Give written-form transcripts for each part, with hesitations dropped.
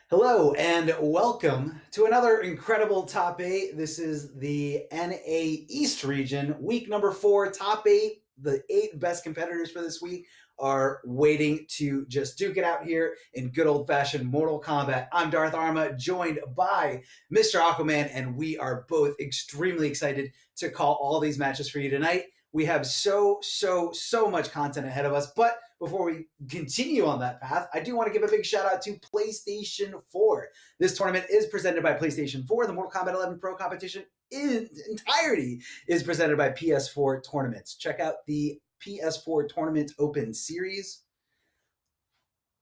Hello and welcome to another incredible top eight. This is the NA East region, week number 4, top eight. The 8 best competitors for this week are waiting to just duke it out here in good old fashioned Mortal Kombat. I'm Darth Arma, joined by Mr. Aquaman, and we are both extremely excited to call all these matches for you tonight. We have so much content ahead of us, but before we continue on that path, I do want to give a big shout out to PlayStation 4. This tournament is presented by PlayStation 4. The Mortal Kombat 11 Pro Competition in entirety is presented by PS4 Tournaments. Check out the PS4 Tournament Open Series.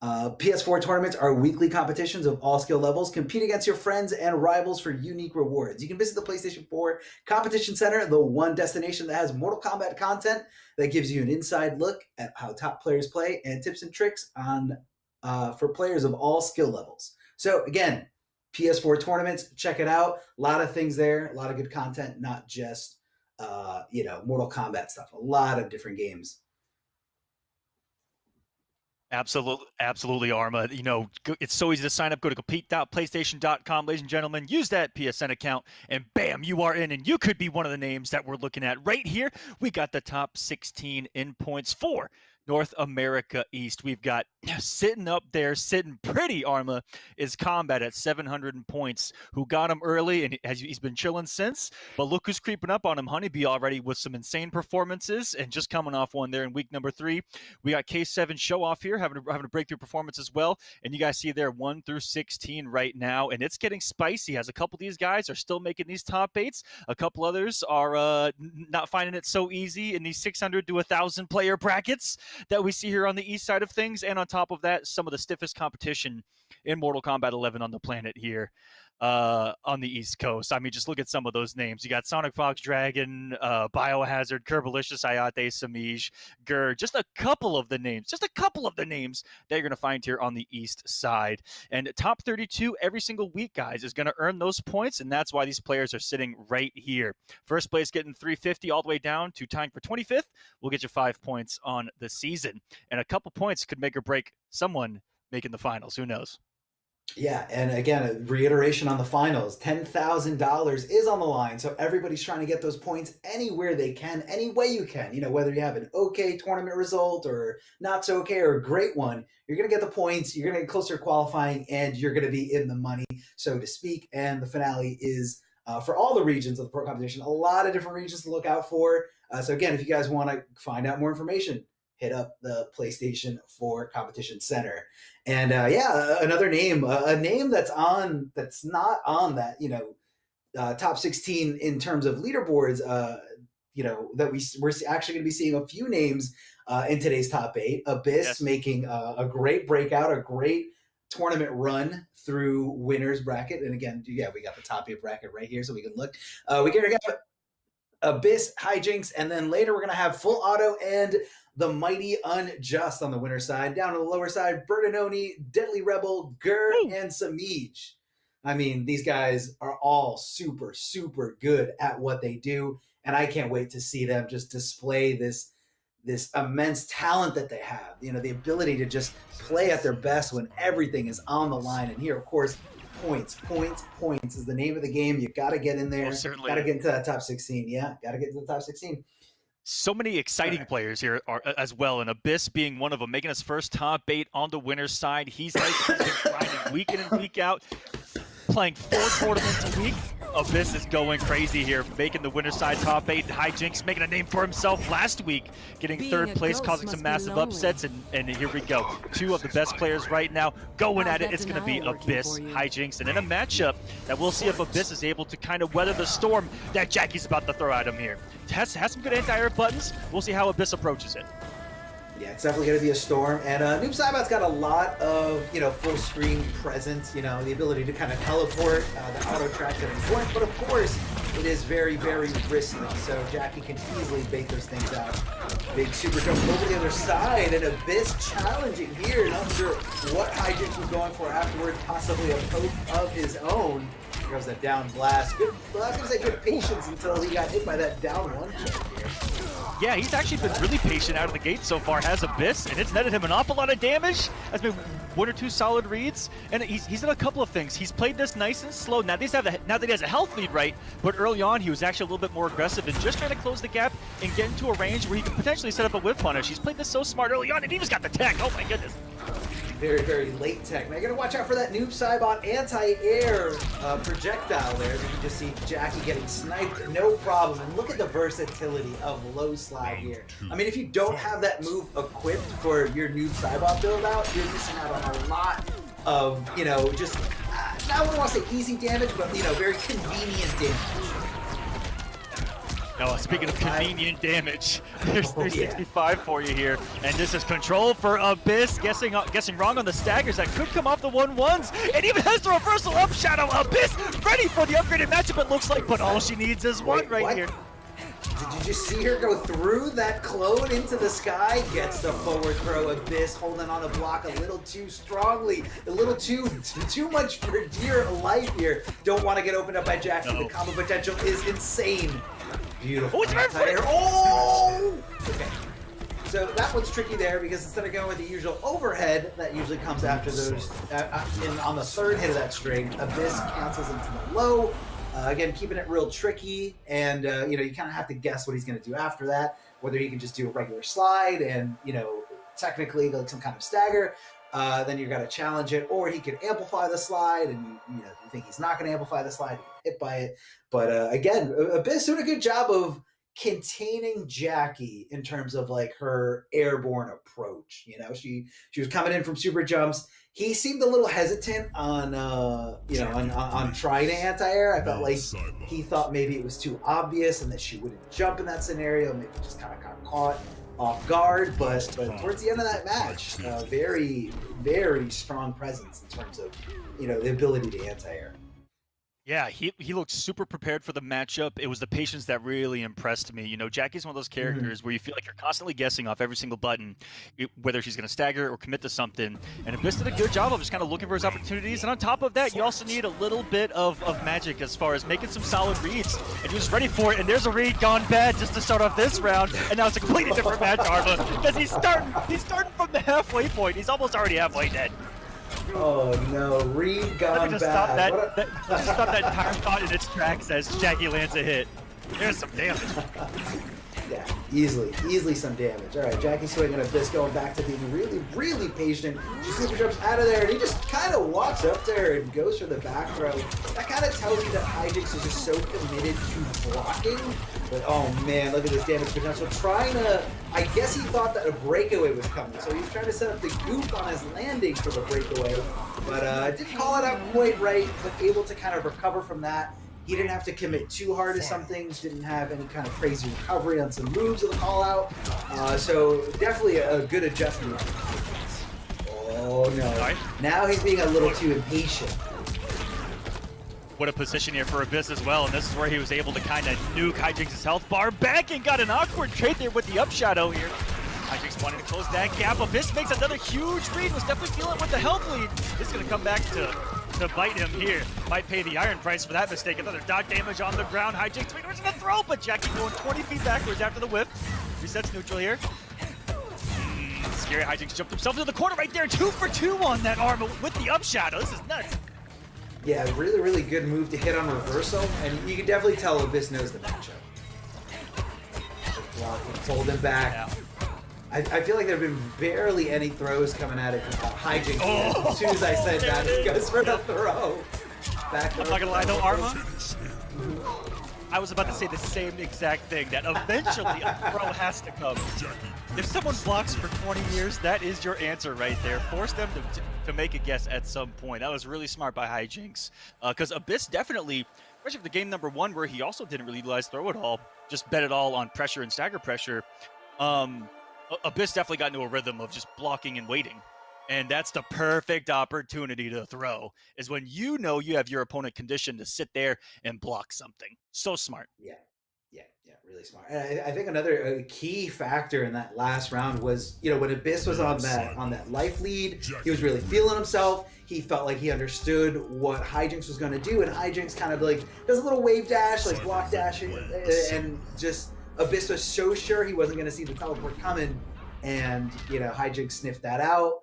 PS4 tournaments are weekly competitions of all skill levels. Compete against your friends and rivals for unique rewards. You can visit the PlayStation 4 Competition Center, the one destination that has Mortal Kombat content that gives you an inside look at how top players play and tips and tricks on for players of all skill levels. So again, PS4 tournaments, check it out. A lot of things there, a lot of good content, not just Mortal Kombat stuff. A lot of different games. Absolutely, Arma. It's so easy to sign up. Go to compete.playstation.com, ladies and gentlemen. Use that PSN account, and bam, you are in. And you could be one of the names that we're looking at right here. We got the top 16 in points for North America East. We've got sitting up there, sitting pretty, Arma, is Combat at 700 points, who got him early, and he's been chilling since. But look who's creeping up on him, Honeybee, already with some insane performances, and just coming off one there in week number 3. We got K7 Show Off here, having a breakthrough performance as well. And you guys see there 1 through 16 right now, and it's getting spicy. As a couple of these guys are still making these top 8s. A couple others are not finding it so easy in these 600 to 1,000 player brackets that we see here on the east side of things. And on top of that, some of the stiffest competition in Mortal Kombat 11 on the planet here on the East Coast. I mean, just look at some of those names. You got Sonic Fox Dragon, Biohazard, Kerbalicious, Ayate, Samij, Gur. Just a couple of the names that you're going to find here on the east side. And top 32 every single week, guys, is going to earn those points, and that's why these players are sitting right here. First place getting 350 all the way down to tying for 25th. We'll get you 5 points on the season. And a couple points could make or break someone making the finals. Who knows? Yeah, and again, a reiteration on the finals. $10,000 is on the line, so everybody's trying to get those points anywhere they can, any way you can. Whether you have an okay tournament result or not so okay or a great one, you're going to get the points, you're going to get closer to qualifying, and you're going to be in the money, so to speak. And the finale is for all the regions of the Pro Competition. A lot of different regions to look out for. So again, if you guys want to find out more information, hit up the PlayStation 4 Competition Center. And another name, a name that's not on that, top 16 in terms of leaderboards, that we're actually going to be seeing a few names in today's top 8. Abyss, yes, making a great breakout, a great tournament run through winners bracket. And again, yeah, we got the top 8 bracket right here, so we can look. We're going to get Abyss, Hijinks, and then later we're going to have Full Auto and the Mighty Unjust on the winner side. Down on the lower side, Bertinoni, Deadly Rebel, Gur, and Samij. I mean, these guys are all super good at what they do, and I can't wait to see them just display this immense talent that they have. The ability to just play at their best when everything is on the line. And here, of course, points is the name of the game. You got to get in there. Got to get into that top 16. Yeah, got to get into the top 16. So many exciting players here as well, and Abyss being one of them, making his first top 8 on the winner's side. He's been grinding week in and week out, playing 4 tournaments a week. Abyss is going crazy here, making the winner's side top 8. Hijinks making a name for himself last week, getting third place, causing some massive upsets, and here we go. 2 of the best players right now going at it. It's going to be Abyss, Hijinks, and in a matchup that we'll see if Abyss is able to kind of weather the storm that Jackie's about to throw at him here. Has some good anti-air buttons. We'll see how Abyss approaches it. Yeah, it's definitely going to be a storm. And Noob Saibot's got a lot of, full screen presence, the ability to kind of teleport, the auto track at any point. But of course, it is very risky. So Jackie can easily bait those things out. Big super jump over the other side, and Abyss challenging here. Not sure what Hijinks was going for afterward, possibly a poke of his own. Here goes that down blast. Good, well, I was going to say good patience until he got hit by that down one check here. Yeah, he's actually been really patient out of the gate so far, has Abyss, and it's netted him an awful lot of damage. Has been 1 or 2 solid reads, and he's done a couple of things. He's played this nice and slow. Now that he has a health lead, right? But early on, he was actually a little bit more aggressive and just trying to close the gap and get into a range where he could potentially set up a whip punish. He's played this so smart early on, and he just got the tech. Oh my goodness. Very, very late tech. Now, you gotta watch out for that Noob Saibot anti-air projectile there. You can just see Jackie getting sniped, no problem. And look at the versatility of low slide here. I mean, if you don't have that move equipped for your Noob Saibot build out, you're missing out on a lot of, you know, just, I wouldn't want to say easy damage, but, you know, very convenient damage. Now, speaking of convenient damage, there's 365 for you here, and this is control for Abyss, guessing wrong on the staggers that could come off the 1-1s, and even has the reversal up shadow. Abyss ready for the upgraded matchup, it looks like, but all she needs is one right here. Did you just see her go through that clone into the sky? Gets the forward throw. Abyss holding on a block a little too strongly, a little too much for dear life here. Don't want to get opened up by Jackie. No. The combo potential is insane. Beautiful. Oh! Okay. So that one's tricky there because instead of going with the usual overhead that usually comes after those, on the third hit of that string, Abyss cancels into the low. Again, keeping it real tricky, and you know, you kind of have to guess what he's going to do after that. Whether he can just do a regular slide and, you know, technically like some kind of stagger, then you've got to challenge it, or he could amplify the slide, and you know, you think he's not going to amplify the slide, hit by it. But again, Abyss doing a good job of containing Jackie in terms of like her airborne approach. You know, she was coming in from super jumps. He seemed a little hesitant on you know, on trying to anti-air. I felt like he thought maybe it was too obvious and that she wouldn't jump in that scenario. Maybe just kind of got caught off guard. But towards the end of that match, very, very strong presence in terms of, you know, the ability to anti-air. Yeah, he looked super prepared for the matchup. It was the patience that really impressed me. You know, Jackie's one of those characters where you feel like you're constantly guessing off every single button, whether she's going to stagger or commit to something. And Abyss did a good job of just kind of looking for his opportunities. And on top of that, you also need a little bit of magic as far as making some solid reads. And he was ready for it. And there's a read gone bad just to start off this round. And now it's a completely different match, Arma, because he's starting from the halfway point. He's almost already halfway dead. Oh no, read gone bad. Stop that entire thought in its tracks as Jackie lands a hit. There's some damage. Yeah, easily some damage. All right, Jackie swinging at this, going back to being really, really patient. She super jumps out of there, and he just kind of walks up to her and goes for the back throw. That kind of tells you that Hijinx is just so committed to blocking. But oh man, look at this damage potential. Trying to, I guess he thought that a breakaway was coming, so he's trying to set up the goop on his landing for the breakaway. But didn't call it out quite right, but able to kind of recover from that. He didn't have to commit too hard to some things, didn't have any kind of crazy recovery on some moves of the call out. So definitely a good adjustment. Oh no. Now he's being a little too impatient. What a position here for Abyss as well, and this is where he was able to kind of nuke Hijinx's health bar back and got an awkward trade there with the up shadow here. Hijinx wanting to close that gap. Abyss makes another huge read, was definitely feeling with the health lead. This is going to come back to bite him here. Might pay the iron price for that mistake. Another dot damage on the ground. Hijinx towards the throw, but Jackie going 20 feet backwards after the whip. Resets neutral here. Scary. Hijinx jumped himself into the corner right there. 2 for 2 on that arm with the up shadow. This is nuts. Yeah, really, really good move to hit on reversal, and you can definitely tell Abyss knows the matchup. Hold him back. Yeah. I feel like there have been barely any throws coming at it from Hijinx. Oh, as soon as I said that, it goes for the throw. Back I'm not gonna lie though, Arma. I was about to say the same exact thing, that eventually a throw has to come. If someone blocks for 20 years, that is your answer right there. Force them to make a guess at some point. That was really smart by Hijinx. Because Abyss definitely, especially for the game number 1, where he also didn't really utilize throw at all, just bet it all on pressure and stagger pressure. Abyss definitely got into a rhythm of just blocking and waiting. And that's the perfect opportunity to throw, is when you know you have your opponent conditioned to sit there and block something. So smart. Yeah, really smart. And I think another key factor in that last round was, you know, when Abyss was on that life lead, he was really feeling himself. He felt like he understood what Hijinx was going to do, and Hijinx kind of like does a little wave dash, like block dash, and just Abyss was so sure he wasn't going to see the teleport coming, and Hijinks sniffed that out,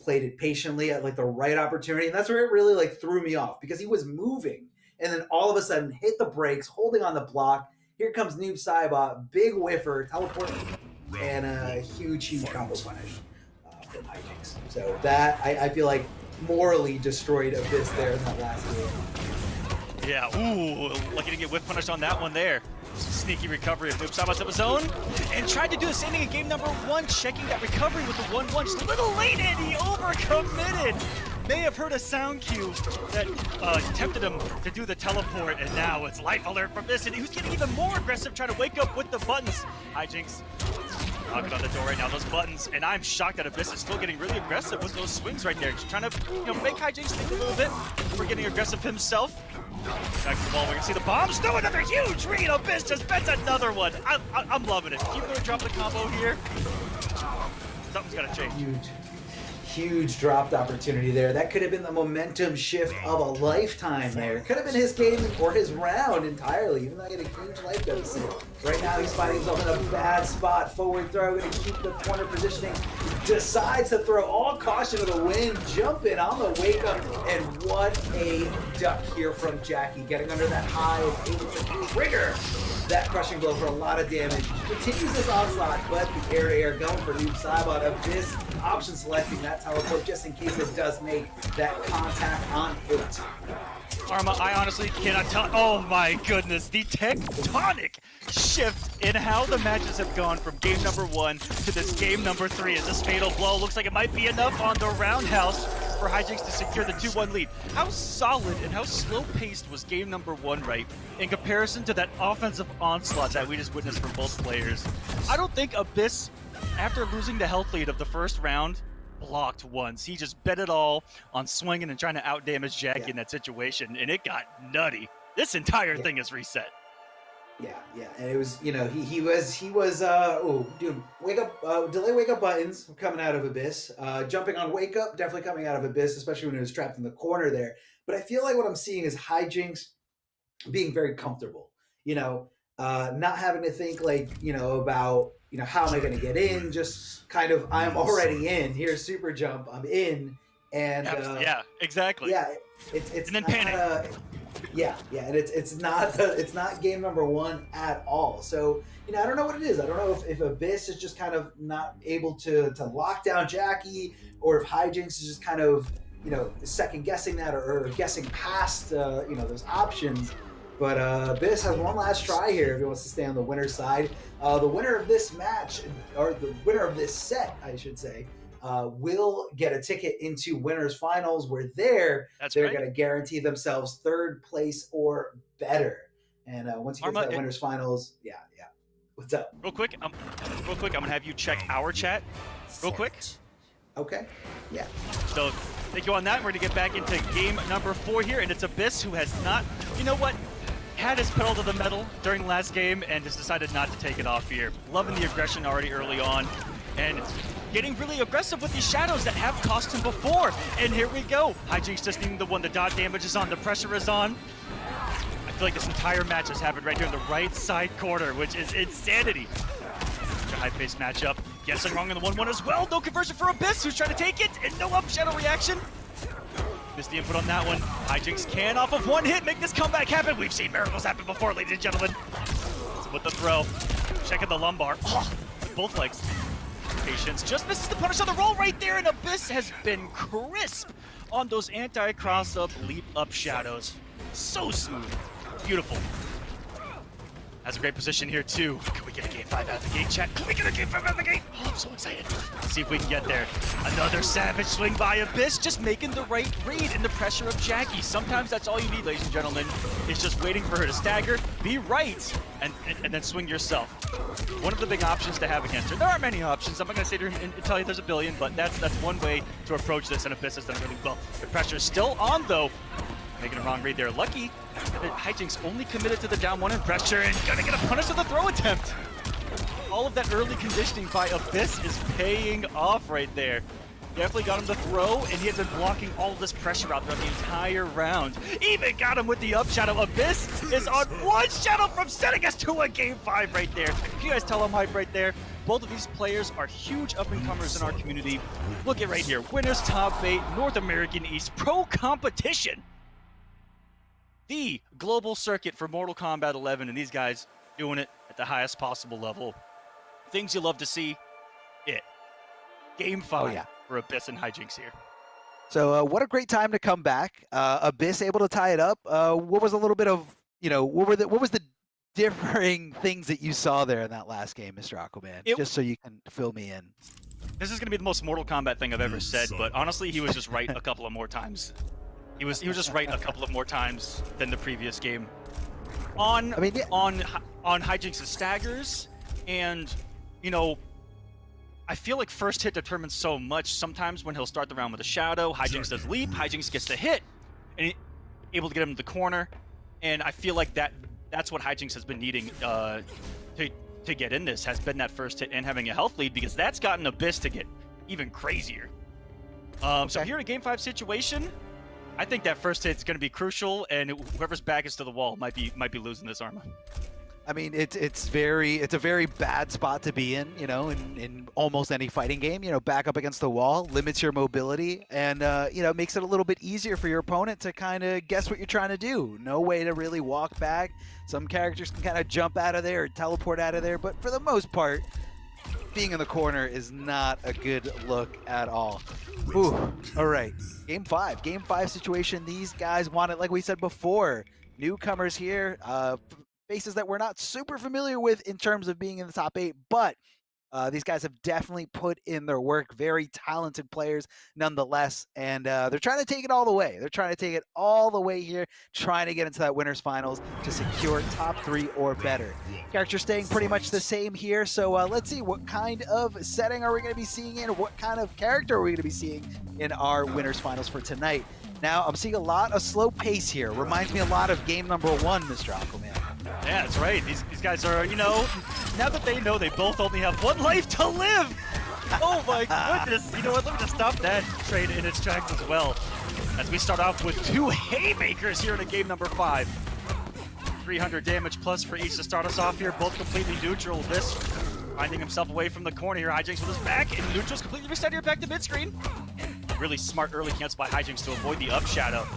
played it patiently at like the right opportunity, and that's where it really like threw me off because he was moving, and then all of a sudden hit the brakes, holding on the block. Here comes Noob Saibot, big whiffer, teleport, and a huge combo punish from Hijinks. So that I feel like morally destroyed Abyss there in that last game. Yeah, ooh, lucky to get whiff punished on that one there. Sneaky recovery of Noob Saibot's of his own, and tried to do the same thing in game number 1, checking that recovery with the 1-1. Just a little late, and he overcommitted. May have heard a sound cue that tempted him to do the teleport, and now it's life alert from this, and he was getting even more aggressive, trying to wake up with the buttons. Hijinks knocking on the door right now, those buttons, and I'm shocked that Abyss is still getting really aggressive with those swings right there. Just trying to, make Hijinks think a little bit before getting aggressive himself. Back to the ball, we can see the bombs. No, another huge read. Abyss just bets another one. I'm loving it. Keep going to drop the combo here. Something's got to change. Huge dropped opportunity there. That could have been the momentum shift of a lifetime there. Could have been his game or his round entirely, even though he had a huge life deficit. Right now he's finding himself in a bad spot. Forward throw, going to keep the corner positioning. Decides to throw all caution to the wind, jumping on the wake up, and what a duck here from Jackie, getting under that high, able to trigger that crushing blow for a lot of damage. Continues this onslaught, but the air going for Noob Saibot. Abyss option selecting that teleport just in case it does make that contact on hit. Arma, I honestly cannot tell. Oh my goodness, the tectonic shift in how the matches have gone from game number 1 to this game number 3 as this fatal blow looks like it might be enough on the roundhouse for Hijinks to secure the 2-1 lead. How solid and how slow-paced was game number 1, right, in comparison to that offensive onslaught that we just witnessed from both players? I don't think Abyss, after losing the health lead of the first round, blocked once. He just bet it all on swinging and trying to outdamage Jackie in that situation, and it got nutty. This entire thing is reset. Yeah, and it was, he was, wake up, delay wake up buttons coming out of Abyss, jumping on wake up, definitely coming out of Abyss, especially when it was trapped in the corner there. But I feel like what I'm seeing is Hijinks being very comfortable, not having to think about, how am I going to get in? Just kind of, I'm already in. Here's super jump, I'm in, and yeah, exactly. Yeah, it's and then panic. And it's not game number 1 at all. So I don't know what it is. I don't know if Abyss is just kind of not able to lock down Jackie, or if Hijinks is just kind of second guessing that or guessing past those options. But Abyss has one last try here if he wants to stay on the winner's side. The winner of this match, or the winner of this set, I should say, will get a ticket into winners finals, where they're going to guarantee themselves 3rd place or better. And once you get to that winners finals, yeah. What's up? Real quick, I'm gonna have you check our chat real quick. Okay. Yeah. So thank you on that. We're gonna get back into game number 4 here, and it's Abyss who has not, had his pedal to the metal during the last game and just decided not to take it off here. Loving the aggression already early on, and getting really aggressive with these shadows that have cost him before. And here we go. Hijinks just needing the one. The dot damage is on. The pressure is on. I feel like this entire match has happened right here in the right side corner, which is insanity. Such a high-paced matchup. Guessing wrong in the 1-1 as well. No conversion for Abyss, who's trying to take it, and no up shadow reaction. Missed the input on that one. Hijinks can, off of one hit, make this comeback happen. We've seen miracles happen before, ladies and gentlemen. So with the throw, checking the lumbar. With both legs. Patience just misses the punish on the roll right there, and Abyss has been crisp on those anti-cross-up, leap-up shadows. So smooth. Beautiful. Has a great position here, too. Can we get a game 5 out of the gate, chat? Can we get a game 5 out of the gate? Oh, I'm so excited. Let's see if we can get there. Another savage swing by Abyss, just making the right read in the pressure of Jackie. Sometimes that's all you need, ladies and gentlemen, is just waiting for her to stagger, be right, and then swing yourself. One of the big options to have against her. There aren't many options. I'm not going to sit here and tell you there's a billion, but that's one way to approach this, and Abyss has done really well. The pressure's still on, though. Making a wrong read there. Lucky that Hijinks only committed to the down 1 in pressure and gonna get a punish on the throw attempt. All of that early conditioning by Abyss is paying off right there. Definitely got him to throw, and he had been blocking all of this pressure out throughout the entire round. Even got him with the up shadow. Abyss is on one shadow from setting us to a game 5 right there. Can you guys tell I'm hyped right there? Both of these players are huge up-and-comers in our community. Look at right here. Winners Top 8, North American East Pro Competition. The global circuit for Mortal Kombat 11, and these guys doing it at the highest possible level. Things you love to see. Game 5 for Abyss and Hijinks here. So what a great time to come back. Abyss able to tie it up. What was a little bit of, what was the differing things that you saw there in that last game, Mr. Aquaman? Just so you can fill me in. This is going to be the most Mortal Kombat thing I've ever said, but honestly, he was just right a couple of more times. He was just right a couple of more times than the previous game. On Hijinks' staggers, and I feel like first hit determines so much. Sometimes when he'll start the round with a shadow, Hijinks does leap, Hijinks gets the hit, and able to get him to the corner. And I feel like that's what Hijinks has been needing to get in this, has been that first hit and having a health lead, because that's gotten Abyss to get even crazier. So here in a game 5 situation, I think that first hit's going to be crucial, and whoever's back is to the wall might be losing this Arma. I mean, it's a very bad spot to be in almost any fighting game. Back up against the wall limits your mobility, and makes it a little bit easier for your opponent to kind of guess what you're trying to do. No way to really walk back. Some characters can kind of jump out of there or teleport out of there, but for the most part, being in the corner is not a good look at all. Ooh, all right, game 5 situation. These guys want it, like we said before, newcomers here. Faces that we're not super familiar with in terms of being in the top 8, but these guys have definitely put in their work. Very talented players nonetheless, and they're trying to take it all the way. They're trying to take it all the way here, trying to get into that winners finals to secure top 3 or better. Characters staying pretty much the same here, so let's see what kind of setting are we going to be seeing in, or what kind of character are we going to be seeing in our winners finals for tonight. Now, I'm seeing a lot of slow pace here. Reminds me a lot of game number 1, Mr. Aquaman. Yeah, that's right. These guys are, now that they know they both only have 1 life to live. Oh my goodness. You know what? Let me just stop that trade in its tracks as well. As we start off with 2 haymakers here in a game number 5. 300 damage plus for each to start us off here. Both completely neutral. This finding himself away from the corner here. Hijinks with his back, and neutral's completely reset here back to mid-screen. Really smart early cancel by Hijinks to avoid the up shadow.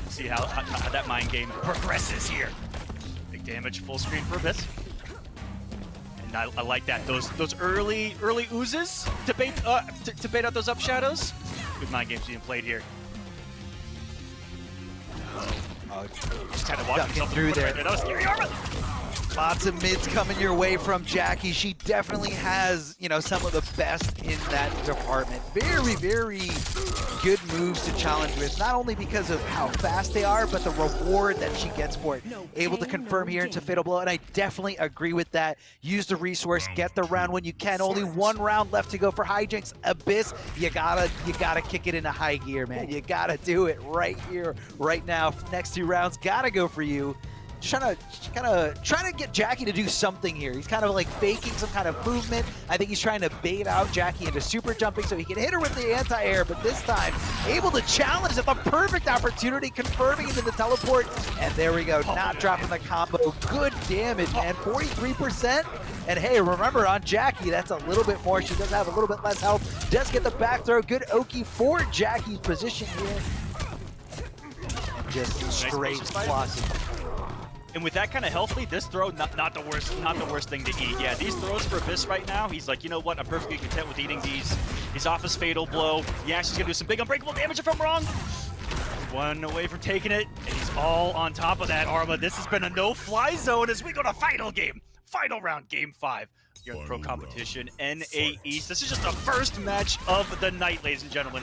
See how that mind game progresses here. Big damage, full screen for Abyss. And I like that. Those early oozes to bait out those up shadows. Good mind games being played here. Just kind of walking himself through there. That was scary, Arma. Lots of mids coming your way from Jackie. She definitely has, some of the best in that department. Very, very good moves to challenge with, not only because of how fast they are, but the reward that she gets for it. Able to confirm here into Fatal Blow, and I definitely agree with that. Use the resource, get the round when you can. Only 1 round left to go for Hijinks. Abyss, you gotta kick it into high gear, man. You gotta do it right here, right now. Next 2 rounds gotta go for you. Trying to get Jackie to do something here. He's kind of like faking some kind of movement. I think he's trying to bait out Jackie into super jumping so he can hit her with the anti-air, but this time able to challenge at the perfect opportunity, confirming into the teleport, and there we go, not dropping the combo. Good damage, man, 43%. And hey, remember on Jackie, that's a little bit more. She does have a little bit less health. Does get the back throw. Good Oki for Jackie's position here. And just straight flossing. And with that kind of health lead, this throw not the worst thing to eat. Yeah, these throws for Abyss right now, he's like, you know what? I'm perfectly content with eating these. He's off his Fatal Blow. Yeah, she's gonna do some big unbreakable damage if I'm wrong. 1 away from taking it, and he's all on top of that, Arma. This has been a no-fly zone as we go to final round, game 5. Here in the Pro Competition, NA East. This is just the first match of the night, ladies and gentlemen.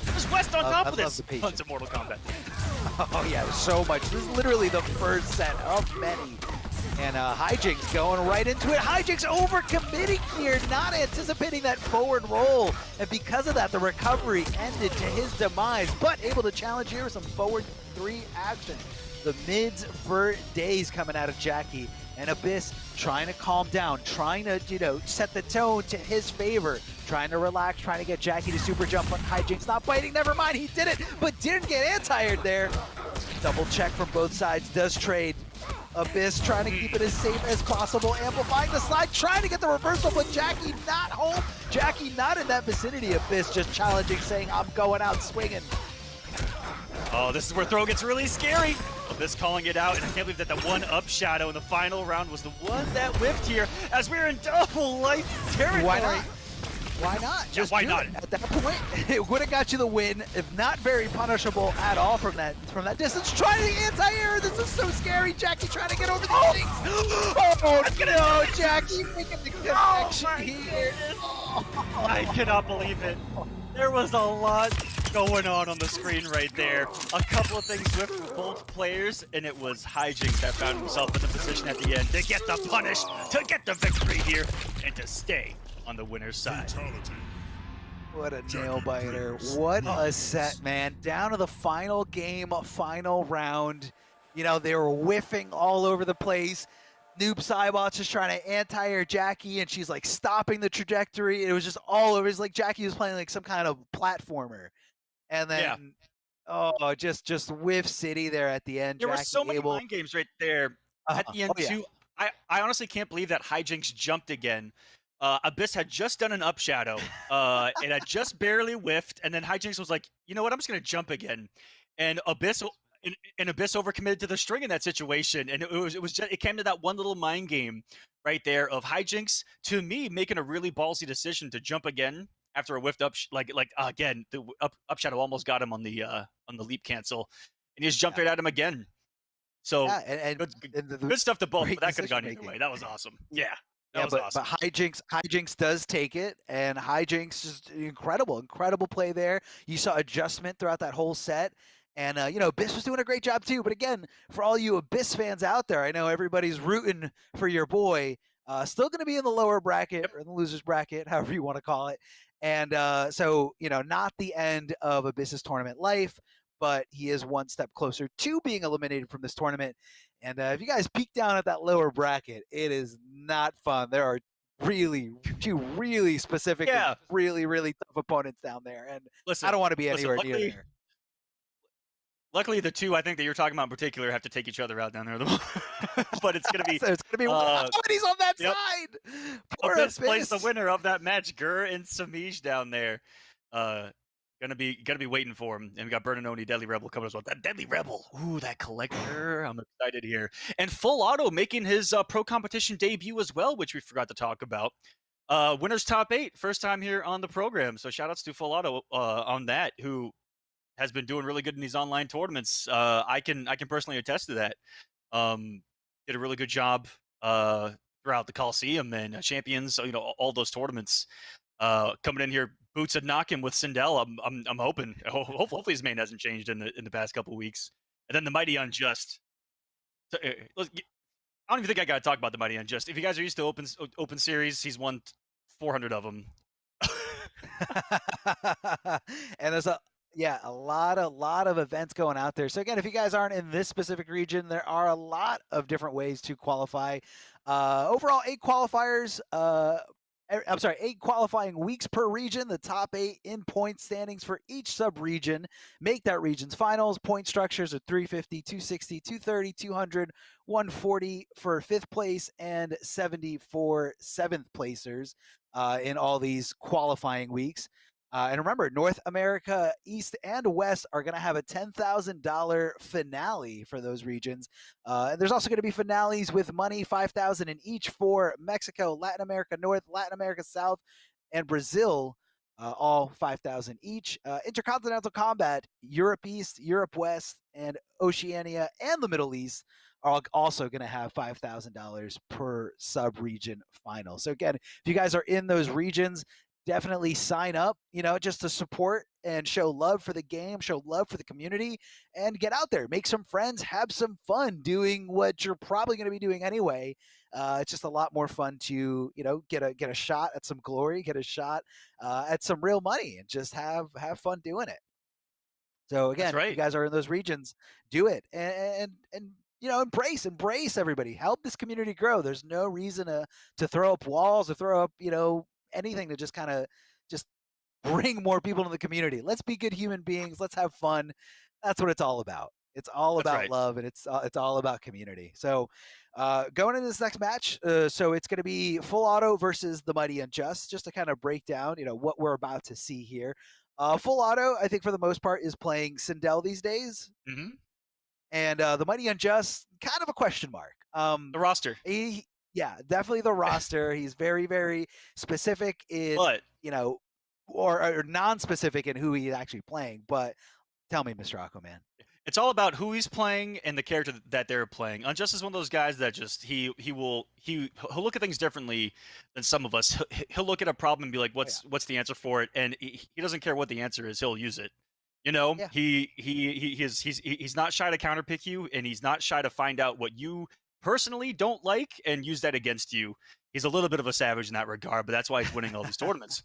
There's West on top of this. Tons of Mortal Kombat. Oh yeah, so much. This is literally the first set of many. And Hijinks going right into it. Hijinks overcommitting here, not anticipating that forward roll. And because of that, the recovery ended to his demise, but able to challenge here with some forward 3 action. The mids for days coming out of Jackie. And Abyss trying to calm down, trying to, set the tone to his favor, trying to relax, trying to get Jackie to super jump on Hijinks. Not biting, never mind, he did it, but didn't get anti-aired there. Double check from both sides, does trade. Abyss trying to keep it as safe as possible, amplifying the slide, trying to get the reversal, but Jackie not home. Jackie not in that vicinity. Abyss just challenging, saying, I'm going out swinging. Oh, this is where throw gets really scary. Abyss calling it out, and I can't believe that the one up shadow in the final round was the one that whiffed here, as we're in double life territory. Why not? Why not? Yeah, why not? At that point, it would have got you the win, if not very punishable at all from that distance. Trying the anti-air. This is so scary. Jackie trying to get over the things. Oh no, Jackie making the connection here. I cannot believe it. There was a lot going on the screen right there. A couple of things whiffed for both players, and it was Hijinks that found himself in the position at the end to get the punish, to get the victory here, and to stay on the winner's side. What a nail biter. What a set, man. Down to the final game, final round. They were whiffing all over the place. Noob Cybot's just trying to anti-air Jackie, and she's like stopping the trajectory. It was just all over. It's like Jackie was playing like some kind of platformer. And then, just whiff city there at the end. There were Jackie so many mind games right there at the end, too. I honestly can't believe that Hijinks jumped again. Abyss had just done an up shadow. It had just barely whiffed, and then Hijinks was like, you know what, I'm just going to jump again. And Abyss overcommitted to the string in that situation, and it came to that one little mind game right there of Hijinks, to me, making a really ballsy decision to jump again after a whiffed up, again, the up shadow almost got him on the leap cancel, and he just jumped right at him again. So good stuff to both, but that could have gone either way. That was awesome. Yeah. That was awesome. But Hijinks does take it, and Hijinks is incredible play there. You saw adjustment throughout that whole set, and Abyss was doing a great job too. But again, for all you Abyss fans out there, I know everybody's rooting for your boy. Still going to be in the lower bracket, or in the losers bracket, however you want to call it. And so not the end of Abyss's tournament life, but he is one step closer to being eliminated from this tournament. And if you guys peek down at that lower bracket, it is not fun. There are two really specific, and really tough opponents down there. And listen, I don't want to be anywhere near there. Luckily, the two I think that you're talking about in particular have to take each other out down there. But it's going to be... so it's going to be somebody's on that side. Poor Abyss plays the winner of that match, Gur and Samij down there. Gonna be waiting for him, and we got Bernanoni, Deadly Rebel coming as well. That Deadly Rebel, ooh, that collector, I'm excited here. And Full Auto making his pro competition debut as well, which we forgot to talk about. Winners top 8, first time here on the program. So shout outs to Full Auto on that, who has been doing really good in these online tournaments. I can personally attest to that. Did a really good job throughout the Coliseum and Champions, all those tournaments. Coming in here, boots and knocking with Sindel. I'm hoping. Hopefully his main hasn't changed in the past couple of weeks. And then the Mighty Unjust. So, I don't even think I got to talk about the Mighty Unjust. If you guys are used to open series, he's won 400 of them. And there's a lot of events going out there. So again, if you guys aren't in this specific region, there are a lot of different ways to qualify. Overall, 8 qualifiers. 8 qualifying weeks per region. The top 8 in point standings for each sub-region make that region's finals. Point structures are 350, 260, 230, 200, 140 for 5th place, and 70 for 7th placers in all these qualifying weeks. And remember, North America, East and West are going to have a $10,000 finale for those regions. And there's also going to be finales with money, $5,000 in each for Mexico, Latin America North, Latin America South, and Brazil, all $5,000 each. Intercontinental Combat, Europe East, Europe West, and Oceania and the Middle East are also going to have $5,000 per sub-region final. So again, if you guys are in those regions, definitely sign up, just to support and show love for the game, show love for the community, and get out there, make some friends, have some fun doing what you're probably going to be doing anyway. It's just a lot more fun to, get a shot at some glory, get a shot at some real money, and just have fun doing it. So That's again, if you right. guys are in those regions, do it and embrace everybody. Help this community grow. There's no reason to throw up walls or throw up, anything to just kind of just bring more people to the community. Let's be good human beings. Let's have fun. That's what it's all about. It's all That's about right. love, and it's all about community. So, going into this next match, so it's going to be Full Auto versus the Mighty Unjust. Just to kind of break down, what we're about to see here. Full Auto, I think for the most part, is playing Sindel these days, Hmm. and the Mighty Unjust, kind of a question mark. The roster, Yeah, definitely the roster. He's very, very specific in, but or non-specific in who he's actually playing. But tell me, Mr. Aquaman. it's all about who he's playing and the character that they're playing. Unjust is one of those guys that just he'll look at things differently than some of us. He'll look at a problem and be like, Oh yeah, what's the answer for it? And he doesn't care what the answer is. He'll use it. You know, yeah. he's not shy to counterpick you, and he's not shy to find out what you personally don't like and use that against you. He's a little bit of a savage in that regard, but that's why he's winning all these tournaments.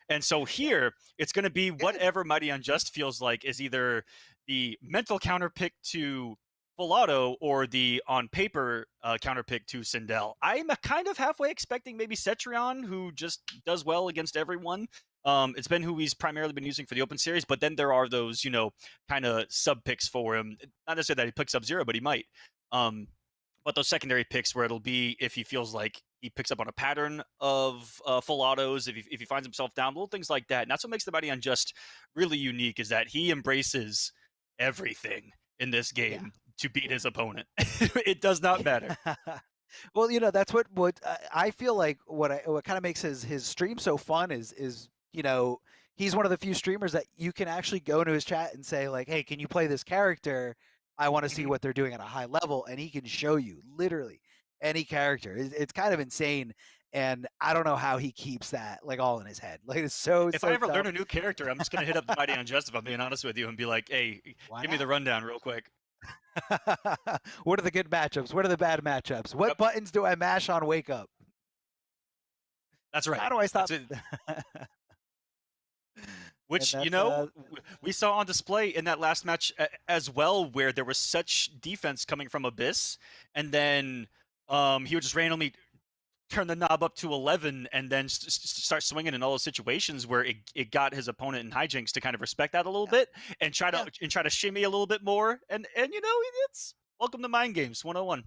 And so here, it's going to be Good. whatever Mighty Unjust feels like is either the mental counterpick to Full Auto or the on paper counterpick to Sindel. I'm kind of halfway expecting maybe Cetrion, who just does well against everyone. It's been who he's primarily been using for the Open Series, but then there are those, kind of sub picks for him. Not necessarily that he picks up zero, but he might. But those secondary picks where it'll be if he feels like he picks up on a pattern of full autos, if he finds himself down, little things like that. And that's what makes the Mighty Unjust really unique is that he embraces everything in this Yeah. game to beat his opponent. It does not matter. Well, that's what I feel like. What kind of makes his stream so fun is he's one of the few streamers that you can actually go into his chat and say like, hey, can you play this character? I want to see Mhm. what they're doing at a high level, and he can show you literally any character. It's kind of insane, and I don't know how he keeps that like all in his head. Like it's so If I so ever learn tough. a new character, I'm just gonna hit up the Mighty Unjust if I'm being honest with you and be like, hey, Why give me the not? rundown real quick. What are the good matchups? What are the bad matchups? What Yep, buttons do I mash on wake up? that's How right. do I That's stop? it. And Which, that's we saw on display in that last match as well, where there was such defense coming from Abyss, and then he would just randomly turn the knob up to 11 and then start swinging in all those situations where it got his opponent in hijinks to kind of respect that a little yeah, bit and yeah. try to shimmy a little bit more. And it's welcome to Mind Games 101.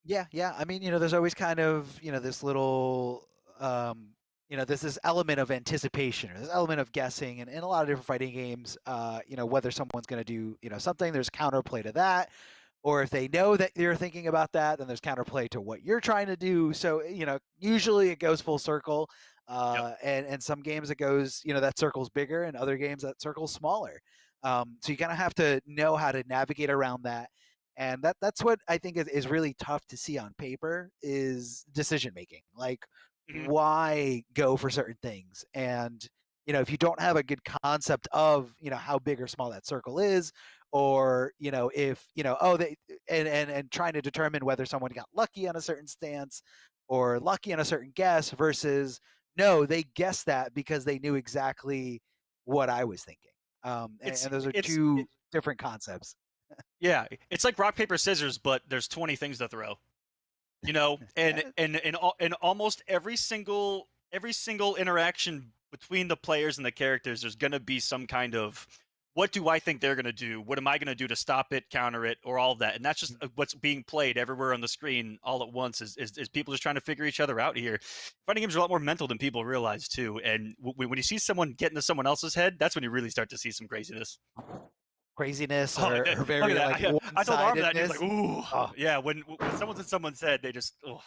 Yeah, yeah. I mean, there's always kind of, this little, there's this element of anticipation or this element of guessing, and in a lot of different fighting games, whether someone's going to do, something, there's counterplay to that, or if they know that you're thinking about that, then there's counterplay to what you're trying to do. So, usually it goes full circle. Yep. And some games it goes, that circle's bigger, and other games that circle's smaller. So you kind of have to know how to navigate around that, and that's what I think is really tough to see on paper is decision making. Like, Hmm. why go for certain things? And if you don't have a good concept of how big or small that circle is, or if oh they and trying to determine whether someone got lucky on a certain stance or lucky on a certain guess versus no, they guessed that because they knew exactly what I was thinking. It's And those are it's two different concepts. yeah, it's like rock paper scissors, but there's 20 things to throw. And Yeah, in almost every single interaction between the players and the characters, there's gonna be some kind of what do I think they're gonna do? What am I gonna do to stop it, counter it, or all of that? And that's just what's being played everywhere on the screen all at once. Is people just trying to figure each other out here? Fighting games are a lot more mental than people realize too. And when you see someone get into someone else's head, that's when you really start to see some craziness. craziness Oh, or look at very that! like I told Arm that, and he was one-sidedness. like, "Ooh, Oh, yeah." When someone's in someone's head, they just. Oh.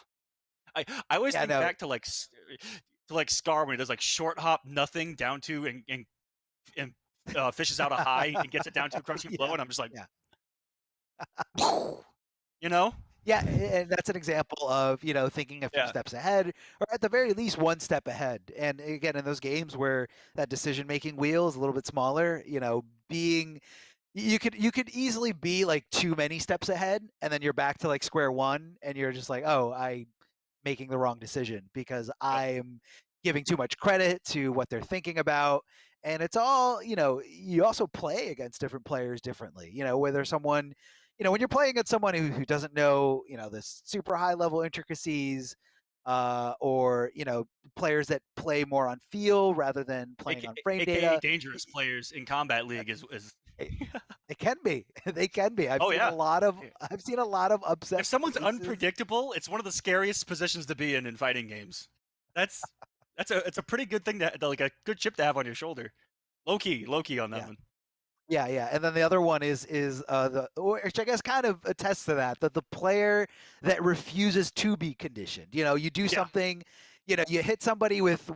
I always yeah, think no. back to like Scar when he does like short hop nothing down to and fishes out a high and gets it down to a crushing blow, Yeah, and I'm just like, yeah. you know, Yeah, and that's an example of, thinking a few Yeah. steps ahead, or at the very least one step ahead. And again, in those games where that decision-making wheel is a little bit smaller, being you could easily be like too many steps ahead, and then you're back to like square one, and you're just like, oh, I making the wrong decision because Yep. I'm giving too much credit to what they're thinking about. And it's all, you also play against different players differently, whether someone, when you're playing against someone who doesn't know, this super high level intricacies, or, players that play more on feel rather than playing on frame AKA data. dangerous players in Combat League is. It, it can be. They can be. Oh yeah. I've seen a lot of upset If someone's cases. unpredictable, it's one of the scariest positions to be in fighting games. That's it's a pretty good thing like a good chip to have on your shoulder. Low key on that Yeah. one. Yeah, yeah, and then the other one is which I guess kind of attests to that the player that refuses to be conditioned. You do Yeah. something, you hit somebody with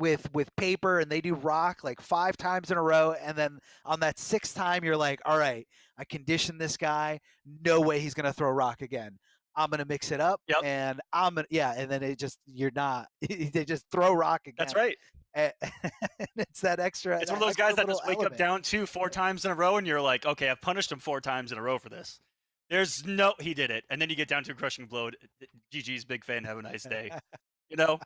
paper and they do rock like 5 times in a row, and then on that 6th time you're like, all right, I conditioned this guy. No way he's gonna throw rock again. I'm gonna mix it up, Yep. and and then you're not. They just throw rock That's again. right. And it's that extra It's one that of those extra guys that little just wake up element. down 4 times in a row, and you're like, okay, I've punished him 4 times in a row for this. There's no, he did it, and then you get down to a crushing blow. GG's, big fan. Have a nice day. You know,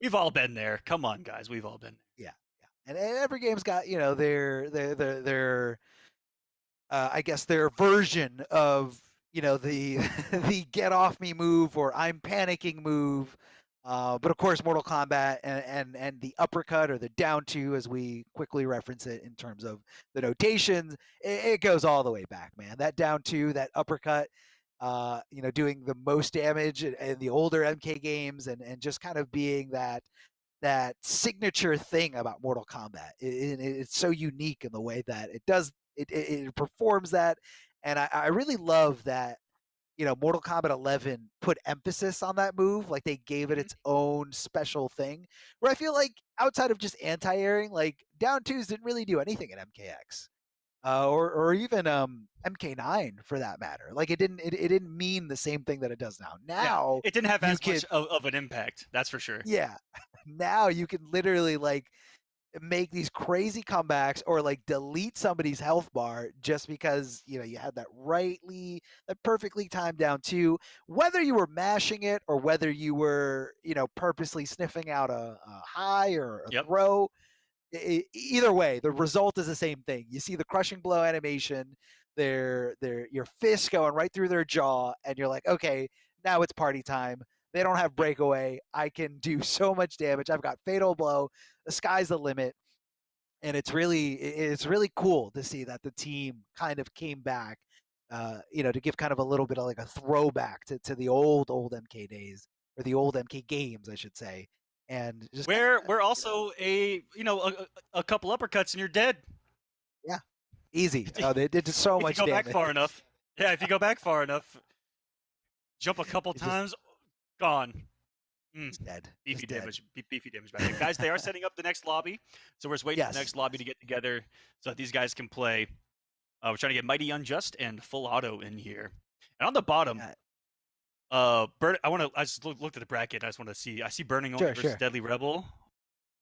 we've all been there. Come on, guys, we've all been there. Yeah, yeah. And every game's got, their I guess their version of, the the get off me move or I'm panicking move. But of course, Mortal Kombat and the uppercut or the down two, as we quickly reference it in terms of the notations, it goes all the way back, man. That down two, that uppercut, doing the most damage in the older MK games, and just kind of being that signature thing about Mortal Kombat. It's so unique in the way that it does it performs that, and I really love that. Mortal Kombat 11 put emphasis on that move, like they gave it Mhm. its own special thing. Where I feel like outside of just anti-airing, like down twos didn't really do anything in MKX. Or even MK9 for that matter. Like it didn't mean the same thing that it does now. Yeah, Now it didn't have you as can much of an impact. That's for sure. yeah, now you can literally like make these crazy comebacks or like delete somebody's health bar just because you had that perfectly timed down two, whether you were mashing it or whether you were purposely sniffing out a high or a Yep. throw. Either way, the result is the same thing. You see the crushing blow animation, your fist going right through their jaw, and you're like, okay, now it's party time. They don't have Yep. breakaway. I can do so much damage. I've got fatal blow. The sky's the limit. And it's really cool to see that the team kind of came back, to give kind of a little bit of like a throwback to the old MK days, or the old MK games, I should say, and just kind We're also a couple uppercuts and you're dead. yeah, easy. Oh, they did so If you much go back damage. far enough. Yeah, if you go back far enough, jump a couple It's just times, gone. Mm, it's dead. beefy Just dead. damage, beefy damage back there. Guys, they are setting up the next lobby, so we're just waiting for the Yes. next lobby to get together so that these guys can play. We're trying to get Mighty Unjust and Full Auto in here. And on the bottom, I just looked at the bracket. I just want to see. I see Burning Only Sure, versus sure. Deadly Rebel.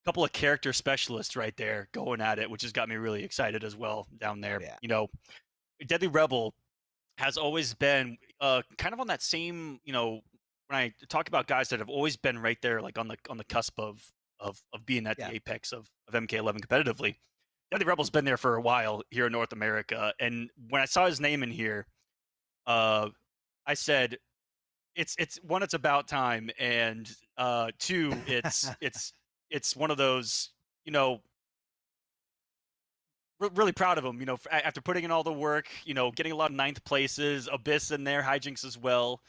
Couple of character specialists right there going at it, which has got me really excited as well down there. Yeah. Deadly Rebel has always been kind of on that same, when I talk about guys that have always been right there, like on the cusp of being at Yeah. the apex of MK11 competitively. Deadly Rebel's been there for a while here in North America, and when I saw his name in here, I said, it's one, it's about time, and two, it's one of those, really proud of him, after putting in all the work, getting a lot of ninth places, Abyss in there, Hijinks as well.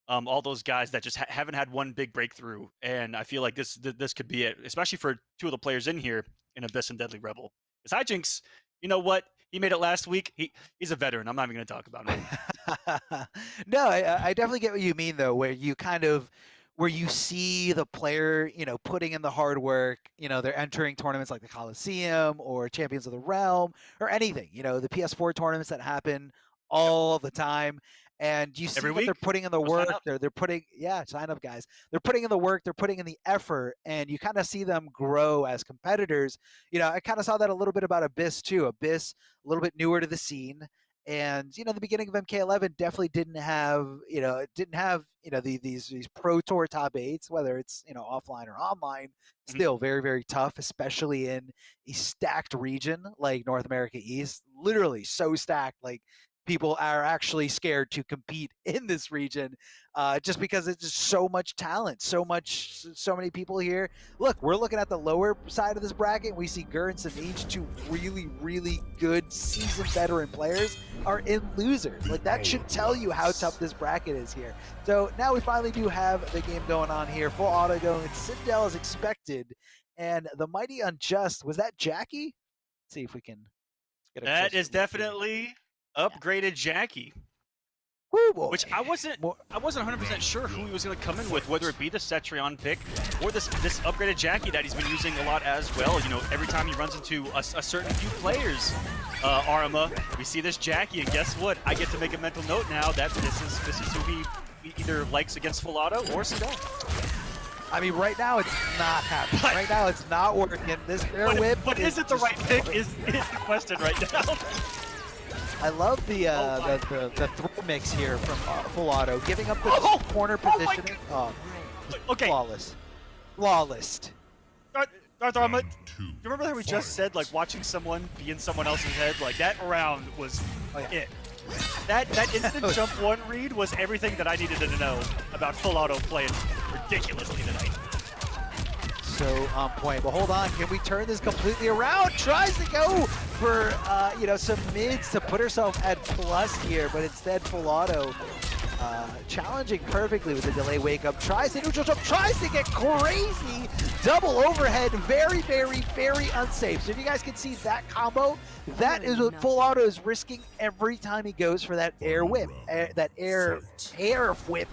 All those guys that just haven't had one big breakthrough, and I feel like this could be it, especially for two of the players in here in Abyss and Deadly Rebel. Because Hijinks, you know what? He made it last week. He's a veteran. I'm not even going to talk about him. No, I definitely get what you mean though, where you see the player, putting in the hard work, they're entering tournaments like the Coliseum or Champions of the Realm or anything, the PS4 tournaments that happen Yep. all the time. And you see Every that they're week? putting in the Go sign work. up. They're putting, yeah, sign up, guys. They're putting in the work. They're putting in the effort, and you kind of see them grow as competitors. You know, I kind of saw that a little bit about Abyss too. Abyss, a little bit newer to the scene, and you know, the beginning of MK11 definitely didn't have, these pro tour top 8s, whether it's offline or online. Still very, very tough, especially in a stacked region like North America East. Literally so stacked, like people are actually scared to compete in this region, just because it's just so much talent, so many people here. Look, we're looking at the lower side of this bracket. We see Gurns and H, two really, really good seasoned veteran players, are in losers. Like, that should tell you how tough this bracket is here. So now we finally do have the game going on here. Full auto going. Citadel as expected. And the Mighty Unjust, was that Jackie? Let's see if we can get a That closer is look here. definitely upgraded Jackie. Woo, boy. Which I wasn't 100% sure who he was going to come in with, whether it be the Cetrion pick or this upgraded Jackie that he's been using a lot as well. You know, every time he runs into a certain few players, Arma, we see this Jackie, and guess what? I get to make a mental note now that this is who he either likes against full auto or Citadel. I mean, right now it's not happening. Right now it's not working. This air whip. But is it the right pick? Is the question right now. I love the throw mix here from Full Auto, giving up the corner my positioning. Okay. Flawless. Darth Arma, you remember how we just said, like, watching someone be in someone else's head? Like, that round was it. That instant jump one read was everything that I needed to know about Full Auto playing ridiculously tonight. So on point, but hold on, can we turn this completely around? Tries to go for some mids to put herself at plus here, but instead Full Auto challenging perfectly with the delay wake up, tries to neutral jump, tries to get crazy, double overhead, very, very, very unsafe. So if you guys can see that combo, that is what Full Auto is risking every time he goes for that air whip, that air whip.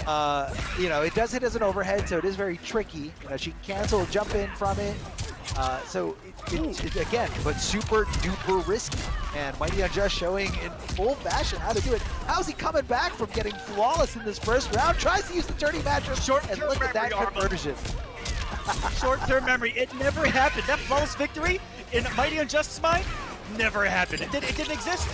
It does hit as an overhead, so it is very tricky. She can cancel, jump in from it. So it's again, but super duper risky. And Mighty Unjust showing in full fashion how to do it. How's he coming back from getting flawless in this first round? Tries to use the dirty matchup, and look at that conversion. Short-term memory, it never happened. That flawless victory in Mighty Unjust's mind never happened. It didn't exist.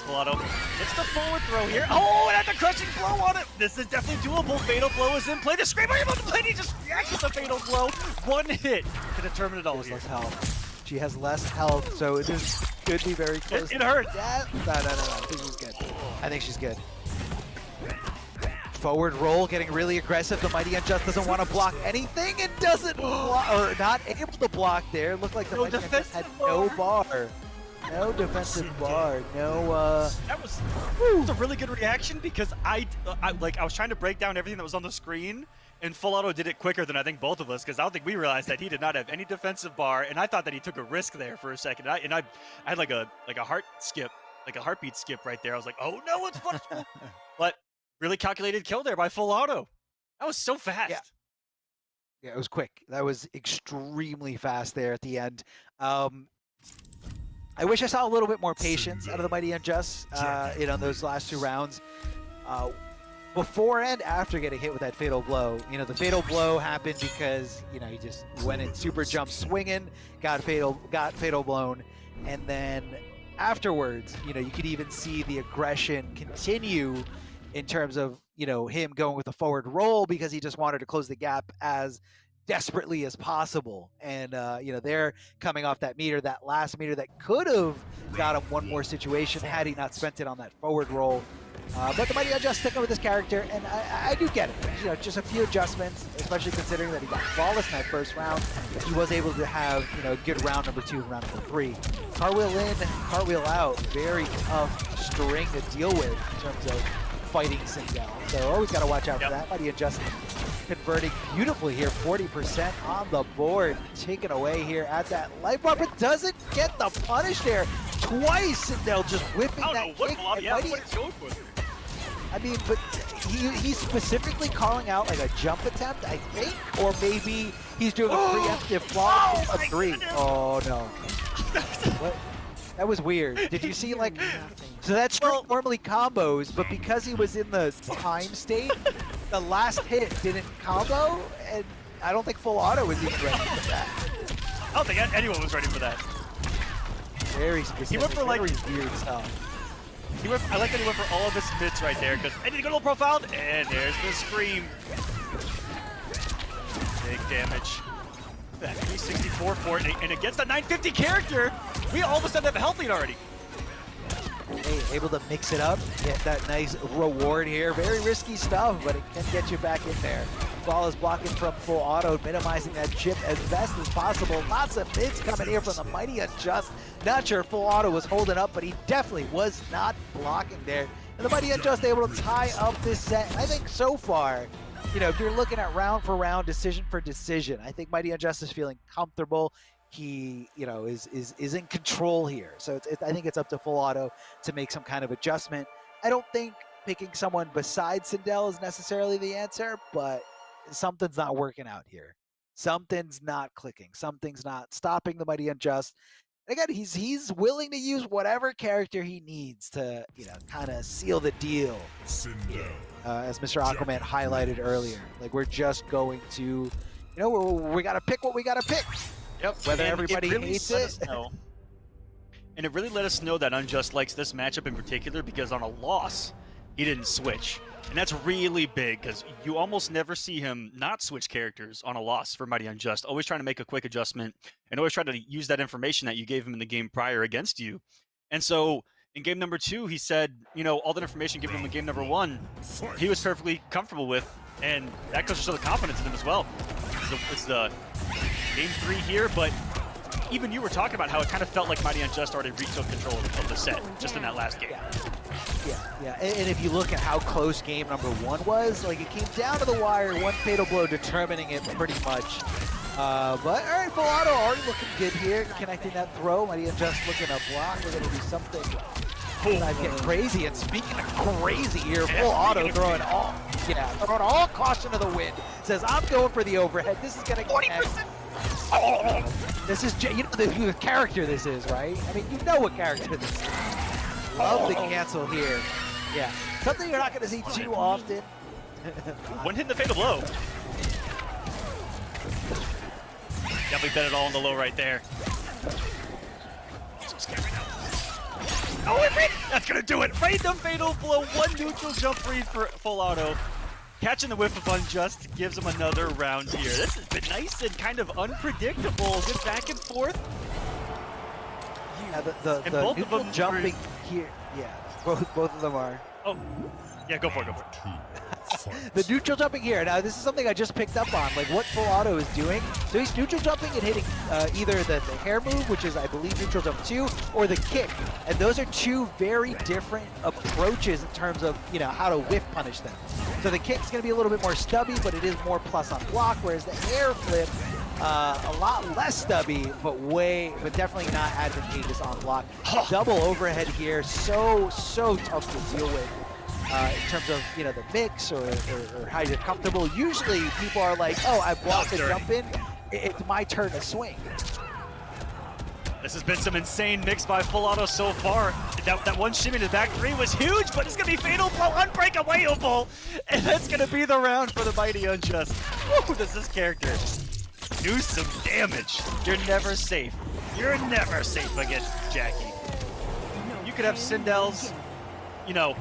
Full Auto gets the forward throw here. Oh, and the crushing blow on it. This is definitely doable. Fatal blow is in play. The screamer about to play. He just reacts with the fatal blow. One hit to determine it all here. Less health. She has less health, so it could be very close. It hurts. Yeah. No. I think she's good. I think she's good. Forward roll, getting really aggressive. The Mighty Unjust doesn't want to block anything and doesn't block, or not able to block there. Looked like the Mighty Unjust had no bar. No defensive bar, no That was a really good reaction because I was trying to break down everything that was on the screen, and Full Auto did it quicker than I think both of us, because I don't think we realized that he did not have any defensive bar, and I thought that he took a risk there for a second. I had like a heart skip, like a heartbeat skip right there. I was like, oh no, it's punishable. But really calculated kill there by Full Auto. That was so fast. Yeah, it was quick. That was extremely fast there at the end. I wish I saw a little bit more patience out of the Mighty Unjust, in those last two rounds. Before and after getting hit with that fatal blow. The fatal blow happened because, he just went in super jump swinging, got fatal blown, and then afterwards, you could even see the aggression continue in terms of, him going with a forward roll because he just wanted to close the gap as desperately as possible. And they're coming off that meter, that last meter that could have got him one more situation had he not spent it on that forward roll. But the Mighty Unjust sticking with this character, and I do get it. Just a few adjustments, especially considering that he got flawless in that first round. He was able to have a good round number 2 and round number 3. Cartwheel in, cartwheel out. Very tough string to deal with in terms of fighting Citadel. So always got to watch out for that. Mighty Unjust converting beautifully here, 40% on the board, taken away here at that life bar, but doesn't get the punish there twice. Citadel just whipping that kick. I mean, but he's specifically calling out like a jump attempt, I think, or maybe he's doing a preemptive flaw of 3. Oh no. What? That was weird. Did you see like So that string normally combos, but because he was in the time state, the last hit didn't combo, and I don't think full auto was even ready for that. I don't think anyone was ready for that. Very specific, He went for like very weird stuff. I like that he went for all of his mids right there because I need to go to the profile, and there's the scream. Big damage. That 364 for it, and against that 950 character, we all of a sudden have a health lead already. Hey, able to mix it up, get that nice reward here. Very risky stuff, but it can get you back in there. Ball is blocking from full auto, minimizing that chip as best as possible. Lots of mids coming here from the Mighty Unjust. Not sure full auto was holding up, but he definitely was not blocking there. And the Mighty Unjust able to tie up this set. I think so far, you know, if you're looking at round for round, decision for decision, I think Mighty Unjust is feeling comfortable. He, you know, is in control here. So I think it's up to full auto to make some kind of adjustment. I don't think picking someone besides Sindel is necessarily the answer, but something's not working out here. Something's not clicking. Something's not stopping the Mighty Unjust. Again, he's willing to use whatever character he needs to, you know, kind of seal the deal. As Mr. Aquaman highlighted earlier, like we're just going to, you know, we got to pick what we got to pick. Yep. Whether and everybody hates it. And it really let us know that Unjust likes this matchup in particular because on a loss, he didn't switch. And that's really big because you almost never see him not switch characters on a loss for Mighty Unjust. Always trying to make a quick adjustment and always try to use that information that you gave him in the game prior against you. And so in game number 2, he said, you know, all that information given him in game number 1, he was perfectly comfortable with. And that goes to show the confidence in him as well. It's the game 3 here, but even you were talking about how it kind of felt like Mighty Unjust already retook control of the set just in that last game. Yeah. And if you look at how close game number 1 was, like it came down to the wire, one fatal blow determining it pretty much. But all right, full auto already looking good here, connecting that throw. Mighty Unjust looking to block. We're going to do something. Not getting crazy. And speaking of crazy here, full auto throwing all caution to the wind. Says I'm going for the overhead. This is going to 40%. This is, you know, the character this is, right? I mean, you know what character this is. Love the cancel here. Yeah, something you're not going to see too often. One hit the fatal blow. Definitely bet it all on the low right there. So scary now. Oh, that's going to do it. Random fatal blow, one neutral jump read for full auto. Catching the whiff of Unjust gives him another round here. This has been nice and kind of unpredictable. Good back and forth. Yeah, the both neutral of them jumping here. Yeah, both of them are. Oh, yeah, go for it. The neutral jumping here. Now, this is something I just picked up on, like what full auto is doing. So he's neutral jumping and hitting either the hair move, which is, I believe, neutral jump 2, or the kick. And those are two very different approaches in terms of, you know, how to whiff punish them. So the kick's going to be a little bit more stubby, but it is more plus on block, whereas the hair flip, a lot less stubby, but definitely not advantageous on block. Double overhead here, so tough to deal with. In terms of, you know, the mix or how you're comfortable. Usually people are like, oh, I blocked the jump in, it's my turn to swing. This has been some insane mix by full auto so far. That one shimmy to back 3 was huge, but it's going to be fatal blow, unbreakawayable. And that's going to be the round for the Mighty Unjust. Woo, does this character do some damage. You're never safe. You're never safe against Jackie. You could have Sindel's, you know,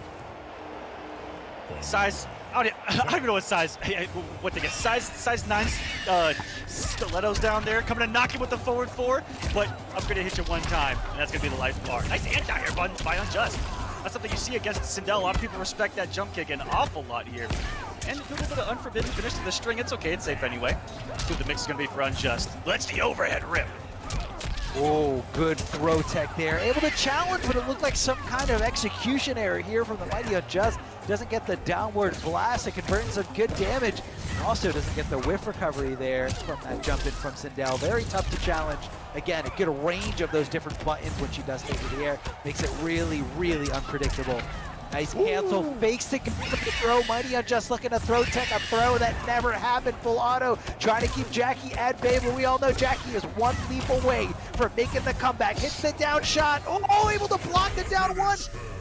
size, I don't even know what size, what they get, size 9 stilettos down there, coming to knock him with the forward 4, but I'm going to hit you one time, and that's going to be the life bar. Nice anti-air by Unjust. That's something you see against Sindel. A lot of people respect that jump kick an awful lot here. And a little bit of unforbidden finish to the string. It's okay, it's safe anyway. See what the mix is going to be for Unjust. Let's the overhead rip. Oh, good throw tech there. Able to challenge, but it looked like some kind of execution error here from the Mighty Unjust. Doesn't get the downward blast. It converts some good damage. Also doesn't get the whiff recovery there from that jump in from Sindel. Very tough to challenge. Again, a good range of those different buttons when she does take to the air. Makes it really, really unpredictable. Nice cancel, fakes to throw. Mighty Unjust looking to throw tech, a throw that never happened. Full auto, trying to keep Jackie at bay, but we all know Jackie is one leap away from making the comeback. Hits the down shot, oh, able to block the down one.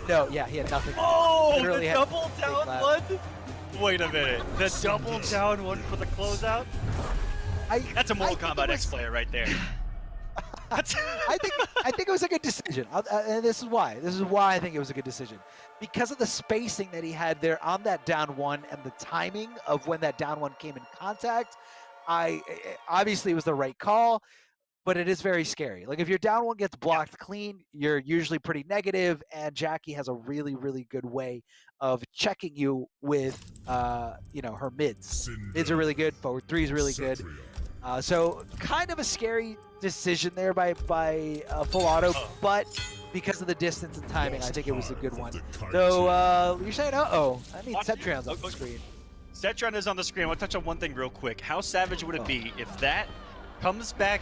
No, yeah, he had nothing. Oh, Literally the had double nothing down left. one? Wait a minute. The double down one for the closeout? That's a Mortal Kombat X player right there. I think it was a good decision, and this is why. This is why I think it was a good decision, because of the spacing that he had there on that down one and the timing of when that down one came in contact. Obviously it was the right call, but it is very scary. Like if your down one gets blocked clean, you're usually pretty negative, and Jackie has a really, really good way of checking you with, her mids. Mids are really good. Forward three is really good. So kind of a scary decision there by Full Auto, but because of the distance and timing, I think it was a good one. So you're saying, uh-oh, I mean Cetrion's on the screen. Cetron is on the screen. I want to touch on one thing real quick. How savage would it be if that comes back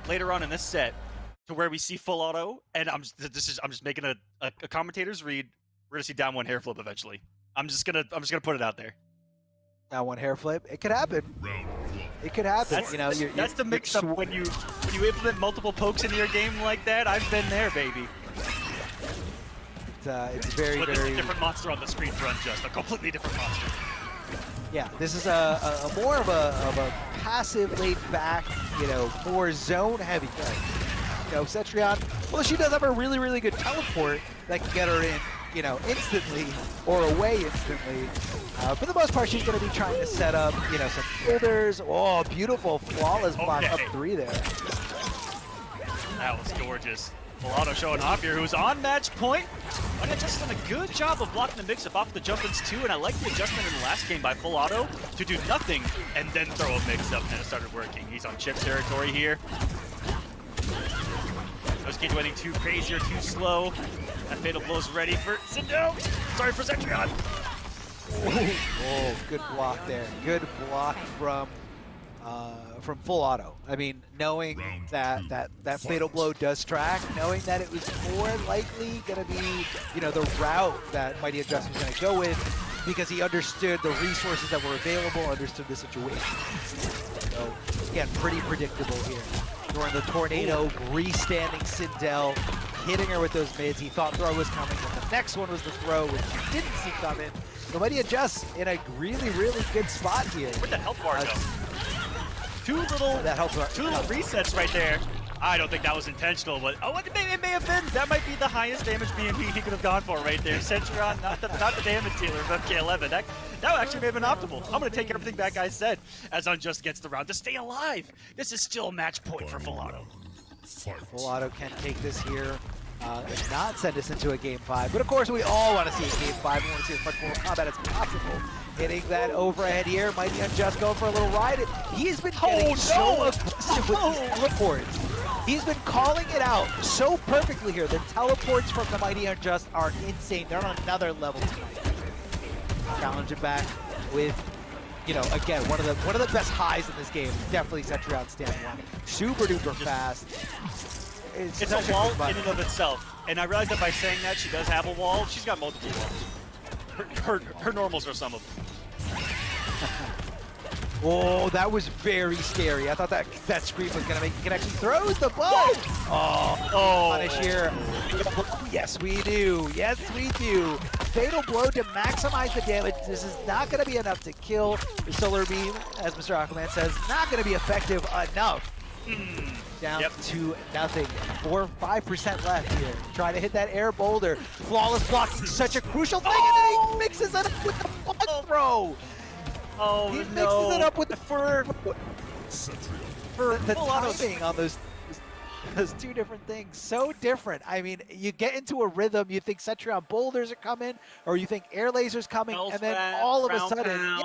later on in this set to where we see Full Auto, and I'm just making a commentator's read. We're gonna see down one hair flip eventually. I'm just gonna put it out there. Down one hair flip. It could happen. It could happen. That's the mix-up when you implement multiple pokes into your game like that. I've been there, baby. It's very, but there's very a different monster on the screen for Unjust. A completely different monster. Yeah, this is a more of a passive, laid back, more zone heavy guy. Cetrion, well, she does have a really, really good teleport that can get her in, instantly or away instantly. For the most part, she's going to be trying to set up, some builders. Oh, beautiful, flawless block up three there. That was gorgeous. Full Auto showing off here, who's on match point. But it just done a good job of blocking the mix-up off the jump-ins too, and I like the adjustment in the last game by Full Auto to do nothing and then throw a mix-up, and it started working. He's on chip territory here. Those kids waiting too crazy or too slow. That fatal blow's ready for Sindel. Sorry for Cetrion. Oh, good block there. Good block from Full Auto. I mean, knowing that fatal blow does track, knowing that it was more likely going to be, the route that Mighty Unjust was going to go with, because he understood the resources that were available, understood the situation. So, again, pretty predictable here. During the tornado, restanding Sindel, hitting her with those mids. He thought throw was coming, but the next one was the throw, which he didn't see coming. So Mighty Unjust in a really, really good spot here. Where'd the health bar go? Two little resets right there. I don't think that was intentional, but it may have been. That might be the highest damage BMP he could have gone for right there. Centurion, not the damage dealer of MK11. That actually may have been optimal. I'm going to take everything that guy said as Unjust gets the round to stay alive. This is still a match point for Full Auto. Full Auto can take this here and not send us into a Game 5. But of course, we all want to see a Game 5. We want to see as much more combat as possible. Hitting that overhead here. Mighty Unjust going for a little ride. He's been getting so aggressive with these teleports. He's been calling it out so perfectly here. The teleports from the Mighty Unjust are insane. They're on another level tonight. Challenge it back with, again, one of the best highs in this game. Definitely Cetrion stand one. Super duper fast. It's a wall in and of itself. And I realize that by saying that she does have a wall, she's got multiple walls. Her normals are some of them. Oh, that was very scary. I thought that screen was gonna make you actually throws the ball. Oh, punish here. Yes, we do. Yes, we do. Fatal blow to maximize the damage. This is not gonna be enough to kill. The solar beam, as Mr. Aquaman says, not gonna be effective enough. Down to nothing. 4 or 5% left here. Trying to hit that air boulder. Flawless blocking, such a crucial thing, and then he mixes it up with the block throw. Oh, he mixes it up with the for the timing on those two different things. So different. I mean, you get into a rhythm, you think Cetrion boulders are coming, or you think air lasers coming, and then all of a sudden,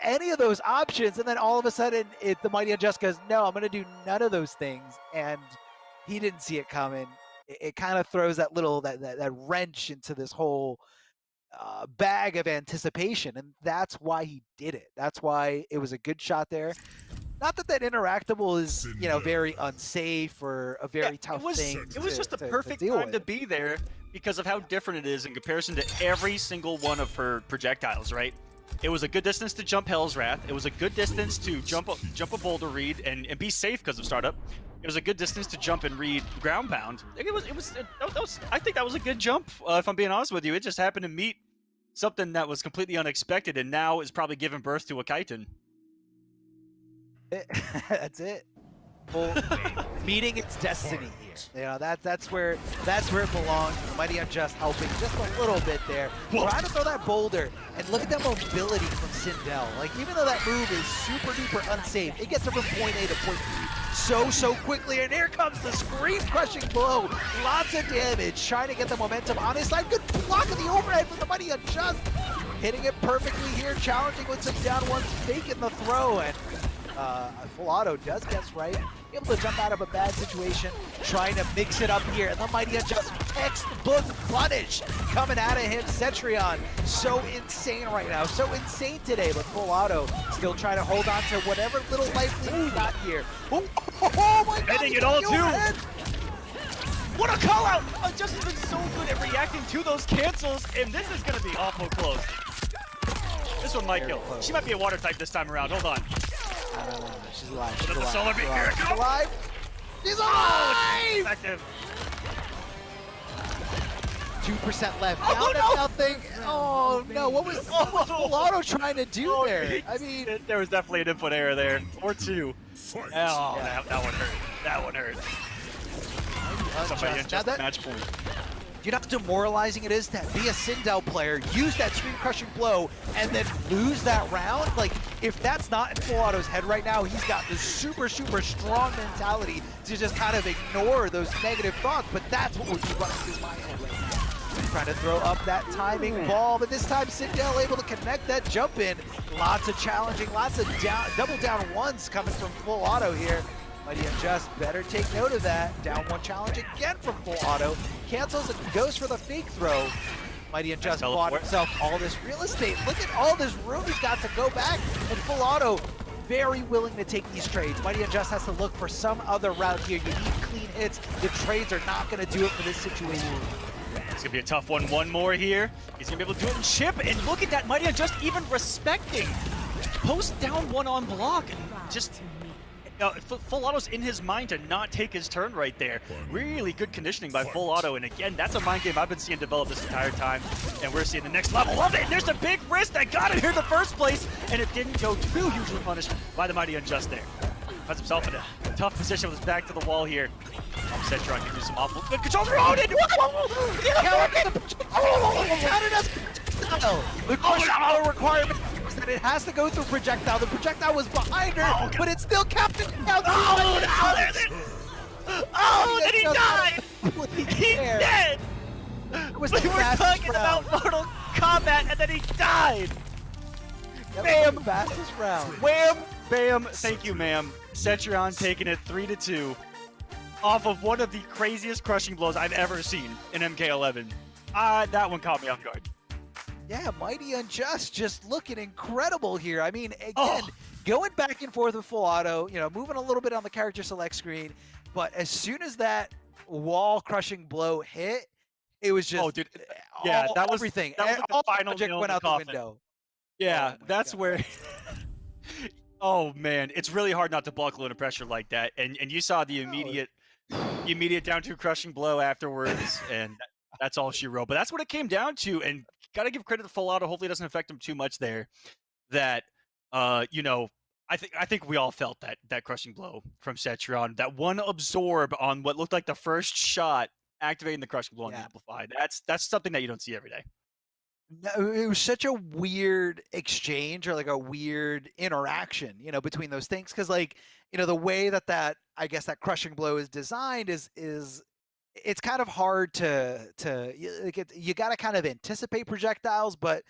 any of those options, and then all of a sudden, the Mighty Unjust goes, no, I'm going to do none of those things, and he didn't see it coming. It kind of throws that little that wrench into this whole bag of anticipation, and that's why he did it. That's why it was a good shot there. Not that interactable is, very unsafe or a very tough thing. It was just the perfect time to be there because of how different it is in comparison to every single one of her projectiles, right? It was a good distance to jump Hell's Wrath. It was a good distance to jump a boulder read and be safe because of startup. It was a good distance to jump and read ground pound. I think that was a good jump. If I'm being honest with you, it just happened to meet something that was completely unexpected, and now is probably giving birth to a chitin. That's it. Well, meeting its destiny here. You know, that's where it belongs. Mighty Unjust helping just a little bit there. Trying to throw that boulder, and look at that mobility from Sindel. Like, even though that move is super duper unsafe, it gets it from point A to point B so quickly. And here comes the screen crushing blow. Lots of damage, trying to get the momentum on his side. Good block of the overhead from the Mighty Unjust. Hitting it perfectly here, challenging with some down ones, faking the throw, and full auto does guess right, able to jump out of a bad situation, trying to mix it up here, and the Mighty Unjust textbook punish coming out of him. Cetrion, so insane right now, so insane today, but full auto still trying to hold on to whatever little life we got here. Oh my god, Hitting it all too! What a call out! Unjust has been so good at reacting to those cancels, and this is gonna be awful close. This one might kill. She might be a water type this time around. Hold on. No. She's alive. She's The alive. solar beam. Here it She's comes. alive. She's alive! Effective. 2% left. Oh, Down to no! nothing. Oh no! What was full auto trying to do there? I mean, there was definitely an input error there, or two. Oh, Yeah. that one hurt. That one hurt. Somebody Unjust. Now adjust match point. you know how demoralizing it is to be a Sindel player, use that screen crushing blow, and then lose that round? Like, if that's not in full auto's head right now, he's got this super strong mentality to just kind of ignore those negative thoughts, but that's what would be running through my head right now. Trying to throw up that timing ball, but this time Sindel able to connect that jump in. Lots of challenging, lots of double down ones coming from full auto here. Mighty Unjust better take note of that. Down one challenge again from full auto. Cancels and goes for the fake throw. Mighty Unjust bought himself all this real estate. Look at all this room he's got to go back. And full auto very willing to take these trades. Mighty Unjust has to look for some other route here. You need clean hits. The trades are not going to do it for this situation. It's gonna be a tough one. One more here. He's gonna be able to do it in chip, and look at that, Mighty Unjust even respecting post down one on block, and just full auto's in his mind to not take his turn right there. Really good conditioning by full auto, and again, that's a mind game I've been seeing develop this entire time, and we're seeing the next level of it. And there's the big risk that got it here in the first place, and it didn't go too hugely punished by the Mighty Unjust there. Finds himself in a tough position with his back to the wall here. Cetrion can do some awful good controls. Rodin! The question requirement is that it has to go through projectile. The projectile was behind her, but it's still captain. Oh, then he died! He's dead! Was We were talking about Mortal Kombat, and then he died! Bam! Fastest round. Wham! Bam! Thank you, ma'am. Cetrion taking it 3-2 off of one of the craziest crushing blows I've ever seen in MK11. That one caught me off guard. Yeah, Mighty Unjust just looking incredible here. I mean, again, going back and forth with full auto, you know, moving a little bit on the character select screen, but as soon as that wall crushing blow hit, it was just dude. Yeah, that was everything. That was like the all final logic nail in went the out the coffin. window. Yeah, Oh my that's God. where. Oh man, it's really hard not to buckle under pressure like that, and you saw the immediate down to crushing blow afterwards, and that's all she wrote. But that's what it came down to, and gotta give credit to full auto. Hopefully, it doesn't affect him too much there. That you know, I think we all felt that crushing blow from Cetrion. That one absorb on what looked like the first shot, activating the crushing blow on the amplify. That's something that you don't see every day. No, it was such a weird exchange, or like a weird interaction, you know, between those things. Cause like, you know, the way that I guess that crushing blow is designed is it's kind of hard you got to kind of anticipate projectiles, but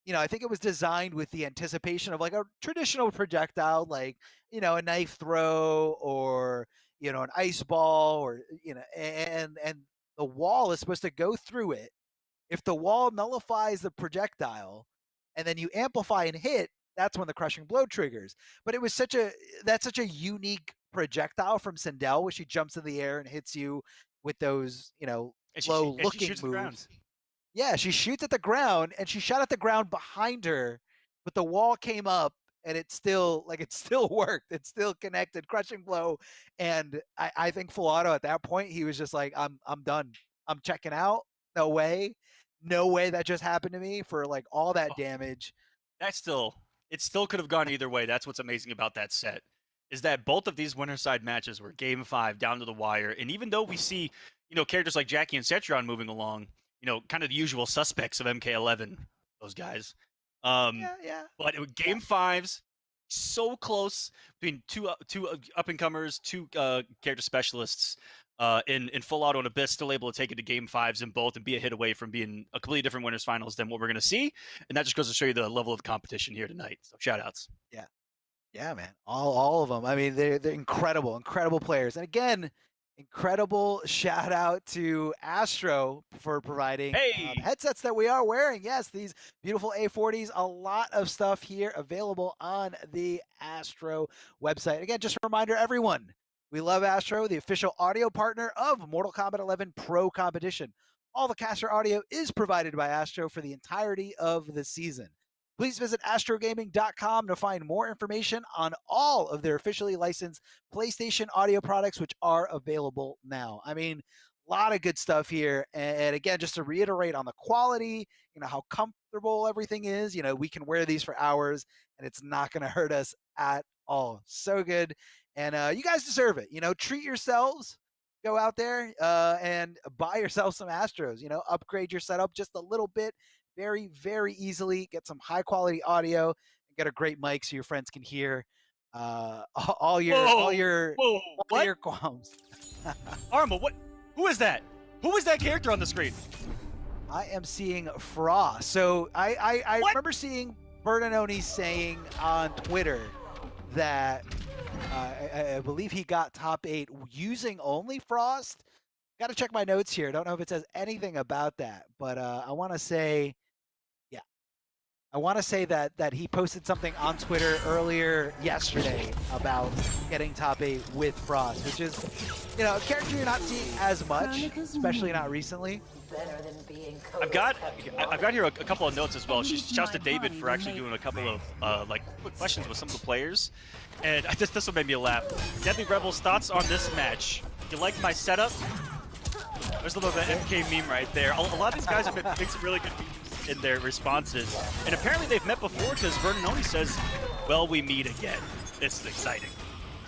you know, I think it was designed with the anticipation of like a traditional projectile, like, you know, a knife throw, or, you know, an ice ball, or, you know, and the wall is supposed to go through it. If the wall nullifies the projectile and then you amplify and hit, that's when the crushing blow triggers. But it was such a unique projectile from Sindel, where she jumps in the air and hits you with those, you know, low looking moves. Yeah, she shoots at the ground, and she shot at the ground behind her, but the wall came up and it still worked. It still connected, crushing blow. And I think full auto at that point, he was just like, I'm done. I'm checking out. No way. No way that just happened to me for like all that damage. It still could have gone either way. That's what's amazing about that set, is that both of these winner side matches were game 5 down to the wire. And even though we see, characters like Jackie and Cetron moving along, kind of the usual suspects of MK11, those guys. Yeah. But game 5s, so close between two up and comers, two character specialists. In full auto and abyss, still able to take it to game 5s in both and be a hit away from being a completely different winners finals than what we're going to see. And that just goes to show you the level of competition here tonight. So shout outs. Yeah, man. All of them. I mean, they're incredible players. And again, incredible shout out to Astro for providing Hey! headsets that we are wearing. Yes, these beautiful A40s. A lot of stuff here available on the Astro website. Again, just a reminder, everyone, we love Astro, the official audio partner of Mortal Kombat 11 Pro Competition. All the caster audio is provided by Astro for the entirety of the season. Please visit astrogaming.com to find more information on all of their officially licensed PlayStation audio products, which are available now. I mean, a lot of good stuff here. And again, just to reiterate on the quality, how comfortable everything is, we can wear these for hours and it's not going to hurt us at all. So good. And you guys deserve it. Treat yourselves. Go out there and buy yourself some Astros, upgrade your setup just a little bit. Very, very easily. Get some high quality audio and get a great mic so your friends can hear all your qualms. Arma, what? Who is that? Who is that character on the screen? I am seeing Frost. So I remember seeing Bernanoni saying on Twitter that I believe he got top 8 using only Frost. Got to check my notes here. Don't know if it says anything about that, but I want to say that he posted something on Twitter earlier yesterday about getting top 8 with Frost, which is, a character you're not seeing as much, especially not recently. I've got here a couple of notes as well. Shouts to David for actually doing a couple of quick questions with some of the players, and this one made me laugh. Deadly Rebels, thoughts on this match? You like my setup? There's a little bit of an MK meme right there. A lot of these guys have been making some really good memes in their responses. And apparently they've met before because Bernanoni says, well, we meet again. This is exciting.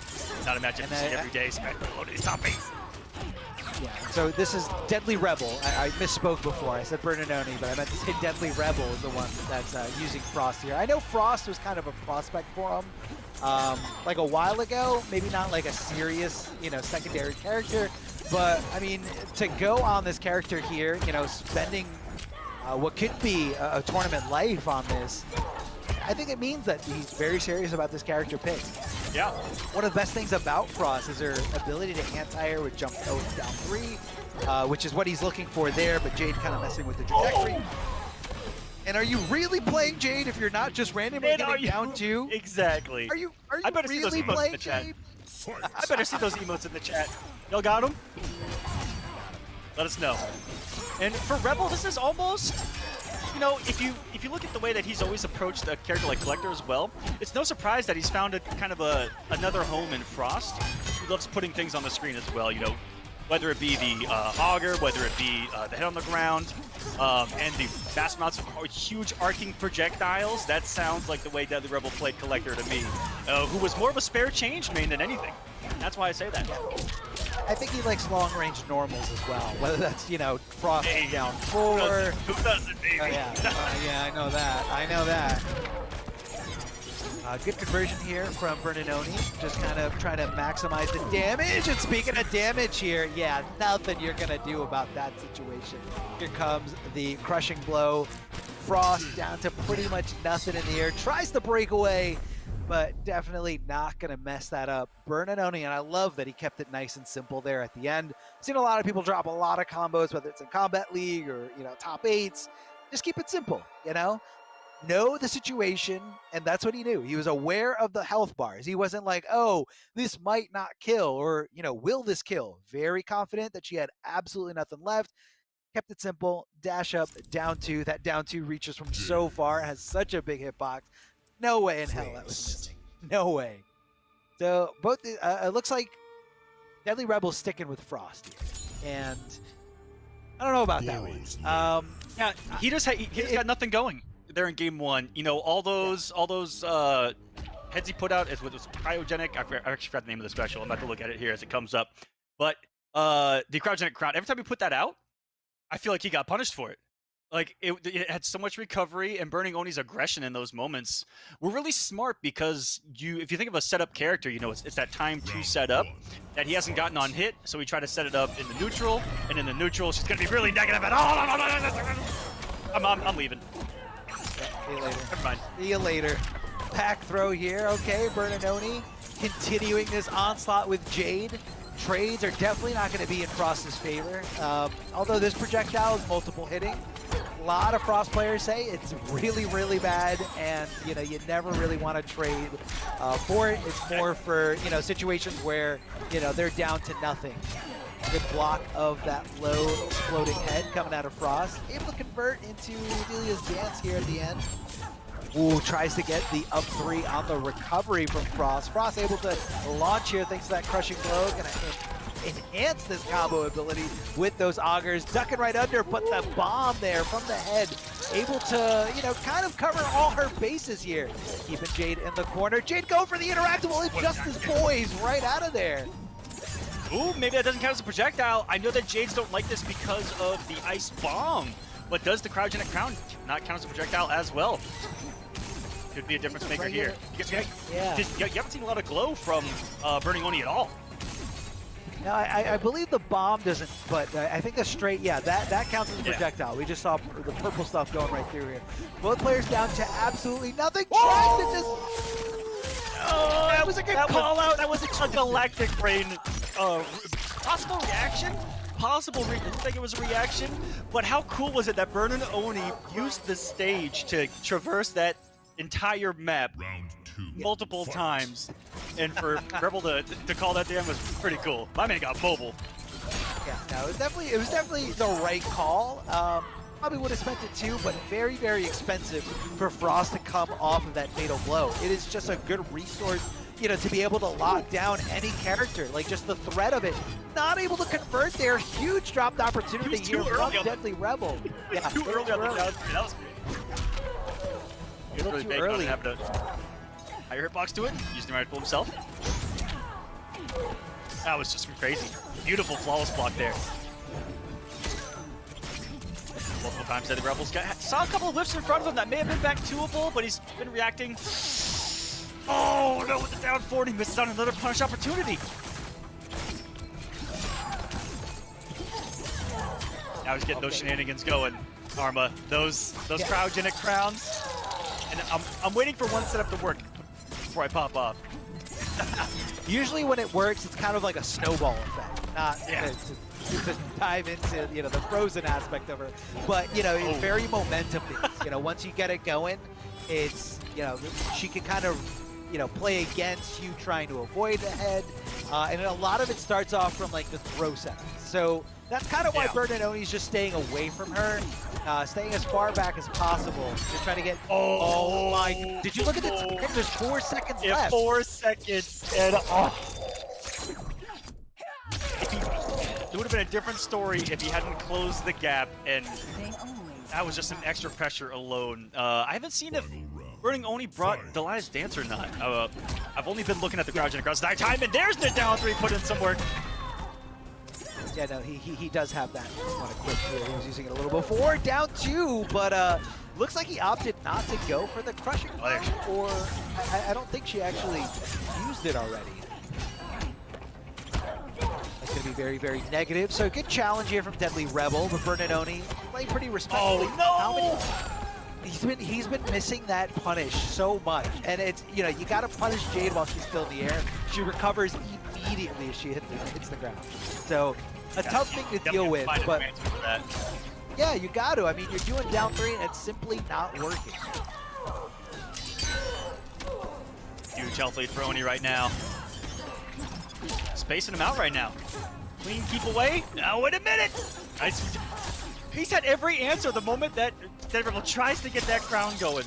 It's not a match you see every day, especially these top 8s. Yeah, so this is Deadly Rebel. I misspoke before. I said Bernanoni, but I meant to say Deadly Rebel is the one that's using Frost here. I know Frost was kind of a prospect for him like a while ago. Maybe not like a serious, secondary character. But, I mean, to go on this character here, spending what could be a tournament life on this, I think it means that he's very serious about this character pick. Yeah. One of the best things about Frost is her ability to anti-air with jump down 3, which is what he's looking for there, but Jade kind of messing with the trajectory. And are you really playing Jade if you're not just randomly getting down 2? Exactly. Are you see really playing Jade? I better see those emotes in the chat. Y'all got them? Let us know. And for Rebel, this is almost, if you look at the way that he's always approached a character like Collector as well, it's no surprise that he's found another home in Frost. He loves putting things on the screen as well, whether it be the auger, whether it be the head on the ground, and the vast amounts of huge arcing projectiles. That sounds like the way Deadly Rebel played Collector to me, who was more of a spare change main than anything. That's why I say that. I think he likes long-range normals as well, whether that's, Frost down 4. Who doesn't, baby? Yeah, I know that. Good conversion here from Bernanoni, just kind of trying to maximize the damage. And speaking of damage here, yeah, nothing you're going to do about that situation. Here comes the crushing blow. Frost down to pretty much nothing in the air. Tries to break away, but definitely not going to mess that up. Bernanoni, and I love that he kept it nice and simple there at the end. Seen a lot of people drop a lot of combos, whether it's in Combat League or, top 8s. Just keep it simple, Know the situation, and that's what he knew. He was aware of the health bars. He wasn't like, oh, this might not kill, or, will this kill? Very confident that she had absolutely nothing left. kept it simple, dash up, down 2. That down 2 reaches from so far, has such a big hitbox. No way in hell that was missing. No way. So both, it looks like Deadly Rebel's sticking with Frost here. And I don't know about that one. Yeah, he just got nothing going there in game 1. You know, all those heads he put out is with this cryogenic. I actually forgot the name of the special. I'm about to look at it here as it comes up. But the cryogenic crown, every time he put that out, I feel like he got punished for it. Like, it had so much recovery, and Burning Oni's aggression in those moments were really smart because if you think of a setup character, you know, it's that time to set up that he hasn't gotten on hit, so we try to set it up in the neutral, and in the neutral, she's going to be really negative at all. I'm leaving. See you later. Never mind. See you later. Pack throw here. Okay, Burning Oni continuing this onslaught with Jade. Trades are definitely not going to be in Frost's favor. Although this projectile is multiple hitting. A lot of Frost players say it's really, really bad, and you know, you never really want to trade for it. It's more for, you know, situations where, you know, they're down to nothing. Good block of that low exploding head coming out of Frost. Able to convert into Delia's dance here at the end. Ooh, tries to get the up 3 on the recovery from Frost. Frost able to launch here thanks to that crushing blow. Gonna enhance this combo ability with those augers. Ducking right under, but the bomb there from the head. Able to, you know, kind of cover all her bases here. Keeping Jade in the corner. Jade go for the interactable. It just is poised right out of there. Ooh, maybe that doesn't count as a projectile. I know that Jades don't like this because of the ice bomb, but does the cryogenic crown not count as a projectile as well? Could be a difference maker here. Yeah. You haven't seen a lot of glow from Burning Oni at all. No, I believe the bomb doesn't, but I think the straight, yeah, that counts as a projectile. We just saw the purple stuff going right through here. Both players down to absolutely nothing. Trying to just... Oh, that was a good call out. That was a galactic rain. Possible reaction? Possible I didn't think it was a reaction, but how cool was it that Burning Oni used the stage to traverse that entire map multiple times, and for Rebel to call that down was pretty cool. My man got mobile. Yeah, no, it was definitely the right call. Probably would have spent it too, but very, very expensive for Frost to come off of that fatal blow. It is just a good resource, you know, to be able to lock down any character. Like, just the threat of it. Not able to convert there. Huge dropped opportunity here from Deadly Rebel. Yeah, too early on the down three. That was great. He was really too big early. on having a higher hitbox to it, using the right pull himself. That was just crazy. Beautiful flawless block there. Multiple times that the Rebels saw a couple of whiffs in front of him that may have been back twoable, but he's been reacting. Oh no, with the down 4, he misses out on another punish opportunity. Now he's getting those shenanigans going, Arma. Those cryogenic crowns. And I'm waiting for one setup to work before I pop off. Usually when it works, it's kind of like a snowball effect, not to dive into, you know, the frozen aspect of her. But, you know, it's very momentum based. You know, once you get it going, it's, you know, she can kind of, you know, play against you trying to avoid the head. And a lot of it starts off from like the throw setup. So that's kind of why Burning Oni's just staying away from her, staying as far back as possible to try to get. Oh my! Did you look at the time? There's 4 seconds left. 4 seconds, and it would have been a different story if he hadn't closed the gap, and that was just some extra pressure alone. I haven't seen if Burning Oni brought Delia's dance or not. I've only been looking at the cryogenic cross the entire time, and there's the down 3 put in some work. Yeah, no, he does have that. Just want to quick here. He was using it a little before. Down 2, but looks like he opted not to go for the crushing blow, or I don't think she actually used it already. That's going to be very, very negative. So good challenge here from Deadly Rebel, but Burning Oni playing pretty respectfully. Oh no! He's been missing that punish so much, and it's, you know, you got to punish Jade while she's still in the air. She recovers immediately as she hits the ground. So a tough thing to deal with, but yeah, you got to. I mean, you're doing down 3 and it's simply not working. Huge health lead for Oni right now. Spacing him out right now. Clean keep away. Now wait a minute. Nice. He's had every answer the moment that Deadly Rebel tries to get that crown going.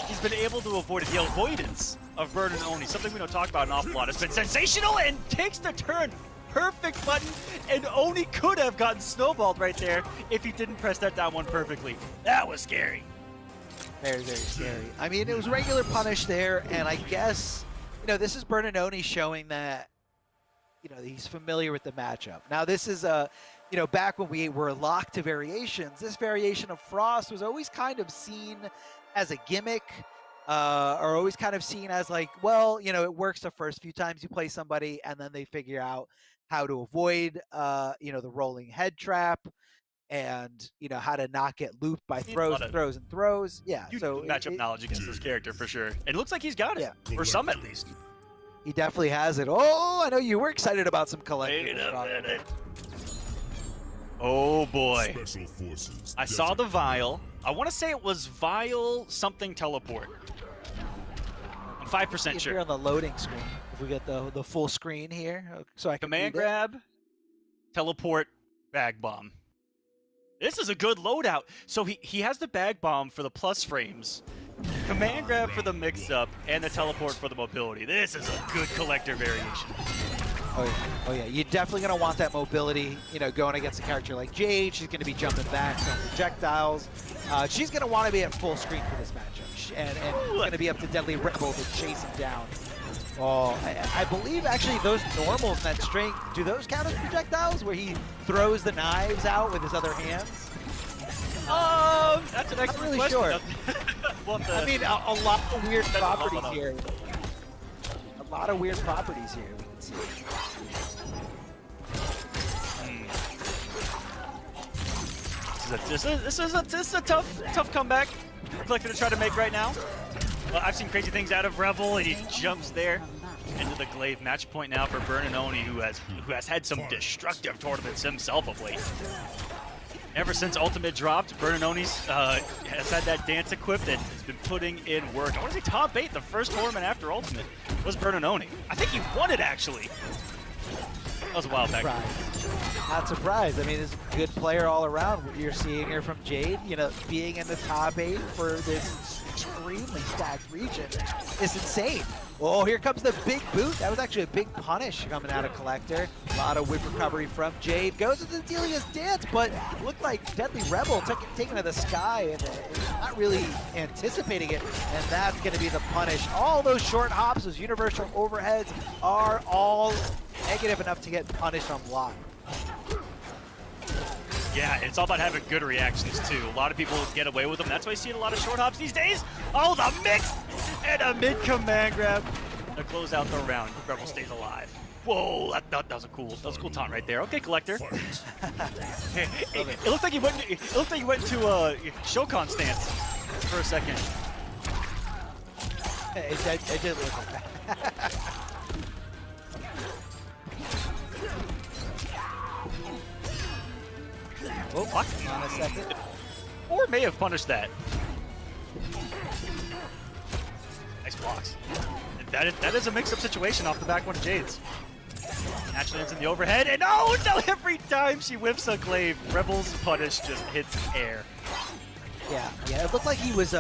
He's been able to avoid it. The avoidance of Burn and Oni, something we don't talk about an awful lot, has been sensational and takes the turn. Perfect button, and Oni could have gotten snowballed right there if he didn't press that down one perfectly. That was scary. Very, very scary. I mean, it was regular punish there, and I guess, you know, this is Burn and Oni showing that, you know, he's familiar with the matchup. Now, this is you know, back when we were locked to variations, this variation of Frost was always kind of seen as a gimmick, or always kind of seen as like, well, you know, it works the first few times you play somebody, and then they figure out how to avoid, you know, the rolling head trap, and you know how to not get looped by throws, and throws. Yeah, so matchup knowledge against this character for sure. It looks like he's got it, or some at least. He definitely has it. Oh, I know you were excited about some collectibles. Wait a minute. Oh boy. I saw the vial. I want to say it was vial something teleport. I'm 5% sure. Here on the loading screen, if we get the full screen here, so I can command grab, teleport, bag bomb. This is a good loadout. So he has the bag bomb for the plus frames, command grab for the mix-up, and the teleport for the mobility. This is a good collector variation. Oh yeah, oh yeah. You're definitely gonna want that mobility. You know, going against a character like Jade, she's gonna be jumping back from projectiles. She's gonna want to be at full screen for this matchup, and gonna be up to Deadly Rebel to chase him down. Oh, I believe actually those normals in that strength, do those count as projectiles where he throws the knives out with his other hands? That's an excellent really question. sure. I mean, a lot of weird properties here. A lot of weird properties here we can see. This is a tough comeback Collector to try to make right now. Well, I've seen crazy things out of Rebel, and he jumps there into the glaive. Match point now for Burn and Oni, who has had some destructive tournaments himself of late. Ever since Ultimate dropped, Burn and Oni's has had that dance equipped and has been putting in work. I want to say top 8 the first tournament after Ultimate was Burn and Oni. I think he won it actually. That was a while back. Not surprised. I mean, this is a good player all around. What you're seeing here from Jade, you know, being in the top 8 for this extremely stacked region is insane. Oh, here comes the big boot. That was actually a big punish coming out of Collector. A lot of whip recovery from Jade. Goes into Delia's dance, but it looked like Deadly Rebel taking to the sky and not really anticipating it. And that's going to be the punish. All those short hops, those universal overheads are all negative enough to get punished on block. Yeah, it's all about having good reactions too. A lot of people get away with them. That's why you see a lot of short hops these days. Oh, the mix and a mid command grab to close out the round. Rebel stays alive. Whoa, that was a cool taunt right there. Okay, Collector. It looked like he went. It looked like he went into a Shokan stance for a second. It did look like that. Oh, fuck. On a second. Or may have punished that. Nice blocks. That is a mix-up situation off the back one of Jade's. Naturally ends in the overhead, and oh no! Every time she whips a glaive, Rebel's punish just hits air. Yeah, it looked like he was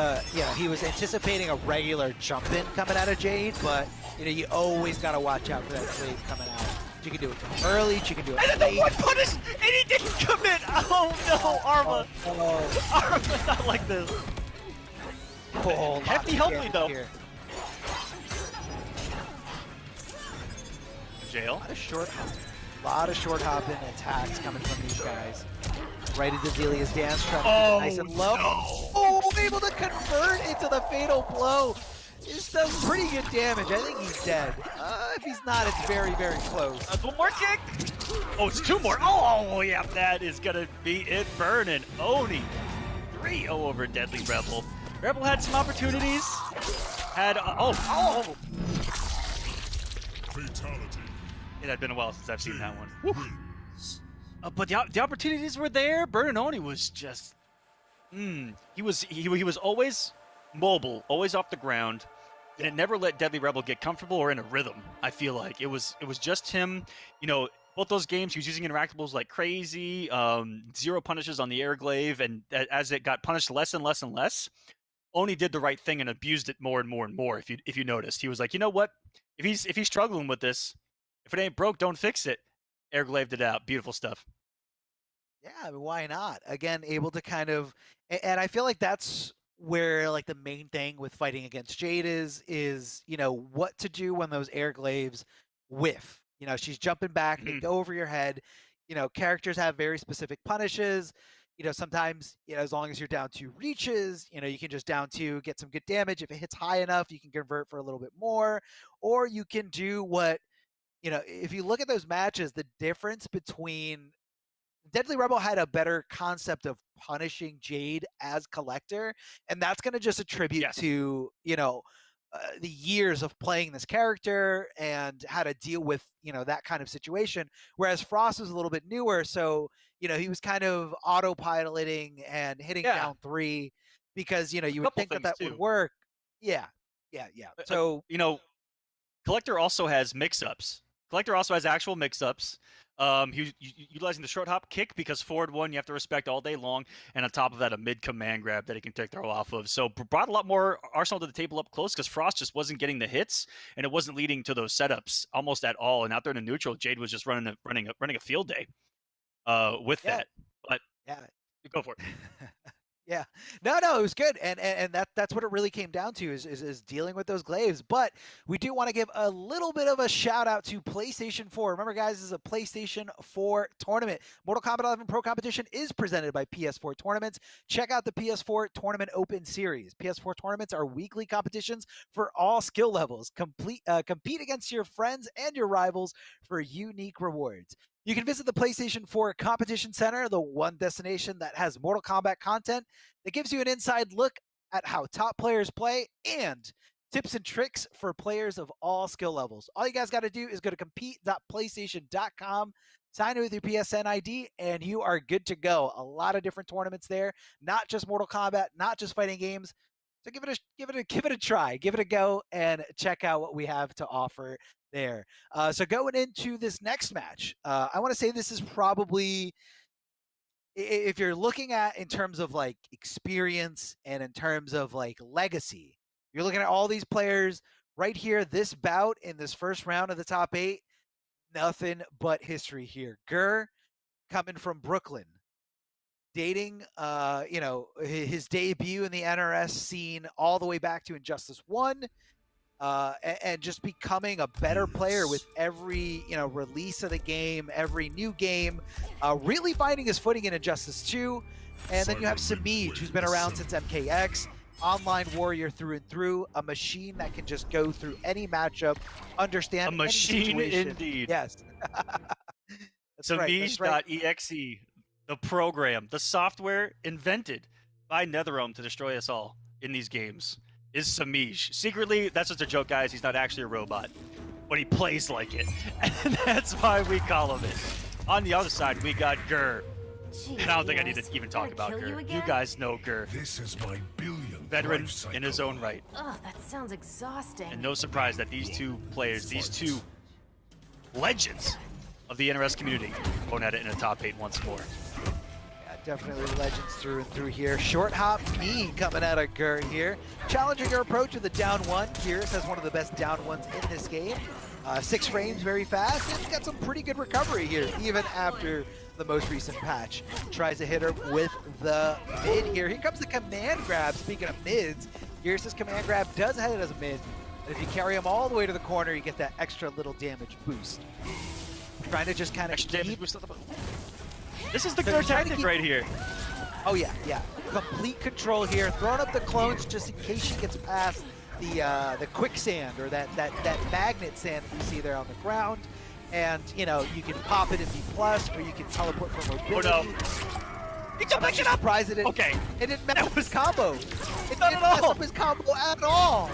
he was anticipating a regular jump in coming out of Jade, but you know, you always gotta watch out for that glaive coming out. You can do it early, you can do it late. And then the one punish, and he didn't commit! Oh no, Arma! Arma, not like this. Oh, hefty help me though. Here. Jail. A lot of short hopping attacks coming from these guys. Right into Delia's dance, trying to keep it nice and low. No. Oh, able to convert into the fatal blow. This does pretty good damage. I think he's dead. If he's not, it's very, very close. That's one more kick. Oh, it's 2 more. Oh, yeah, that is gonna be it. Burn and Oni. 3-0 over Deadly Rebel. Rebel had some opportunities. Had Fatality. It had been a while since I've seen that one. But the opportunities were there. Burn and Oni was just, he was always mobile, always off the ground, and it never let Deadly Rebel get comfortable or in a rhythm. I feel like it was just him, you know, both those games, he was using interactables like crazy, 0 punishes on the Airglaive, and as it got punished less and less and less, Oni did the right thing and abused it more and more and more. If you noticed, he was like, you know what? If he's struggling with this, if it ain't broke, don't fix it. Airglaived it out. Beautiful stuff. Yeah, I mean, why not? Again, able to kind of, and I feel like that's where like the main thing with fighting against Jade is what to do when those Airglaives whiff. She's jumping back, they go over your head. Characters have very specific punishes. Sometimes as long as you're down 2 reaches, you can just down 2, get some good damage. If it hits high enough, you can convert for a little bit more, or you can do what if you look at those matches, the difference between Deadly Rebel had a better concept of punishing Jade as Collector, and that's going to just attribute to the years of playing this character and how to deal with that kind of situation. Whereas Frost was a little bit newer, so he was kind of autopiloting and hitting down 3 because you would think that would work. Yeah. So Collector also has mix-ups. Collector also has actual mix-ups. He's utilizing the short hop kick because forward 1 you have to respect all day long, and on top of that a mid command grab that he can take throw off of. So brought a lot more arsenal to the table up close because Frost just wasn't getting the hits and it wasn't leading to those setups almost at all. And out there in the neutral, Jade was just running a field day with that. But go for it. Yeah, no, it was good, and that's what it really came down to is dealing with those glaives. But we do want to give a little bit of a shout out to PlayStation 4. Remember, guys, this is a PlayStation 4 tournament. Mortal Kombat 11 Pro Competition is presented by PS4 Tournaments. Check out the PS4 Tournament Open Series. PS4 tournaments are weekly competitions for all skill levels. Compete against your friends and your rivals for unique rewards. You can visit the PlayStation 4 Competition Center, the one destination that has Mortal Kombat content that gives you an inside look at how top players play and tips and tricks for players of all skill levels. All you guys got to do is go to compete.playstation.com, sign in with your PSN ID, and you are good to go. A lot of different tournaments there, not just Mortal Kombat, not just fighting games. So give it a try, give it a go, and check out what we have to offer there. So going into this next match, I want to say this is probably, if you're looking at in terms of like experience and in terms of like legacy, you're looking at all these players right here. This bout in this first round of the top 8, nothing but history here. Gur coming from Brooklyn, dating his debut in the NRS scene all the way back to Injustice 1. And just becoming a better player with every release of the game, every new game, really finding his footing in Injustice 2. And then you have Samij, who's been around since MKX, online warrior through and through, a machine that can just go through any matchup, understand a machine any situation. indeed. Yes. Samij.exe, the program, the software invented by NetherRealm to destroy us all in these games, is Samij. Secretly, that's just a joke, guys. He's not actually a robot, but he plays like it, and that's why we call him it. On the other side, we got Gur. Jeez, And I don't think I need to even talk about Gur. You guys know Gur. This is my billionth Veteran life cycle. in his own right. Ugh, that sounds exhausting. And no surprise that these two players, these two legends of the NRS community, going at it in a top 8 once more. Definitely legends through and through here. Short hop knee coming out of Gur here. Challenging your approach with a down 1. Gears has one of the best down 1s in this game. 6 frames very fast, and he's got some pretty good recovery here, even after the most recent patch. Tries to hit her with the mid here. Here comes the command grab. Speaking of mids, Gears' command grab does have it as a mid. And if you carry him all the way to the corner, you get that extra little damage boost. Trying to just kind of keep... This is the Gur tactic right here. Oh yeah. Complete control here. Throwing up the clones just in case she gets past the quicksand or that magnet sand that you see there on the ground. And you can pop it in B+, or you can teleport for mobility. Oh no. He can pick it up! Surprised it didn't, okay. It didn't mess up his combo. It Not didn't at mess all. up his combo at all.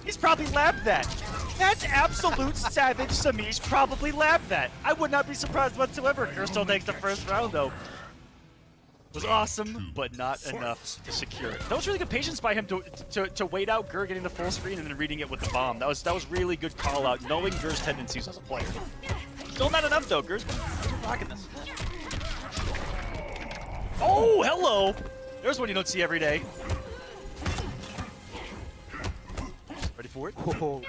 He's probably labbed that. That's absolute savage. Samij probably labbed that. I would not be surprised whatsoever. Gur still takes the first round though. Was awesome, but not enough to secure it. That was really good patience by him to wait out Gur getting the full screen and then reading it with the bomb. That was really good call out, knowing Gur's tendencies as a player. Still not enough though, Gur's rocking this. Oh, hello! There's one you don't see every day. Ready for it? Whoa.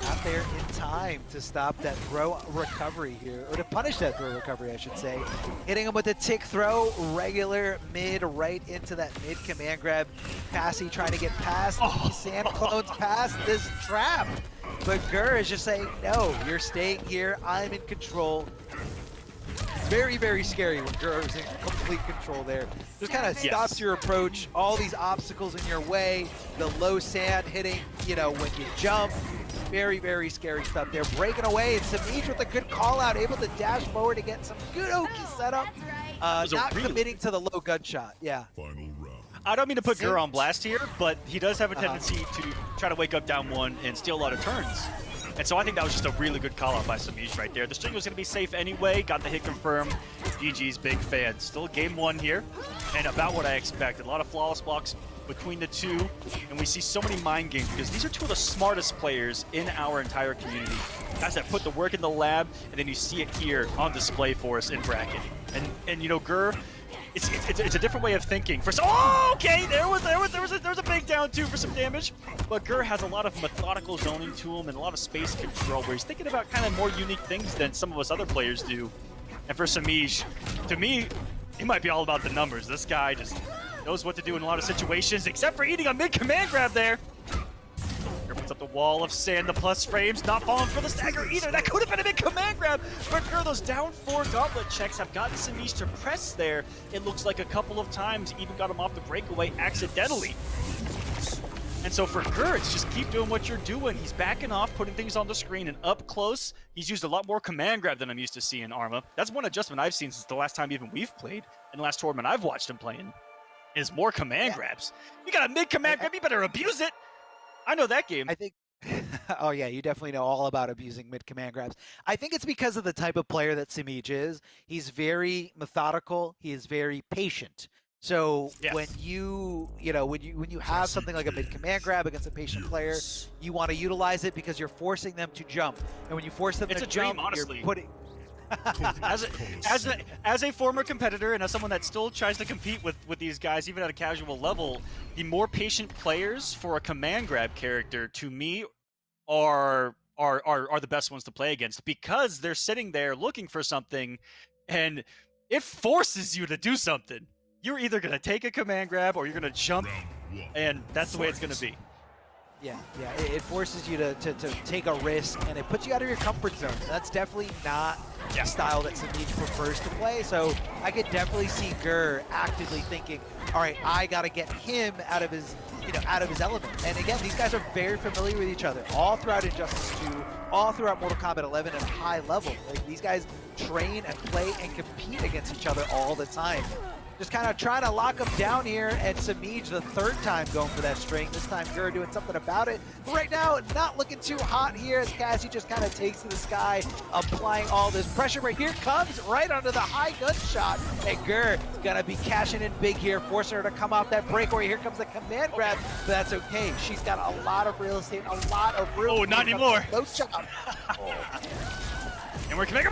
Not there in time to stop that throw recovery here, or to punish that throw recovery, I should say. Hitting him with a tick throw, regular mid, right into that mid command grab. Passy trying to get past the sand clones, past this trap. But Gur is just saying, no, you're staying here, I'm in control. It's very, very scary when Gur is in complete control there. Just kind of stops your approach, all these obstacles in your way, the low sand hitting, you know, when you jump. Very, very scary stuff there. Breaking away, and Samij with a good call out, able to dash forward to get some good Oki setup. Not committing to the low gunshot, yeah. Final round. I don't mean to put Gur on blast here, but he does have a tendency to try to wake up down one and steal a lot of turns. And so I think that was just a really good call out by Samij right there. The string was going to be safe anyway, got the hit confirmed. GG's big fan. Still game one here, and about what I expected. A lot of flawless blocks between the two, and we see so many mind games because these are two of the smartest players in our entire community. Guys that put the work in the lab, and then you see it here on display for us in bracket. And you know, Gur, it's a different way of thinking. Okay, there was a big down two for some damage, but Gur has a lot of methodical zoning to him and a lot of space control where he's thinking about kind of more unique things than some of us other players do. And for Samij, to me, he might be all about the numbers. This guy just knows what to do in a lot of situations, except for eating a mid command grab there. Gur puts up the wall of sand, the plus frames, not falling for the stagger either. That could have been a mid command grab, but Gur, those down 4 gauntlet checks have gotten Samij to press there. It looks like a couple of times, even got him off the breakaway accidentally. And so for Gur, it's just keep doing what you're doing. He's backing off, putting things on the screen, and up close, he's used a lot more command grab than I'm used to seeing Arma. That's one adjustment I've seen since the last time even we've played, and the last tournament I've watched him playing, is more command grabs. You got a mid command grab, you better abuse it. I know that game. I think, oh yeah, you definitely know all about abusing mid command grabs. I think it's because of the type of player that Samij is. He's very methodical. He is very patient. So when you have something like a mid command grab against a patient player, you want to utilize it because you're forcing them to jump. And when you force them to jump, honestly. You're putting. as a former competitor and as someone that still tries to compete with these guys even at a casual level, the more patient players for a command grab character to me are the best ones to play against, because they're sitting there looking for something and it forces you to do something. You're either going to take a command grab or you're going to jump, and that's the way it's going to be. Yeah, it forces you to take a risk, and it puts you out of your comfort zone. And that's definitely not the style that Samij prefers to play. So I could definitely see Gur actively thinking, all right, I got to get him out of his, out of his element. And again, these guys are very familiar with each other, all throughout Injustice 2, all throughout Mortal Kombat 11 at a high level. Like, these guys train and play and compete against each other all the time. Just kind of trying to lock him down here, and Samij the third time going for that string. This time Gur doing something about it. But right now, not looking too hot here as Cassie just kind of takes to the sky, applying all this pressure. But here comes right under the high gunshot, and Gur gonna be cashing in big here, forcing her to come off that breakaway. Here comes the command grab, but that's okay. She's got a lot of real estate, a lot of room. Oh, not anymore. No shot. And we're coming.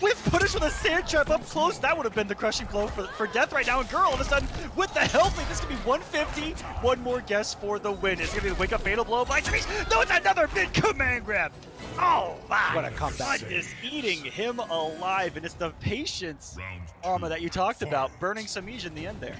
With punish with a sand trap up close, that would have been the crushing blow for death right now. And Gur all of a sudden with the health lead, this could be 150. One more guess for the win. It's gonna be the wake up fatal blow by Samij. No, it's another mid command grab. Oh my! What a comeback! What is eating him alive? And it's the patience, Arma, that you talked about, burning Samij in the end there.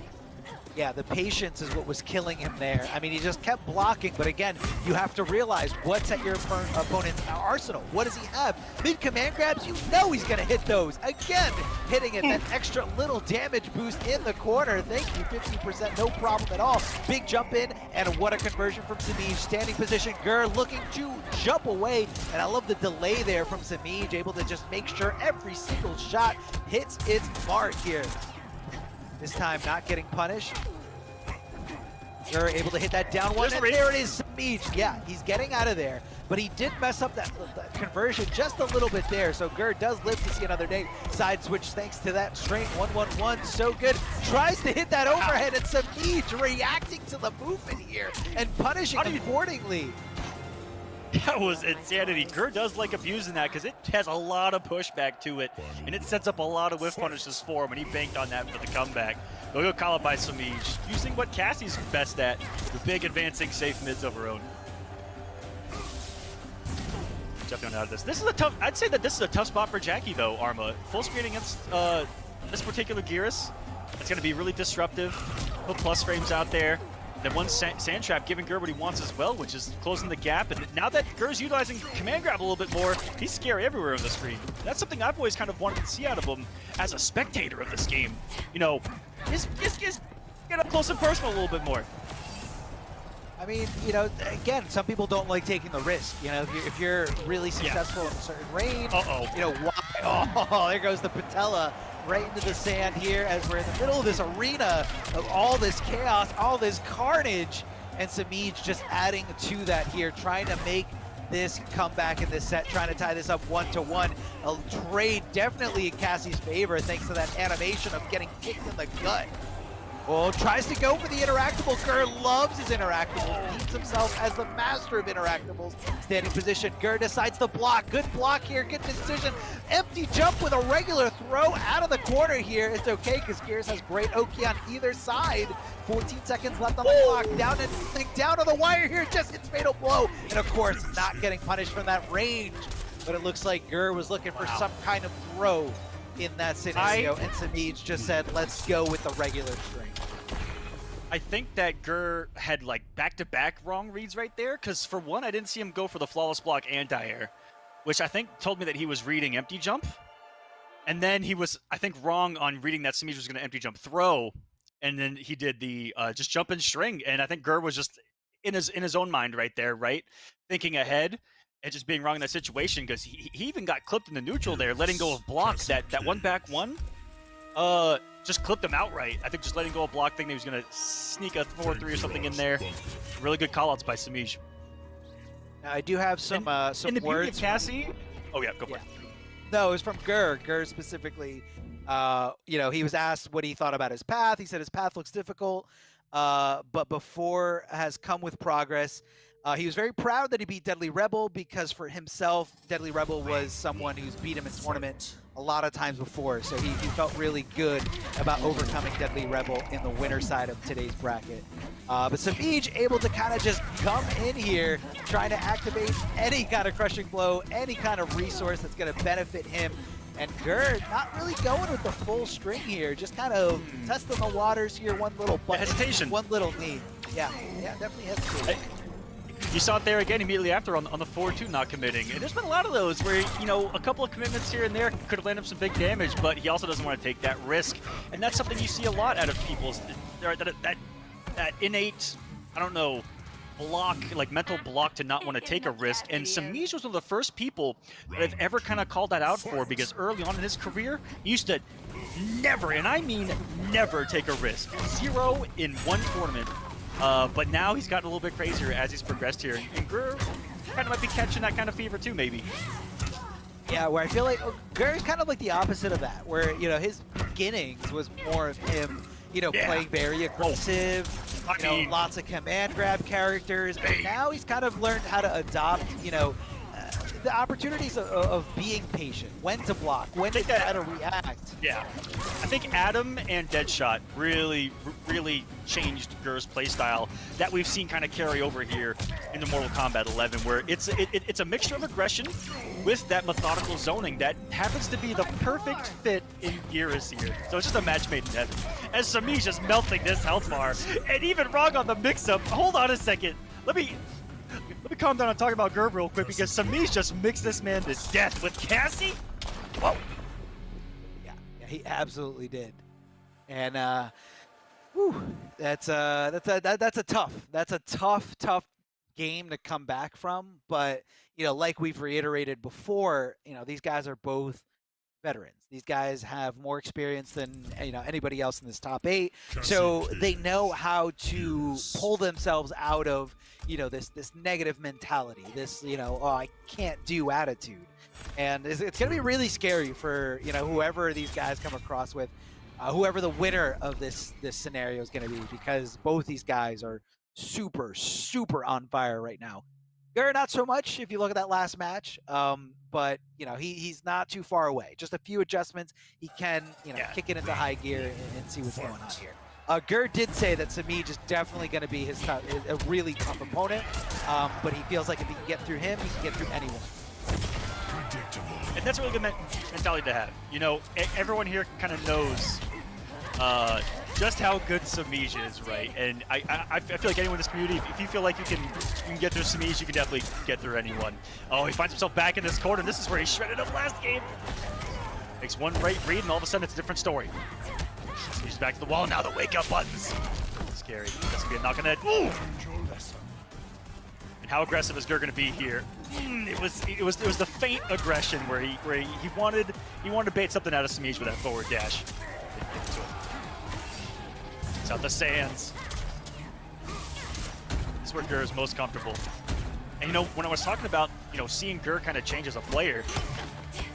Yeah, the patience is what was killing him there. I mean, he just kept blocking, but again, you have to realize what's at your opponent's arsenal. What does he have? Mid-command grabs, you know he's gonna hit those. Again, hitting it, that extra little damage boost in the corner. Thank you, 50%, no problem at all. Big jump in, and what a conversion from Samij. Standing position, Gur looking to jump away, and I love the delay there from Samij, able to just make sure every single shot hits its mark here. This time not getting punished. Gur able to hit that down one, and there it is, Samij. Yeah, he's getting out of there, but he did mess up that conversion just a little bit there, so Gur does live to see another day. Side switch thanks to that string, 1-1-1, so good. Tries to hit that overhead, and Samij reacting to the movement here and punishing accordingly. That was insanity. Gur does like abusing that because it has a lot of pushback to it, and it sets up a lot of whiff punishes for him, and he banked on that for the comeback. They'll go call it by Samij, using what Cassie's best at, the big advancing safe mids of her own. Jumping out of this. This is a tough, I'd say that this is a tough spot for Jackie though, Arma. Full screen against this particular Gearus, it's going to be really disruptive. Put plus frames out there. Then one sand trap giving Gur what he wants as well, which is closing the gap. And now that Gur's utilizing command grab a little bit more, he's scary everywhere on the screen. That's something I've always kind of wanted to see out of him as a spectator of this game. You know, just get up close and personal a little bit more. I mean, you know, again, some people don't like taking the risk. You know, if you're really successful in a certain range, you know, why? Oh, there goes the patella right into the sand here as we're in the middle of this arena of all this chaos, all this carnage, and Samij just adding to that here, trying to make this comeback in this set, trying to tie this up 1-1. A trade definitely in Cassie's favor thanks to that animation of getting kicked in the gut. Well, tries to go for the interactable. Gur loves his interactables. Keeps himself as the master of interactables. Standing position. Gur decides to block. Good block here. Good decision. Empty jump with a regular throw out of the corner here. It's okay because Gears has great Oki on either side. 14 seconds left on the clock. Down to the wire here. Just hits fatal blow. And of course, not getting punished from that range. But it looks like Gur was looking for some kind of throw in that scenario, and Samij just said, let's go with the regular string. I think that Gur had like back-to-back wrong reads right there, because for one, I didn't see him go for the flawless block anti-air, which I think told me that he was reading empty jump. And then he was, I think, wrong on reading that Samij was going to empty jump throw, and then he did the just jump and string, and I think Gur was just in his own mind right there, right? Thinking ahead. And just being wrong in that situation, because he even got clipped in the neutral there, letting go of blocks. That one back one, just clipped him outright. I think just letting go of block, thinking he was gonna sneak a 4-3 or something in there. Really good callouts by Samij. Now, I do have some in the words. Beauty of Cassie. Oh yeah, go for it. No, it was from Gur. Gur specifically. You know, he was asked what he thought about his path. He said his path looks difficult, but before has come with progress. He was very proud that he beat Deadly Rebel because for himself, Deadly Rebel was someone who's beat him in tournament a lot of times before. So he felt really good about overcoming Deadly Rebel in the winner side of today's bracket. But Samij able to kind of just come in here, trying to activate any kind of crushing blow, any kind of resource that's going to benefit him. And Gur not really going with the full string here, just kind of testing the waters here. One little button, hesitation, one little knee. Yeah, definitely hesitation. You saw it there again immediately after on the 4-2 not committing. And there's been a lot of those where, you know, a couple of commitments here and there could have landed some big damage, but he also doesn't want to take that risk. And that's something you see a lot out of people's, that innate, I don't know, block, like mental block to not want to take a risk. And Samij was one of the first people that I've ever kind of called that out for, because early on in his career, he used to never, and I mean never, take a risk. 0 in one tournament. But now he's gotten a little bit crazier as he's progressed here. And Gur kind of might be catching that kind of fever too, maybe. Yeah, where I feel like Gur is kind of like the opposite of that, where, you know, his beginnings was more of him, you know, playing very aggressive, you know, lots of command grab characters. But now he's kind of learned how to adopt, you know, the opportunities of being patient, when to block, when to try to react. Yeah, I think Adam and Deadshot really changed Gur's playstyle that we've seen kind of carry over here in the Mortal Kombat 11, where it's a mixture of aggression with that methodical zoning that happens to be the perfect fit in Gearus here. So it's just a match made in heaven. As Samij just melting this health bar, and even wrong on the mix-up. Hold on a second. Let me calm down and talk about Gur real quick, because Samij just mixed this man to death with Cassie. Whoa. Yeah, he absolutely did. And whew, that's a tough game to come back from. But you know, like we've reiterated before, you know, these guys are both veterans. These guys have more experience than, you know, anybody else in this top 8, so they know how to pull themselves out of, you know, this negative mentality, this, you know, oh, I can't do attitude. And it's going to be really scary for, you know, whoever these guys come across with, whoever the winner of this scenario is going to be, because both these guys are super on fire right now. Gur, not so much if you look at that last match, but you know he's not too far away. Just a few adjustments, he can kick it into high gear and see what's going on here. Gur did say that Samij is definitely going to be a really tough opponent, but he feels like if he can get through him, he can get through anyone. And that's a really good mentality to have. You know, everyone here kind of knows just how good Samij is, right? And I feel like anyone in this community, if you feel like you can get through Samij, you can definitely get through anyone. Oh, he finds himself back in this corner. This is where he shredded up last game. Makes one right read, and all of a sudden it's a different story. He's back to the wall. Now the wake-up buttons. Scary. That's gonna be a knock on the head. Ooh! And how aggressive is Gur gonna be here? It was the faint aggression where he wanted to bait something out of Samij with that forward dash. It's out the sands. This is where Gur is most comfortable. And you know, when I was talking about seeing Gur kind of change as a player,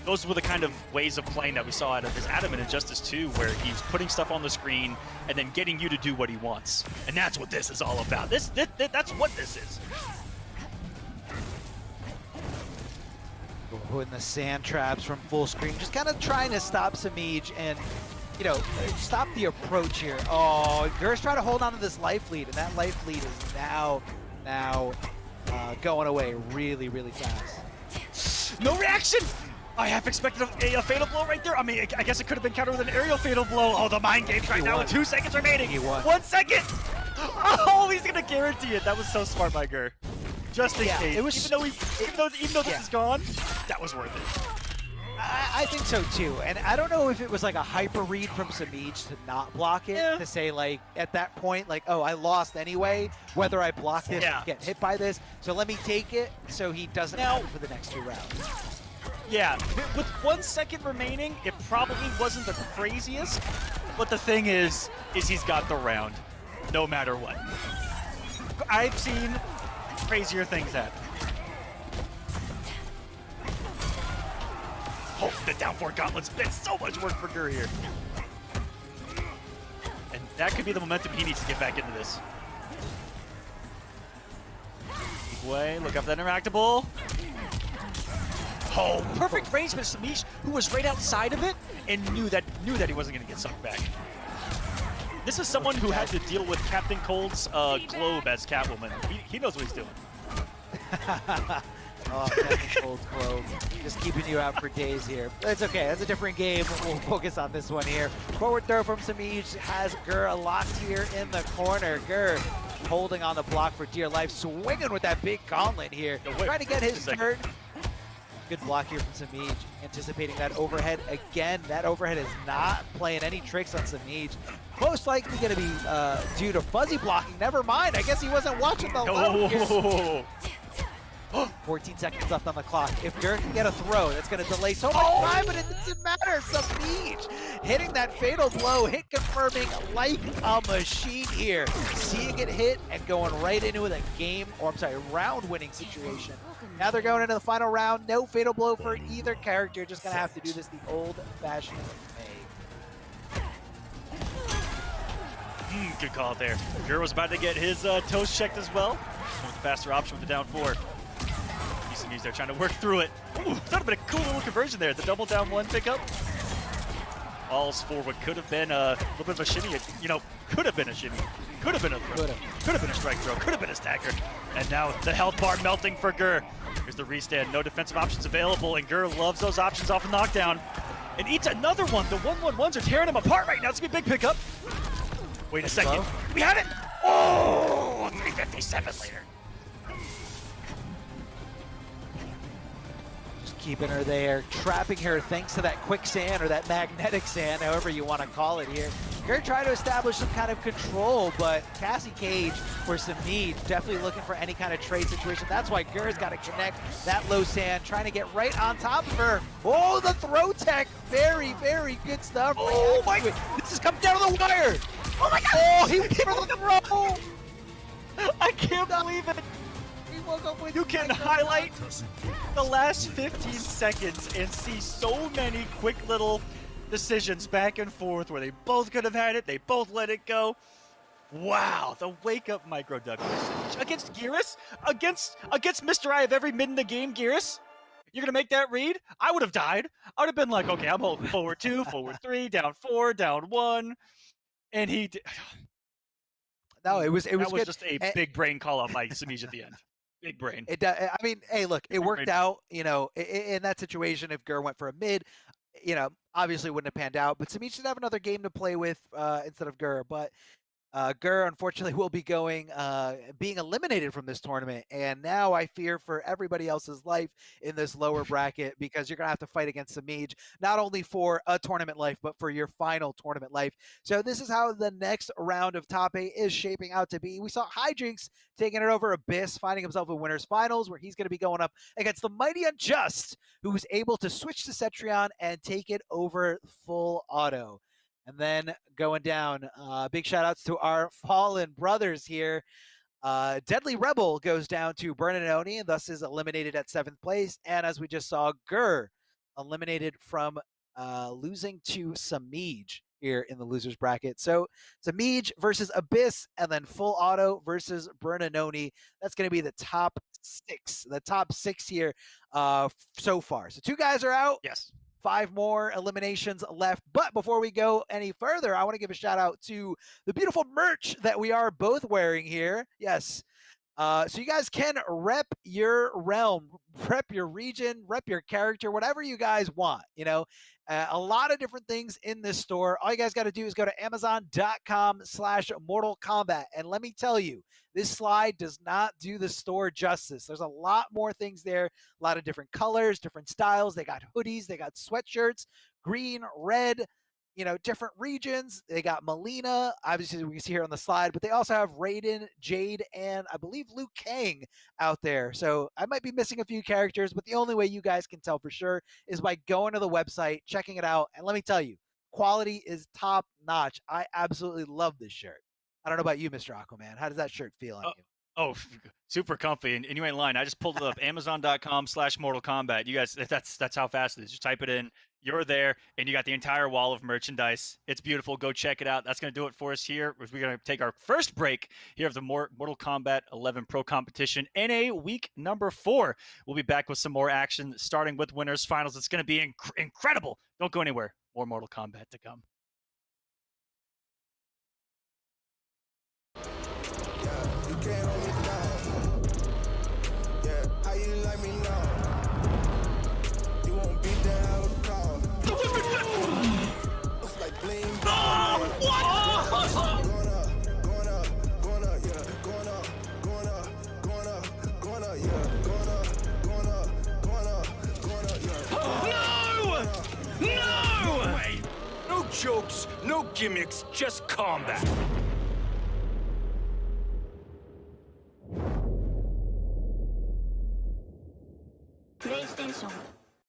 those were the kind of ways of playing that we saw out of his Adam in Injustice 2, where he's putting stuff on the screen and then getting you to do what he wants. And that's what this is all about. That's what this is. Putting the sand traps from full screen, just kind of trying to stop Samij and stop the approach here. Oh, Gur's trying to hold on to this life lead, and that life lead is now going away really, really fast. No reaction! I half expected a fatal blow right there. I mean, I guess it could have been countered with an aerial fatal blow. Oh, the mind games right now with 2 seconds remaining. 1 second! Oh, he's gonna guarantee it. That was so smart by Gur. Just in case. It was, even though this is gone, that was worth it. I think so too, and I don't know if it was like a hyper read from Samij to not block it, to say like at that point like, oh, I lost anyway, whether I block this or get hit by this, so let me take it so he doesn't have it for the next 2 rounds. Yeah, with 1 second remaining, it probably wasn't the craziest, but the thing is he's got the round, no matter what. I've seen crazier things happen. Oh, the down 4 gauntlets. It's so much work for Gur here. And that could be the momentum he needs to get back into this. Keep away, look up that interactable. Oh, perfect range with Samij, who was right outside of it and knew that he wasn't going to get sucked back. This is someone who had to deal with Captain Cold's globe as Catwoman. He knows what he's doing. Oh, Captain Cold's globe. Just keeping you out for days here. But it's okay, that's a different game. We'll focus on this one here. Forward throw from Samij has Gur locked here in the corner. Gur holding on the block for dear life, swinging with that big gauntlet here. Trying to get his turn. Good block here from Samij, anticipating that overhead again. That overhead is not playing any tricks on Samij. Most likely going to be due to fuzzy blocking. Never mind, I guess he wasn't watching the low here. 14 seconds left on the clock. If Gur can get a throw, that's going to delay so much time, but it doesn't matter. Samij hitting that fatal blow, hit confirming like a machine here. Seeing it hit and going right into a round-winning situation. Now they're going into the final round. No fatal blow for either character. Just going to have to do this the old-fashioned way. Good call there. Gur was about to get his toes checked as well. With the faster option with the down 4. Samij there trying to work through it. Ooh, that would have been a cool little conversion there. The double down 1 pickup. Falls for what could have been a little bit of a shimmy. Could have been a shimmy. Could have been a throw. Could have been a strike throw. Could have been a stagger. And now the health bar melting for Gur. Here's the restand. No defensive options available, and Gur loves those options off a knockdown. And eats another one. The 1-1-1s are tearing him apart right now. It's going to be a big pickup. Wait a second. We had it. Oh, 357 later. Keeping her there, trapping her thanks to that quicksand or that magnetic sand, however you want to call it here. Gur trying to establish some kind of control, but Cassie Cage for Samij definitely looking for any kind of trade situation. That's why Gur's got to connect that low sand, trying to get right on top of her. Oh, the throw tech. Very, very good stuff. Oh my God. This is coming down to the wire. Oh my God. Oh, he went for the throw. I can't believe it. You can highlight the last 15 seconds and see so many quick little decisions back and forth where they both could have had it, they both let it go. Wow, the wake up micro duck against Geras, against Mr. I have every mid in the game, Geras. You're gonna make that read? I would have died. I would have been like, okay, I'm holding forward 2, forward 3, down 4, down 1, and he. No, it was that was good. just a big brain call out by Samij at the end. Big brain. I mean, hey, look, it worked out. You know, in that situation, if Gur went for a mid, you know, obviously wouldn't have panned out. But Samij should have another game to play with instead of Gur. But Gur, unfortunately, will be being eliminated from this tournament. And now I fear for everybody else's life in this lower bracket because you're going to have to fight against Samij, not only for a tournament life, but for your final tournament life. So this is how the next round of top 8 is shaping out to be. We saw Hydrinks taking it over Abyss, finding himself in winners finals, where he's going to be going up against the Mighty Unjust, who was able to switch to Cetrion and take it over full auto. And then going down, big shout outs to our fallen brothers here. Deadly Rebel goes down to Bernanoni and thus is eliminated at 7th place. And as we just saw, Gur eliminated from losing to Samij here in the losers bracket. So Samij versus Abyss and then full auto versus Bernanoni. That's going to be the top 6 here so far. So 2 guys are out. Yes. 5 more eliminations left. But before we go any further, I want to give a shout out to the beautiful merch that we are both wearing here. Yes. So you guys can rep your realm, rep your region, rep your character, whatever you guys want. You know, a lot of different things in this store. All you guys got to do is go to Amazon.com/Mortal Kombat. And let me tell you, this slide does not do the store justice. There's a lot more things there, a lot of different colors, different styles. They got hoodies, they got sweatshirts, green, red, you know, different regions. They got Melina, obviously we can see here on the slide, but they also have Raiden, Jade, and I believe Liu Kang out there. So I might be missing a few characters, but the only way you guys can tell for sure is by going to the website, checking it out. And let me tell you, quality is top notch. I absolutely love this shirt. I don't know about you, Mr. Aquaman. How does that shirt feel on you? Oh, super comfy, and you ain't lying. I just pulled it up, Amazon.com/Mortal Kombat. You guys, that's how fast it is. Just type it in, you're there, and you got the entire wall of merchandise. It's beautiful. Go check it out. That's going to do it for us here. We're going to take our first break here of the Mortal Kombat 11 Pro Competition NA week number 4. We'll be back with some more action, starting with winners finals. It's going to be incredible. Don't go anywhere. More Mortal Kombat to come. No jokes, no gimmicks, just combat. PlayStation.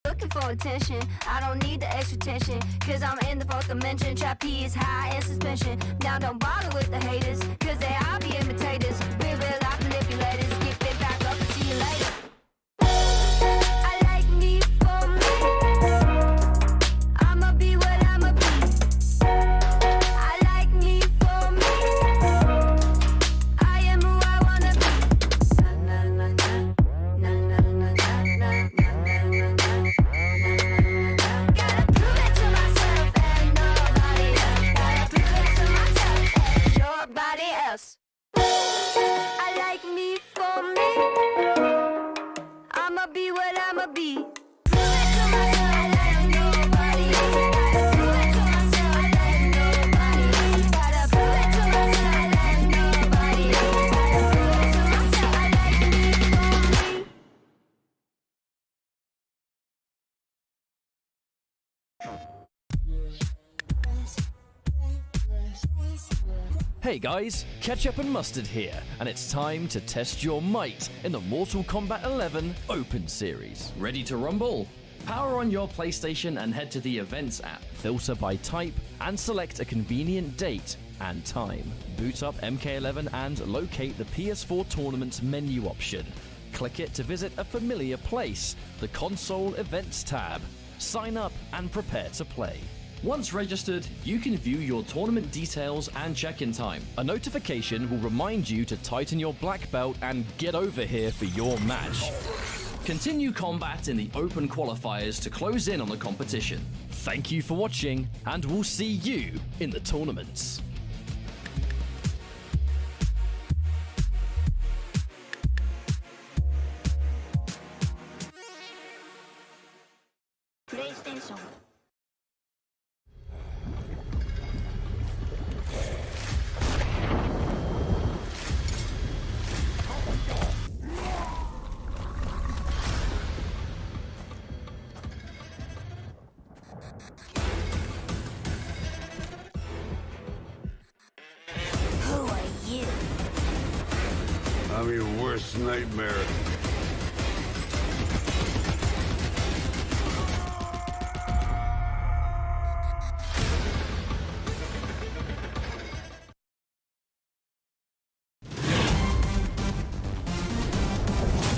Looking for attention, I don't need the extra tension, cause I'm in the 4th dimension, trapeze high in suspension. Now don't bother with the haters, cause they all be imitators. We're real life manipulators, get it back up and see you later. I like me for me, I'ma be what I'ma be. I like me for me, I am who I wanna be. Na na na na na na na na na. Gotta prove it to myself and nobody else. Gotta prove it to myself and nobody else. I like me for me, I'ma be what I'ma be. Prove it to myself like nobody else. Gotta prove it to myself like nobody else. Gotta prove it to myself like nobody else. Gotta prove it to myself. I like me for me. Hey guys, Ketchup and Mustard here, and it's time to test your might in the Mortal Kombat 11 Open Series. Ready to rumble? Power on your PlayStation and head to the Events app, filter by type, and select a convenient date and time. Boot up MK11 and locate the PS4 Tournaments menu option. Click it to visit a familiar place, the Console Events tab. Sign up and prepare to play. Once registered, you can view your tournament details and check-in time. A notification will remind you to tighten your black belt and get over here for your match. Continue combat in the open qualifiers to close in on the competition. Thank you for watching, and we'll see you in the tournaments. PlayStation. Who are you? I'm your worst nightmare.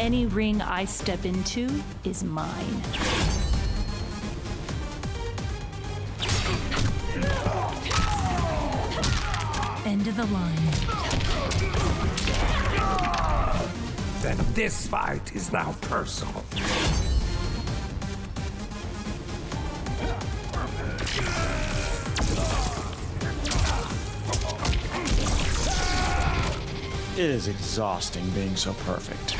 Any ring I step into is mine. End of the line. Then this fight is now personal. It is exhausting being so perfect.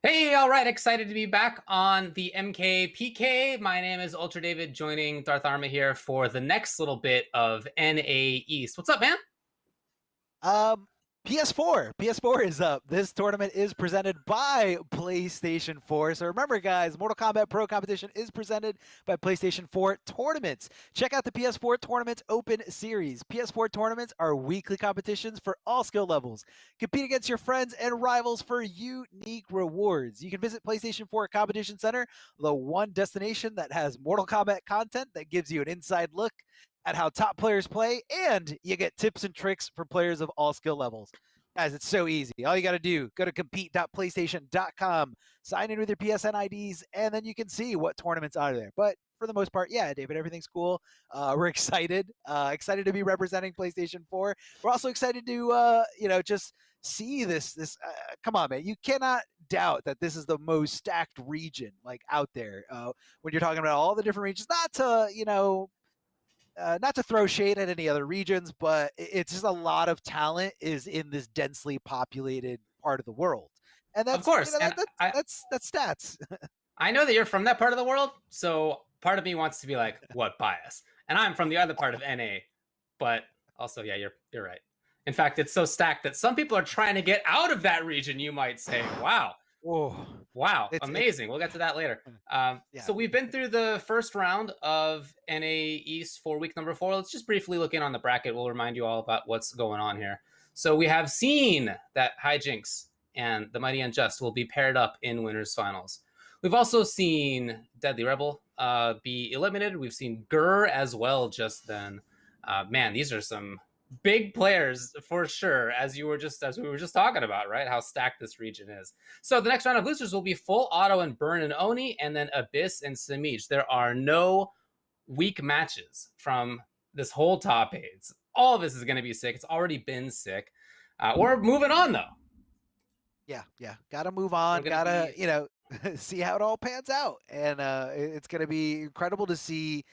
Hey, all right, excited to be back on the MKPK. My name is Ultra David, joining Darth Arma here for the next little bit of NA East. What's up, man? PS4 is up. This tournament is presented by PlayStation 4. So remember, guys, Mortal Kombat Pro Competition is presented by PlayStation 4 Tournaments. Check out the PS4 Tournaments Open Series. PS4 Tournaments are weekly competitions for all skill levels. Compete against your friends and rivals for unique rewards. You can visit PlayStation 4 Competition Center, the one destination that has Mortal Kombat content that gives you an inside look at how top players play, and you get tips and tricks for players of all skill levels. Guys, it's so easy. All you got to do, go to compete.playstation.com, sign in with your PSN IDs, and then you can see what tournaments are there. But for the most part, yeah, David, everything's cool. We're excited to be representing PlayStation 4. We're also excited to, just see this. Come on, man, you cannot doubt that this is the most stacked region like out there. When you're talking about all the different regions, not to throw shade at any other regions, but it's just a lot of talent is in this densely populated part of the world, and that's, Of course, that's stats. I know that you're from that part of the world, so part of me wants to be like, what bias? And I'm from the other part of NA, but also, yeah, you're right. In fact, it's so stacked that some people are trying to get out of that region, you might say. Wow. Whoa. Wow, amazing. We'll get to that later. So we've been through the first round of NA East for week number 4. Let's just briefly look in on the bracket. We'll remind you all about what's going on here. So we have seen that Hijinks and the Mighty Unjust will be paired up in winners finals. We've also seen Deadly Rebel be eliminated. We've seen Gur as well just then. Man, these are some big players for sure, as we were just talking about, right? How stacked this region is. So the next round of losers will be Full Auto and Burn and Oni, and then Abyss and Samij. There are no weak matches from this whole top 8. All of this is going to be sick. It's already been sick. We're moving on though. Yeah. Gotta move on. Gotta see how it all pans out, and it's gonna be incredible to see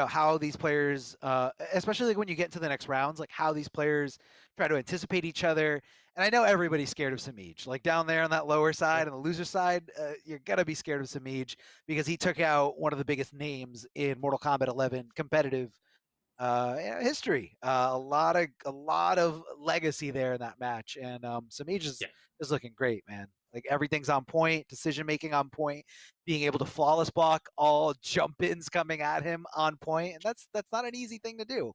how these players, especially like when you get into the next rounds, like how these players try to anticipate each other. And I know everybody's scared of Samij. Like down there on that lower side, on the loser side, you're gonna be scared of Samij because he took out one of the biggest names in Mortal Kombat 11 competitive history. A lot of legacy there in that match, and Samij is looking great, man. Like everything's on point, decision making on point, being able to flawless block all jump ins coming at him on point, and that's not an easy thing to do.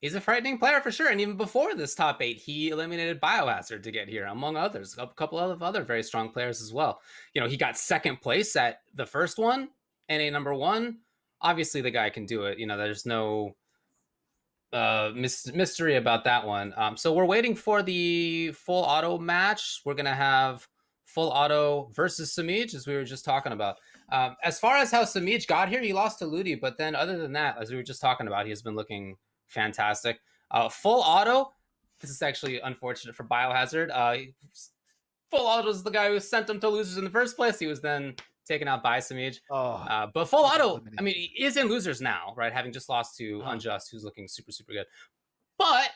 He's a frightening player for sure, and even before this top 8, he eliminated Biohazard to get here, among others. A couple of other very strong players as well. He got second place at the first one, NA number 1. Obviously, the guy can do it. There's no mystery about that one. So we're waiting for the Full Auto match. We're gonna have Full Auto versus Samij, as we were just talking about. As far as how Samij got here, he lost to Ludi, but then other than that, as we were just talking about, he's been looking fantastic. Full Auto, this is actually unfortunate for Biohazard. Full Auto is the guy who sent him to losers in the first place. He was then taken out by Samij. But Full Auto, I mean, he is in losers now, right? Having just lost to Unjust, who's looking super, super good. But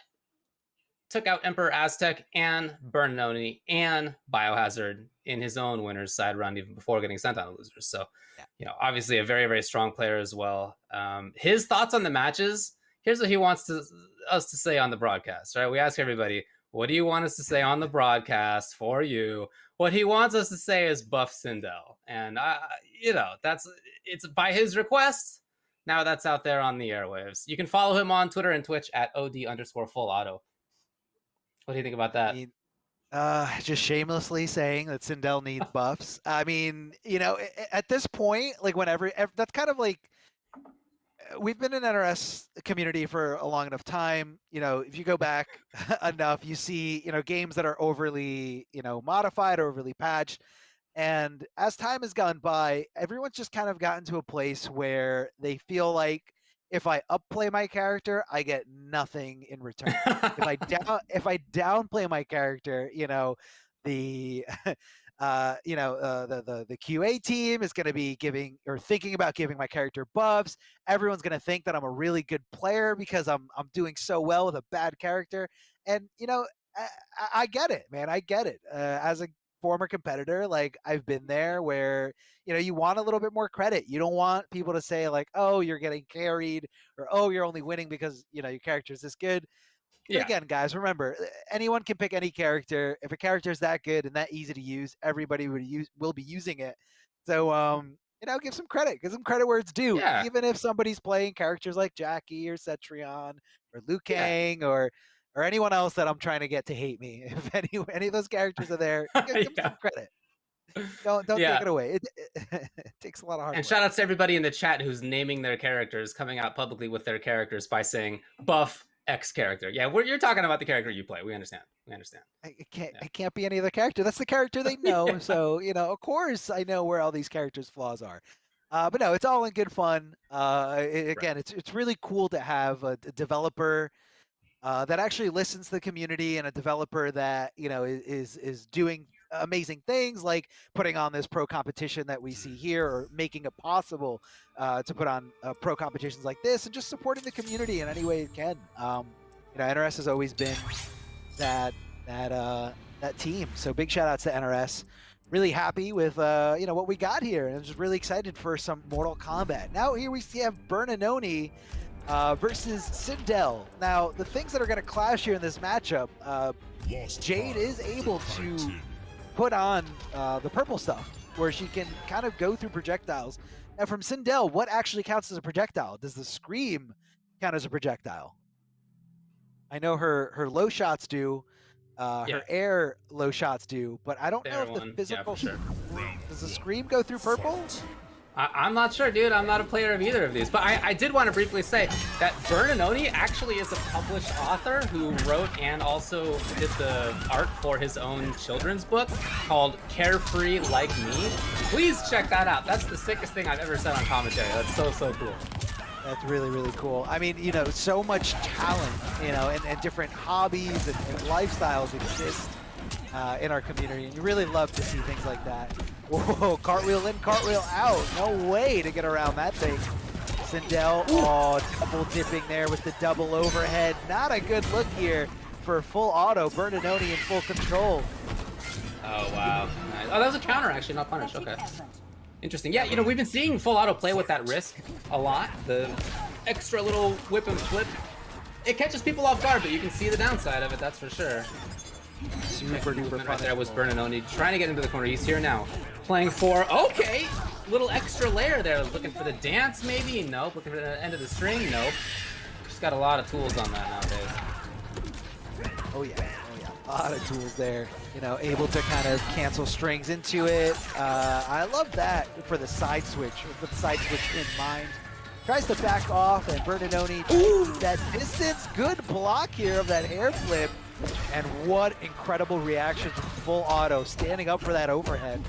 took out Emperor Aztec and Burn Noni and Biohazard in his own winners side round even before getting sent on to losers. So, obviously a very, very strong player as well. His thoughts on the matches, here's what he wants us to say on the broadcast, right? We ask everybody, what do you want us to say on the broadcast for you? What he wants us to say is buff Sindel. And, it's by his request. Now that's out there on the airwaves. You can follow him on Twitter and Twitch at OD_full auto. What do you think about that? Just shamelessly saying that Sindel needs buffs. I mean, at this point, like whenever, that's kind of like, we've been in NRS community for a long enough time. If you go back enough, you see, games that are overly, modified or overly patched. And as time has gone by, everyone's just kind of gotten to a place where they feel like if I upplay my character, I get nothing in return. if I downplay my character, the the QA team is going to be thinking about giving my character buffs. Everyone's going to think that I'm a really good player because I'm doing so well with a bad character. And I get it, man. I get it. As a former competitor, like I've been there where, you know, you want a little bit more credit. You don't want people to say like, oh, you're getting carried, or oh, you're only winning because, you know, your character's this good. But Yeah. again, guys, remember, anyone can pick any character. If a character is that good and that easy to use, everybody will be using it. So, you know, give some credit where it's due. Yeah. Even if somebody's playing characters like Jackie or Cetrion or Liu Yeah. Kang or anyone else that I'm trying to get to hate me. If any of those characters are there, give them Yeah. some credit. Don't Yeah. take it away. It takes a lot of hard And work. shout out to everybody in the chat who's naming their characters, coming out publicly with their characters by saying buff X character. Yeah, you're talking about the character you play. We understand. It can't be any other character. That's the character they know. Yeah. So, you know, of course I know where all these characters' flaws are. But no, it's all in good fun. Again, it's really cool to have a developer that actually listens to the community, and a developer that, you know, is doing amazing things like putting on this pro competition that we see here, or making it possible to put on pro competitions like this, and just supporting the community in any way it can. You know, NRS has always been that team. So big shout outs to NRS. Really happy with you know, what we got here, and I'm just really excited for some Mortal Kombat. Now here we have Bernanoni versus Sindel. Now the things that are going to clash here in this matchup, Jade is able to put on the purple stuff, where she can kind of go through projectiles. And from Sindel, what actually counts as a projectile? Does the scream count as a projectile? I know her low shots do. Her air low shots do, but I don't know if the physical. Yeah, does the scream go through purple? I'm not sure, dude. I'm not a player of either of these, but I did want to briefly say that Bernanoni actually is a published author who wrote and also did the art for his own children's book called Carefree Like Me. Please check that out. That's the sickest thing I've ever said on commentary. That's so cool. That's really, really cool. I mean, you know, so much talent, you know, and different hobbies and lifestyles exist in our community, and you really love to see things like that. Whoa, cartwheel in, cartwheel out. No way to get around that thing. Sindel, oh, double dipping there with the double overhead. Not a good look here for full auto. Bernanoni in full control. Oh, wow. Nice. Oh, that was a counter, actually, not punish. Okay. Interesting. Yeah, you know, we've been seeing full auto play with that risk a lot. The extra little whip and flip. It catches people off guard, but you can see the downside of it, that's for sure. Super duper right there was Bernanoni trying to get into the corner. He's here now. Playing for, okay, little extra layer there. Looking for the dance, maybe? Nope. Looking for the end of the string? Nope. Just got a lot of tools on that nowadays. Oh yeah. A lot of tools there, you know, able to kind of cancel strings into it. I love that for the side switch, with the side switch in mind. Tries to back off, and Bernanoni, that distance, good block here of that air flip. And what incredible reaction to full auto, standing up for that overhead.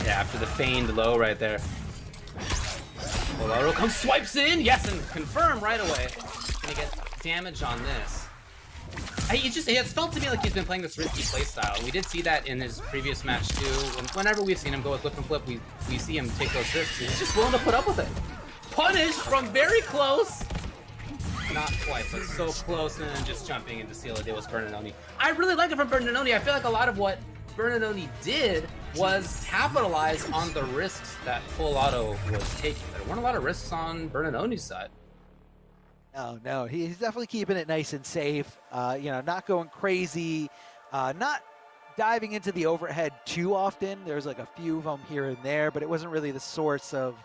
Yeah, after the feigned low right there. Full auto comes, swipes in, yes, and confirm right away. Gonna get damage on this. It's felt to me like he's been playing this risky playstyle. We did see that in his previous match too. Whenever we've seen him go with whip and flip, we see him take those risks. He's just willing to put up with it. Punish from very close. Not quite, but so close, and then just jumping into seal it was Bernanoni. I really like it from Bernanoni. I feel like a lot of what Bernanoni did was capitalize on the risks that full auto was taking. There weren't a lot of risks on Bernanoni's side. No, he's definitely keeping it nice and safe. You know, not going crazy, not diving into the overhead too often. There's like a few of them here and there, but it wasn't really the source of,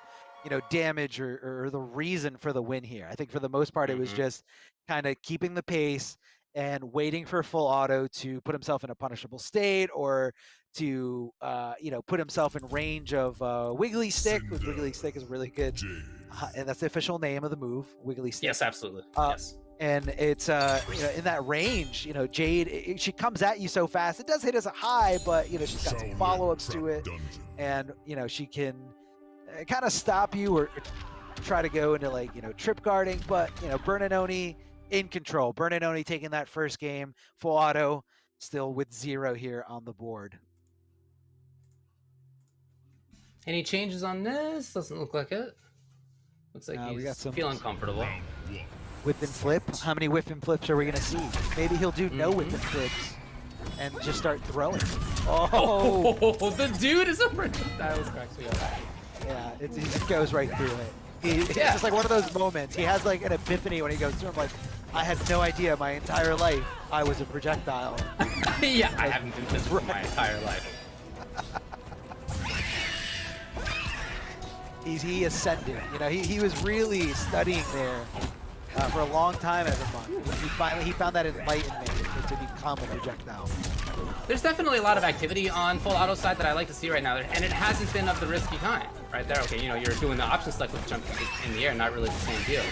you know, damage or the reason for the win here. I think for the most part, it was just kind of keeping the pace and waiting for full auto to put himself in a punishable state, or to, you know, put himself in range of Wiggly Stick. Wiggly Stick is really good. And that's the official name of the move, Wiggly Stick. Yes, absolutely. Yes. And it's, you know, in that range, you know, Jade, she comes at you so fast. It does hit as a high, but, you know, she's got some follow-ups to it. And, you know, she can kind of stop you or try to go into, like, you know, trip guarding. But, you know, Bernanoni in control. Bernanoni taking that first game, full auto, still with 0 here on the board. Any changes on this? Doesn't look like it. Looks like he's feeling comfortable. Whip and flip. How many whip and flips are we going to see? Maybe he'll do no whip and flips. and just start throwing. Oh, the dude is a projectile. Cracks me up. Yeah, he just goes right through it. It's just like one of those moments. He has like an epiphany when he goes through. I'm like, I had no idea my entire life I was a projectile. Yeah, I haven't been physical my entire life. He ascended. You know, he was really studying there for a long time as a monk. He found that enlightenment to become a projectile. There's definitely a lot of activity on full auto side that I like to see right now, and it hasn't been of the risky kind. Right there, okay, you know, you're doing the option select with jump in the air, not really the same deal.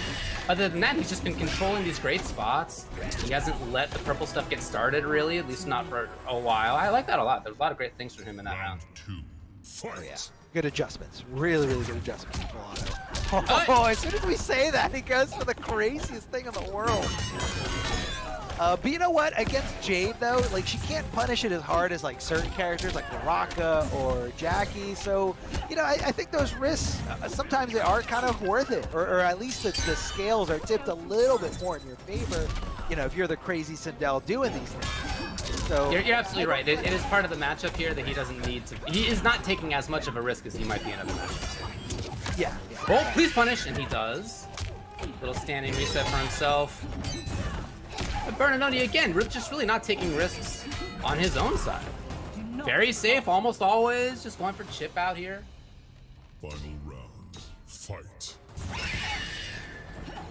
Other than that, he's just been controlling these great spots. He hasn't let the purple stuff get started, really, at least not for a while. I like that a lot. There's a lot of great things from him in that round. Oh, yeah. Good adjustments. Really, really good adjustments for Auto. Oh, as soon as we say that, he goes for the craziest thing in the world. But you know what? Against Jade, though, like, she can't punish it as hard as, like, certain characters like Baraka or Jackie. So, you know, I think those risks, sometimes they are kind of worth it. Or at least the scales are tipped a little bit more in your favor, you know, if you're the crazy Sindel doing these things. So You're absolutely right. It is part of the matchup here that he doesn't need to. He is not taking as much of a risk as he might be in other matchups. Yeah. Oh, please punish, and he does. Little standing reset for himself. But Bernardoni, again, just really not taking risks on his own side. Very safe, almost always. Just going for chip out here. Final round. Fight.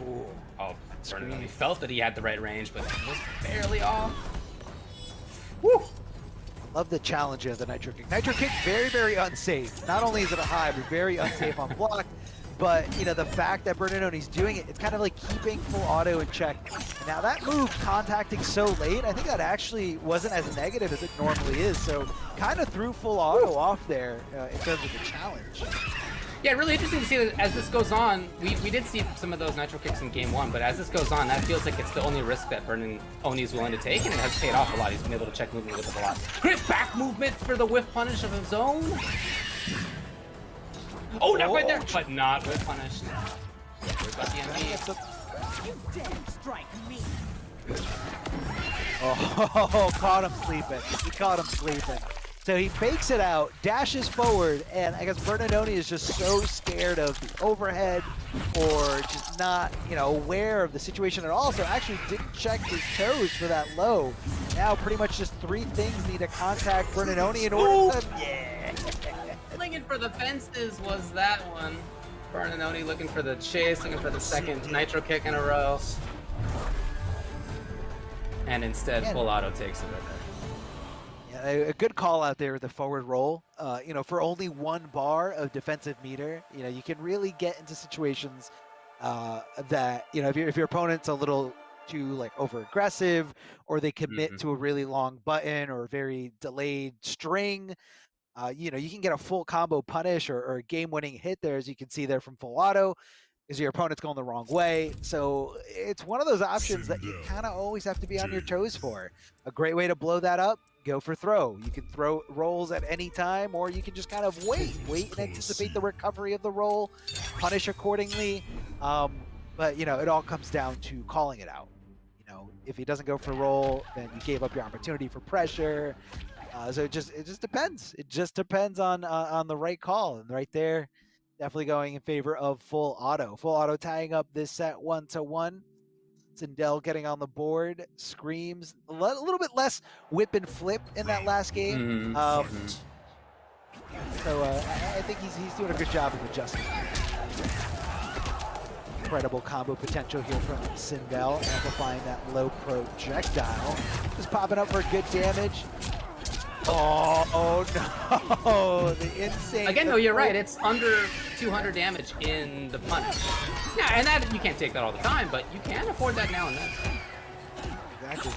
Ooh. Oh, Bernardoni felt that he had the right range, but it was barely off. Woo! Love the challenge of the Nitro Kick. Nitro Kick, very, very unsafe. Not only is it a high, but very unsafe on block. But, you know, the fact that Bernardoni's doing it, it's kind of like keeping full auto in check. And now that move, contacting so late, I think that actually wasn't as negative as it normally is. So kind of threw full auto off there in terms of the challenge. Yeah, really interesting to see that as this goes on. We did see some of those Nitro Kicks in game one, but as this goes on, that feels like it's the only risk that Bernardoni is willing to take, and it has paid off a lot. He's been able to check movement with it a lot. Great back movement for the whiff punish of his own. Oh, not right there, but not whiff punish. Got the MD. You dare strike me. Oh, caught him sleeping. He caught him sleeping. So he fakes it out, dashes forward, and I guess Bernardoni is just so scared of the overhead or just not, you know, aware of the situation at all. So actually didn't check his toes for that low. Now pretty much just three things need to contact Bernardoni in order to... Yeah. Looking for the fences was that one. Bernardoni looking for the chase, looking for the second Nitro Kick in a row. And instead, full auto takes it right there. A good call out there with the forward roll. You know, for only 1 bar of defensive meter, you know, you can really get into situations that, you know, if your opponent's a little too like over aggressive, or they commit to a really long button or very delayed string, you know, you can get a full combo punish or a game-winning hit there, as you can see there from full auto, because your opponent's going the wrong way. So it's one of those options that you kind of always have to be on your toes for. A great way to blow that up, go for throw. You can throw rolls at any time, or you can just kind of wait and anticipate the recovery of the roll, punish accordingly. But, you know, it all comes down to calling it out. You know, if he doesn't go for roll, then you gave up your opportunity for pressure. So it just depends. It just depends on the right call. And right there, definitely going in favor of full auto. Full auto tying up this set 1-1. Sindel getting on the board. Screams a little bit less whip and flip in that last game. So I think he's doing a good job of adjusting. Incredible combo potential here from Sindel, amplifying that low projectile. Just popping up for good damage. Oh no, the insane. Again, though, you're right. It's under 200 damage in the punish. Yeah, and that you can't take that all the time, but you can afford that now and then. Exactly.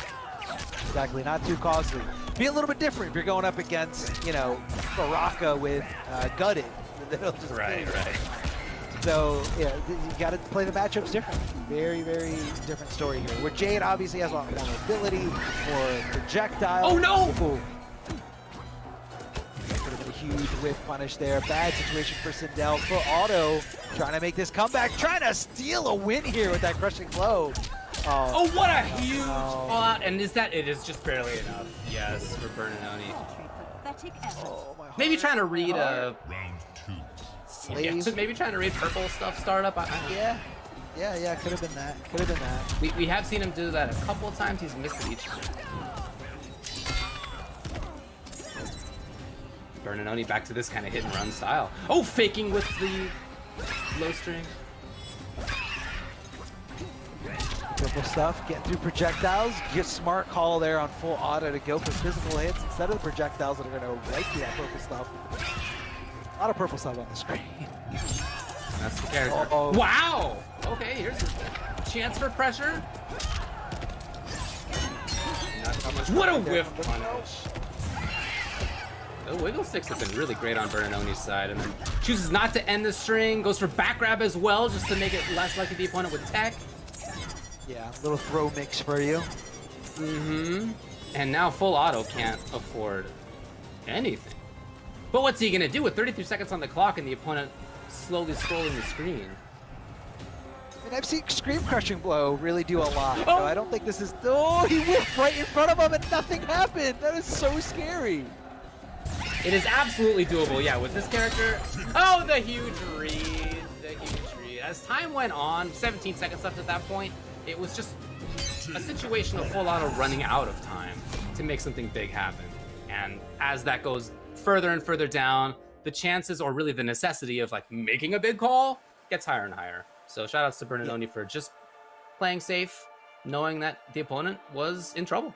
Not too costly. Be a little bit different if you're going up against, you know, Baraka with Gutted. Right. So, yeah, you got to play the matchups different. Very, very different story here. Where Jade obviously has a lot more mobility, more projectile. Oh no! Ooh. Could have been a huge whiff punish there. Bad situation for Sindel. Full auto, trying to make this comeback, trying to steal a win here with that crushing blow. Oh, what a huge call out shot, and is that? It is just barely enough. Yes, for Bernanoni. Oh, my Maybe trying to read Round 2. yeah, maybe trying to read purple stuff startup. Yeah, could have been that. Could have been that. We have seen him do that a couple of times. He's missed it each time. Bernanoni back to this kind of hit and run style. Oh, faking with the low string. Purple stuff, get through projectiles. Get smart call there on full auto to go for physical hits instead of the projectiles that are going to right through that purple stuff. A lot of purple stuff on the screen. That's the character. Wow! Okay, here's a chance for pressure. What a whiff punish. The wiggle sticks have been really great on Bernanoni's side, and then chooses not to end the string, goes for back grab as well, just to make it less likely the opponent would tech. Yeah, little throw mix for you. Mm-hmm. And now full auto can't afford anything. But what's he gonna do with 33 seconds on the clock and the opponent slowly scrolling the screen? And I've seen Scream Crushing Blow really do a lot. So I don't think this is. Oh, he whipped right in front of him and nothing happened. That is so scary. It is absolutely doable, yeah, with this character. Oh, the huge read. The huge read. As time went on, 17 seconds left at that point, it was just a situation of full auto running out of time to make something big happen. And as that goes further and further down, the chances, or really the necessity of like making a big call, gets higher and higher. So shout outs to Bernanoni for just playing safe, knowing that the opponent was in trouble.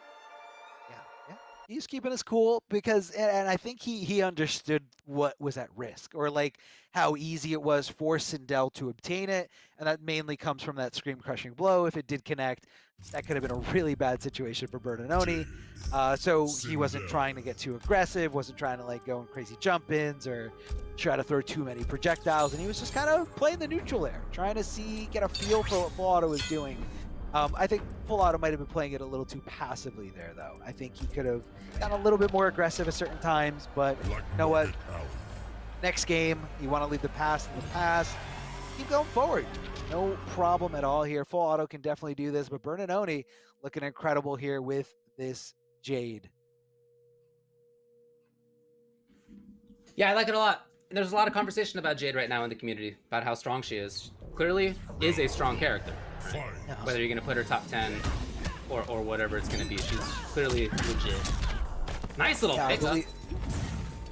He's keeping us cool because, and I think he understood what was at risk, or like how easy it was for Sindel to obtain it, and that mainly comes from that Scream Crushing Blow. If it did connect, that could have been a really bad situation for Bernanoni. So he wasn't trying to get too aggressive, wasn't trying to like go in crazy jump-ins or try to throw too many projectiles, and he was just kind of playing the neutral air, trying to get a feel for what full auto was doing. I think full auto might have been playing it a little too passively there, though. I think he could have gotten a little bit more aggressive at certain times, but you know what? Next game, you want to leave the past in the past. Keep going forward. No problem at all here. Full auto can definitely do this, but Bernanoni looking incredible here with this Jade. Yeah, I like it a lot. There's a lot of conversation about Jade right now in the community, about how strong she is. Clearly is a strong character. Right? Whether you're going to put her top 10 or whatever it's going to be, she's clearly legit. Nice little pickup. I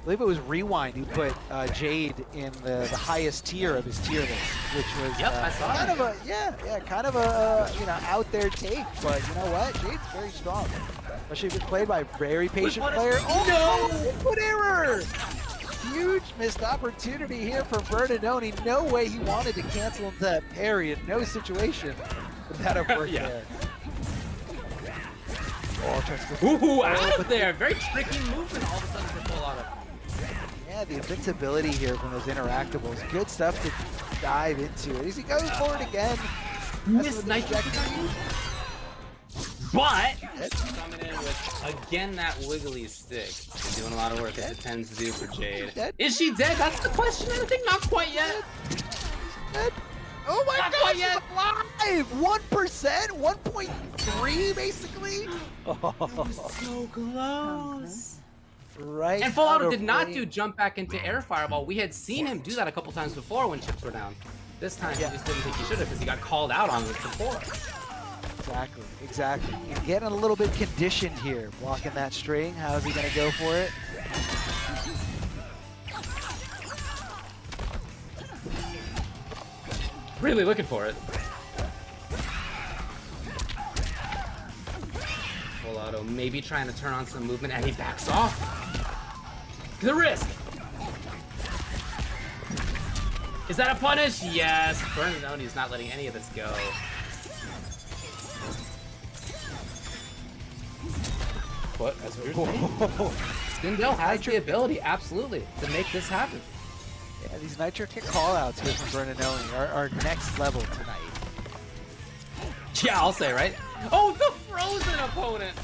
believe it was Rewind who put Jade in the highest tier of his tier list, which was I saw kind of a kind of a out there take, but you know what? Jade's very strong, especially if it's played by a very patient player. Oh no! Input error! Huge missed opportunity here for Bernanoni. No way he wanted to cancel into that parry in no situation would that have worked there. Ooh, out of there! Very tricky movement all of a sudden for full auto. Yeah, the invincibility here from those interactables. Good stuff to dive into. As he goes forward again. Miss Nitro. But coming in with again that wiggly stick. Doing a lot of work as it tends to do for Jade. Is she dead? That's the question. I think not quite yet. Oh my not God! Quite yet. Alive! 1%, 1.3 basically. Oh, so close. Right. And full auto did not do jump back into air fireball. We had seen him do that a couple times before when chips were down. This time he just didn't think he should have because he got called out on it before. Exactly. He's getting a little bit conditioned here, blocking that string. How is he going to go for it? Really looking for it. Full auto maybe trying to turn on some movement and he backs off. The risk. Is that a punish? Yes. Bernanoni's not letting any of this go. What? That's weird. Sindel has the ability, absolutely, to make this happen. Yeah, these Nitro Kick callouts here from Bernanoni are next level tonight. Yeah, I'll say, right? Oh, the frozen opponent!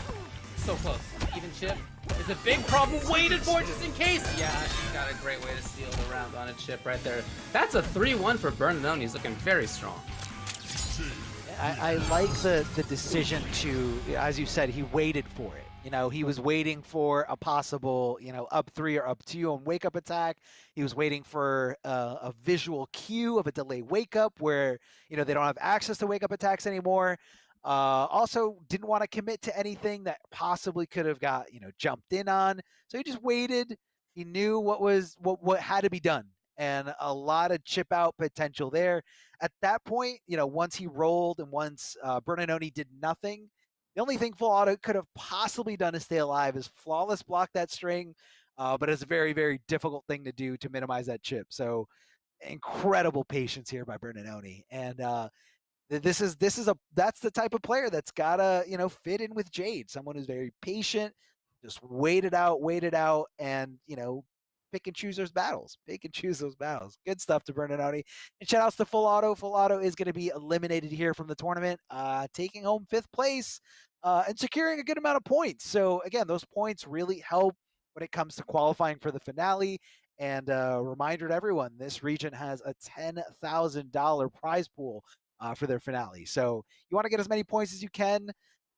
So close. Even chip is a big problem. Waited for just in case. Yeah, she's got a great way to steal the round on a chip right there. That's a 3-1 for Bernanoni. He's looking very strong. Yeah, I like the decision to, as you said, he waited for it. You know, he was waiting for a possible, you know, up 3 or up 2 on wake up attack. He was waiting for a visual cue of a delay wake up where, you know, they don't have access to wake up attacks anymore. Also didn't want to commit to anything that possibly could have got, you know, jumped in on. So he just waited. He knew what had to be done, and a lot of chip out potential there. At that point, you know, once he rolled and once Bernanoni did nothing, the only thing Full Auto could have possibly done to stay alive is flawless block that string, but it's a very, very difficult thing to do to minimize that chip. So incredible patience here by Bernanoni, and that's the type of player that's gotta, you know, fit in with Jade. Someone who's very patient, just wait it out, and, you know, pick and choose those battles. Pick and choose those battles. Good stuff to Bernanoni. And shout outs to Full Auto. Full Auto is going to be eliminated here from the tournament, taking home 5th place and securing a good amount of points. So again, those points really help when it comes to qualifying for the finale. And reminder to everyone, this region has a $10,000 prize pool for their finale. So you want to get as many points as you can.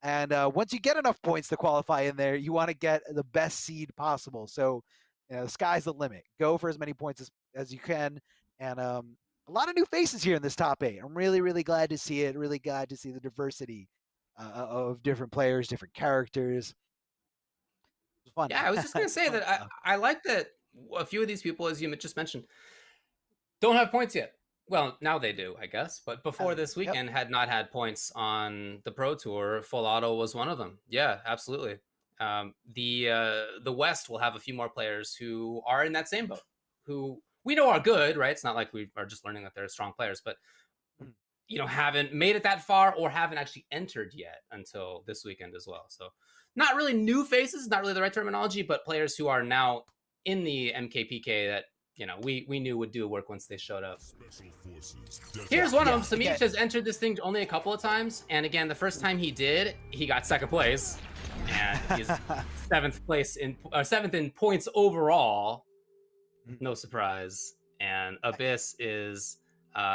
And once you get enough points to qualify in there, you want to get the best seed possible. So, you know, the sky's the limit. Go for as many points as you can. And a lot of new faces here in this top 8. I'm really, really glad to see it. Really glad to see the diversity of different players, different characters. It was fun. Yeah, I was just going to say that I like that a few of these people, as you just mentioned, don't have points yet. Well, now they do, I guess. But before this weekend, had not had points on the Pro Tour. Full Auto was one of them. Yeah, absolutely. The West will have a few more players who are in that same boat, who we know are good, right? It's not like we are just learning that they're strong players, but, you know, haven't made it that far or haven't actually entered yet until this weekend as well. So not really new faces, not really the right terminology, but players who are now in the MKPK that, you know, we knew would do work once they showed up. Here's one of them. Samich has entered this thing only a couple of times, and again, the first time he did, he got 2nd place, and he's 7th in points overall. No surprise. And Abyss is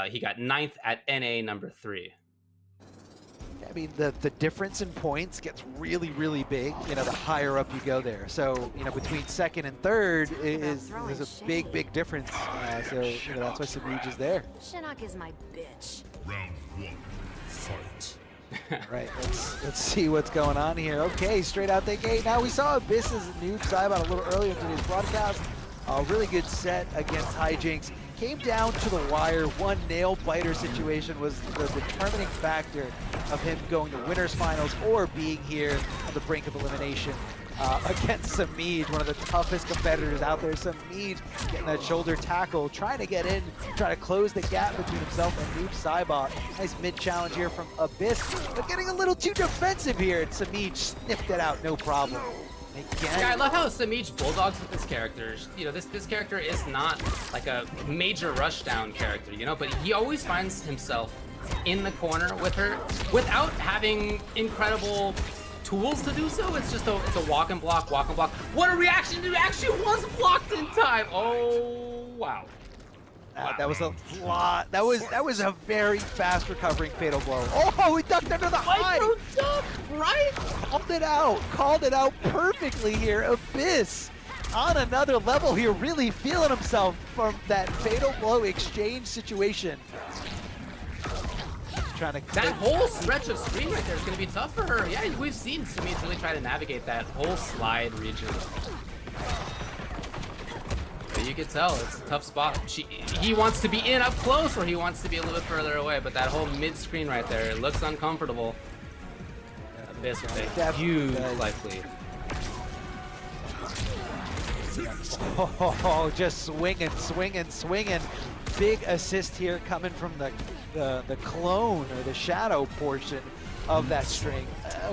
he got 9th at NA number 3. I mean, the difference in points gets really, really big, you know, the higher up you go there. So, you know, between 2nd and 3rd is a big, big difference. So, you know, that's why Samij is there. Shinnok is my bitch. Round 1, fight. Right, let's see what's going on here. Okay, straight out the gate. Now we saw Abyss's noob Cybot a little earlier in today's broadcast. A really good set against Hijinks. Came down to the wire. One nail biter situation was the determining factor of him going to winners finals or being here on the brink of elimination against Samij, one of the toughest competitors out there. Samij getting that shoulder tackle, trying to get in, trying to close the gap between himself and Noob Cybot. Nice mid-challenge here from Abyss, but getting a little too defensive here, and Samij sniffed it out, no problem. Again. Yeah, I love how Samij bulldogs with this character. You know, this character is not like a major rushdown character, you know, but he always finds himself in the corner with her without having incredible tools to do so. It's just it's a walk and block, walk and block. What a reaction! It actually was blocked in time. Oh wow. That was a lot. That was a very fast recovering fatal blow. Oh, he ducked under the high. Right? Called it out perfectly here. Abyss on another level here, really feeling himself from that fatal blow exchange situation. Trying to that whole stretch of screen right there is going to be tough for her. Yeah, we've seen Samij really try to navigate that whole slide region. But you can tell it's a tough spot. He wants to be in up close, or he wants to be a little bit further away. But that whole mid screen right there, it looks uncomfortable. Abyss with a huge life lead. Oh, just swinging. Big assist here coming from the clone or the shadow portion of that string.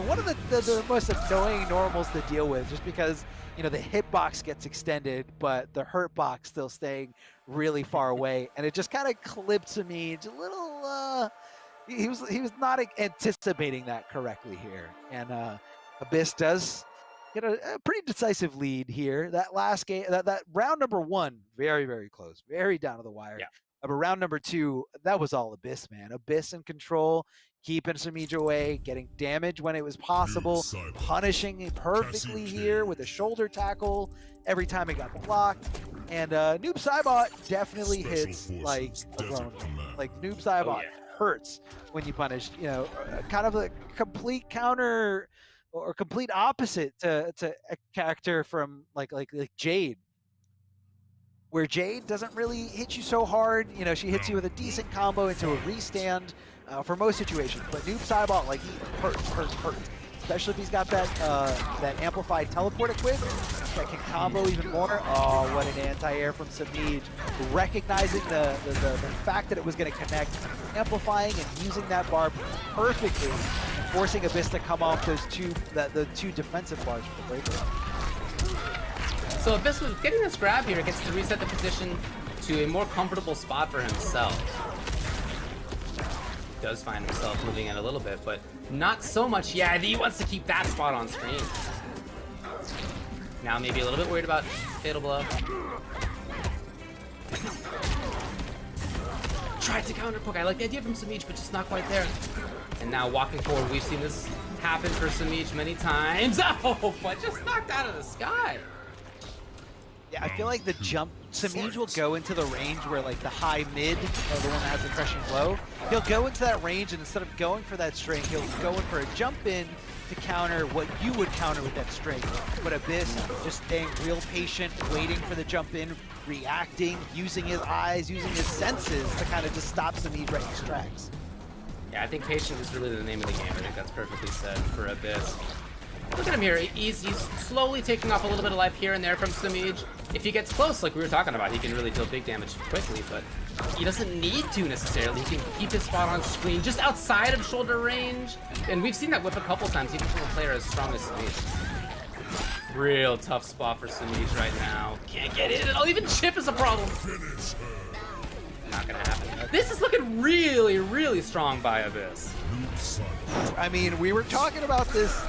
One of the most annoying normals to deal with, just because, you know, the hitbox gets extended, but the hurt box still staying really far away, and it just kind of clipped to me. It's a little. He was not anticipating that correctly here, and Abyss does get a pretty decisive lead here. That last game, that round number 1, very, very close, very down to the wire. Yeah. But round number 2, that was all Abyss, man. Abyss in control. keeping Samij away, getting damage when it was possible, punishing it perfectly here with a shoulder tackle every time it got blocked. And Noob Saibot definitely hits like a grown man. Like Noob Saibot hurts when you punish, you know, kind of a complete counter or complete opposite to a character from like Jade, where Jade doesn't really hit you so hard. You know, she hits you with a decent combo into a restand for most situations. But Noob Saibot, like, he hurts. Especially if he's got that that amplified teleport equipped that can combo even more. Oh, what an anti-air from Samij. Recognizing the fact that it was going to connect, amplifying and using that bar perfectly, and forcing Abyss to come off those the two defensive bars for the breaker. So Abyss, with getting this grab here, gets to reset the position to a more comfortable spot for himself. Does find himself moving in a little bit, but not so much. Yeah, he wants to keep that spot on screen. Now maybe a little bit worried about Fatal Blow. Tried to counter poke. I like the idea from Samij, but just not quite there. And now walking forward, we've seen this happen for Samij many times. Oh, but just knocked out of the sky. Yeah, I feel like the jump, Samij will go into the range where like the high mid, the one that has the crushing blow, he'll go into that range, and instead of going for that string, he'll go in for a jump in to counter what you would counter with that string. But Abyss just staying real patient, waiting for the jump in, reacting, using his eyes, using his senses to kind of just stop Samij right in his tracks. Yeah, I think patience is really the name of the game. I think that's perfectly said for Abyss. Look at him here. He's slowly taking off a little bit of life here and there from Samij. If he gets close, like we were talking about, he can really deal big damage quickly, but he doesn't need to necessarily. He can keep his spot on screen just outside of shoulder range. And we've seen that whip a couple times, even from a player as strong as Samij. Real tough spot for Samij right now. Can't get in at all. Even chip is a problem. Not gonna happen. This is looking really, really strong by Abyss. I mean, we were talking about this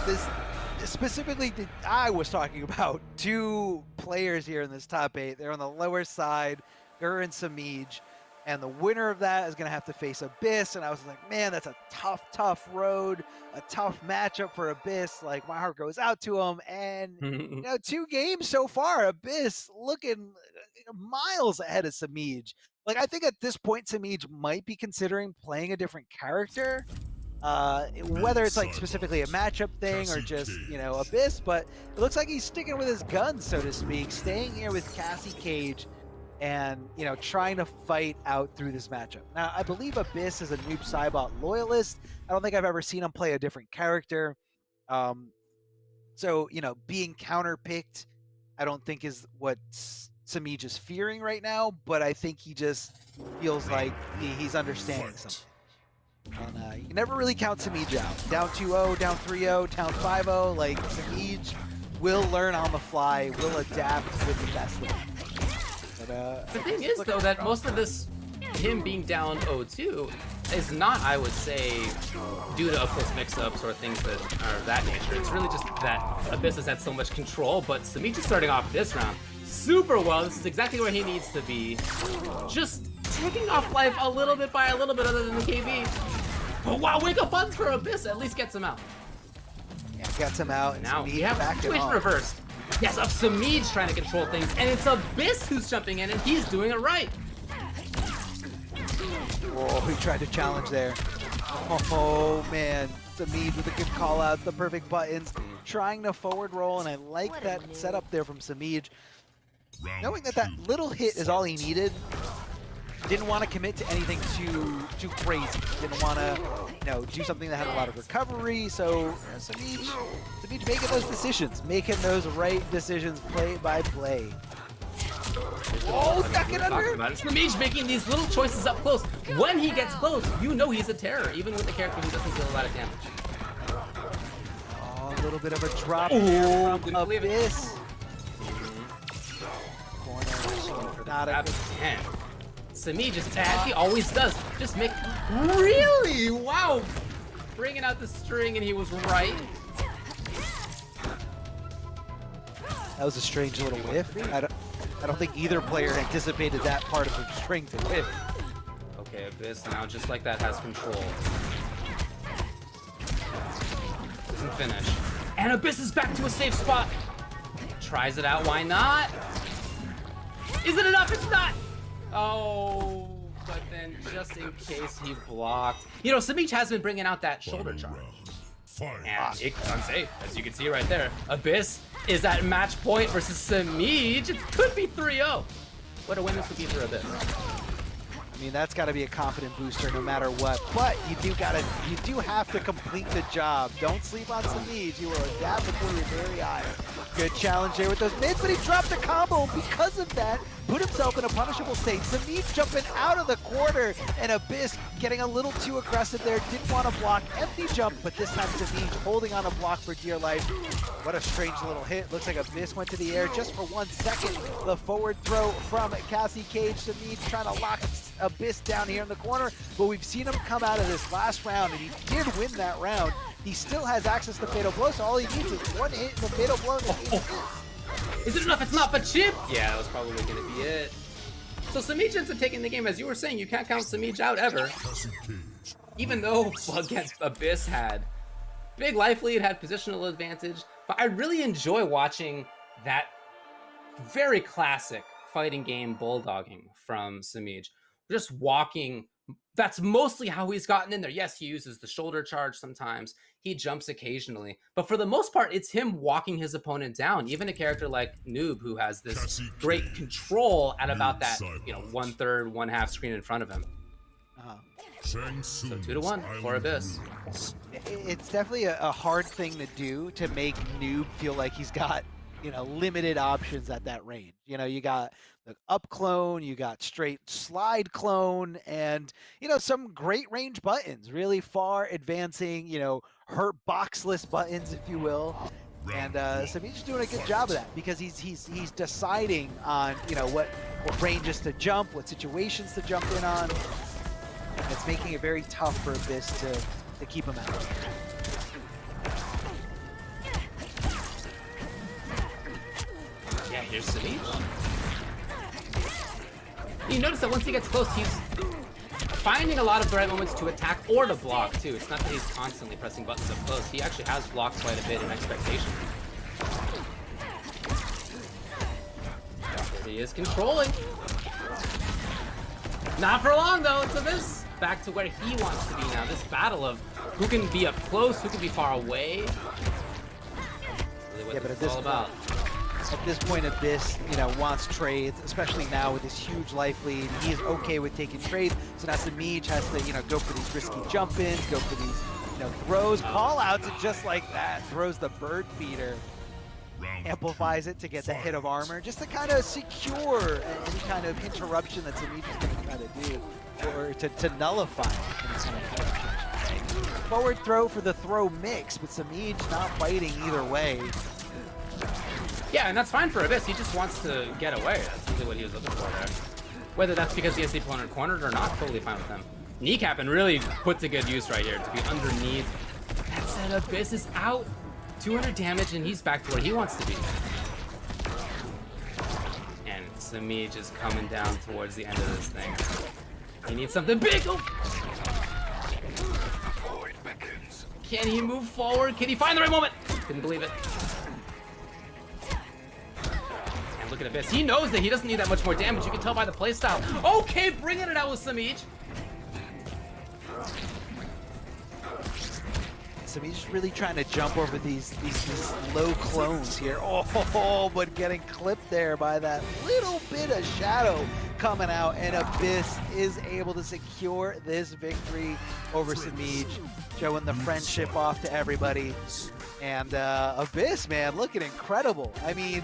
specifically, I was talking about two players here in this top 8. They're on the lower side, Gur and Samij, and the winner of that is going to have to face Abyss. And I was like, man, that's a tough road, a tough matchup for Abyss. Like, my heart goes out to him. And, you know, 2 games so far, Abyss looking miles ahead of Samij. Like, I think at this point, Samij might be considering playing a different character. Whether it's like specifically a matchup thing or just, you know, Abyss, but it looks like he's sticking with his guns, so to speak, staying here with Cassie Cage and, you know, trying to fight out through this matchup. Now, I believe Abyss is a Noob Saibot loyalist. I don't think I've ever seen him play a different character. So, you know, being counter-picked, I don't think is what Samij is fearing right now, but I think he just feels like he's understanding something. And you can never really count Samij out. Down 2-0, down 3-0, down 5-0. Like, Samij will learn on the fly, will adapt with the best of them. But, the thing is, though, that most of this, him being down 0-2, is not, I would say, due to, of course, mix-ups or things that are of that nature. It's really just that Abyss has had so much control, but Samij is starting off this round super well. This is exactly where he needs to be. Just taking off life a little bit by a little bit other than the KB. But wow, wake up buttons for Abyss at least gets him out. Yeah, gets him out. And now Samij we have back situation reversed. Yes, of Samij trying to control things, and it's Abyss who's jumping in, and he's doing it right. Oh, he tried to challenge there. Oh man, Samij with a good call out, the perfect buttons, trying to forward roll, and I like that setup there from Samij. Knowing that that little hit is all he needed, didn't want to commit to anything too crazy. Didn't want to, you know, do something that had a lot of recovery. So Samij making those decisions, making those right decisions, play by play. Oh, stuck it under. Samij making these little choices up close. When he gets close, you know he's a terror, even with a character who doesn't deal a lot of damage. Oh, a little bit of a drop there from Abyss. Not a 10. Samij just, as he always does, just make, really? Wow. Bringing out the string, and he was right. That was a strange little whiff. I don't think either player anticipated that part of the string to whiff. Okay, Abyss now just like that has control. decent finish. And Abyss is back to a safe spot. Tries it out, why not? Is it enough? It's not! Oh, but then just in case he blocked. You know, Samich has been bringing out that shoulder charge. And it's unsafe, as you can see right there. Abyss is at match point versus Samij. It could be 3-0. What a win this would be for Abyss. I mean, that's got to be a confident booster no matter what. But you do have to complete the job. Don't sleep on Samij. You will adapt before your very eyes. Good challenge there with those mids, but he dropped a combo. Because of that, put himself in a punishable state. Samij jumping out of the corner, and Abyss getting a little too aggressive there. Didn't want to block. Empty jump, but this time Samij holding on a block for dear life. What a strange little hit. Looks like Abyss went to the air just for 1 second. The forward throw from Cassie Cage. Samij trying to lock Abyss down here in the corner, but we've seen him come out of this last round, and he did win that round. He still has access to Fatal Blow, so all he needs is 1 hit in the Fatal Blow. Is it enough? It's not, but chip! Yeah, that was probably going to be it. So Samij ends up taking the game. As you were saying, you can't count Samij out ever. Even though, well, again, Abyss had big life lead, had positional advantage, but I really enjoy watching that very classic fighting game bulldogging from Samij. Just walking, that's mostly how he's gotten in there. Yes, he uses the shoulder charge sometimes, he jumps occasionally, but for the most part, it's him walking his opponent down. Even a character like Noob, who has this great control at about that, you know, 1/3, 1/2 screen in front of him. So 2-1 for Abyss. It's definitely a hard thing to do, to make Noob feel like he's got, you know, limited options at that range. You know, you got the up clone, you got straight slide clone, and, you know, some great range buttons, really far advancing, you know, hurt boxless buttons, if you will. And Samij's doing a good job of that, because he's deciding on, you know, what ranges to jump, what situations to jump in on. It's making it very tough for Abyss to keep him out. Yeah, here's Samij. You notice that once he gets close, he's finding a lot of the right moments to attack or to block, too. It's not that he's constantly pressing buttons up close. He actually has blocked quite a bit in expectation. He is controlling. Not for long, though. It's Abyss back to where he wants to be now. This battle of who can be up close, who can be far away. Really what it's all about. At this point, Abyss, you know, wants trades, especially now with this huge life lead. He is okay with taking trades, so now Samij has to, you know, go for these risky jump-ins, go for these, you know, throws, call-outs, and just like that, throws the bird feeder, amplifies it to get the hit of armor, just to kind of secure any kind of interruption that Samij is going to try to do, or to nullify any kind of forward throw for the throw mix, but Samij not fighting either way. Yeah, and that's fine for Abyss. He just wants to get away. That's really what he was looking for there. Whether that's because he has the opponent cornered or not, totally fine with him. Kneecapping really put to good use right here, to be underneath. That said, Abyss is out. 200 damage, and he's back to where he wants to be. And Samij is coming down towards the end of this thing. He needs something big. Oh. Can he move forward? Can he find the right moment? Couldn't believe it. Look at Abyss. He knows that he doesn't need that much more damage. You can tell by the playstyle. Okay, bringing it out with Samij. Samij's really trying to jump over these low clones here. Oh, but getting clipped there by that little bit of shadow coming out, and Abyss is able to secure this victory over Samij, showing the friendship off to everybody. And Abyss, man, looking incredible. I mean,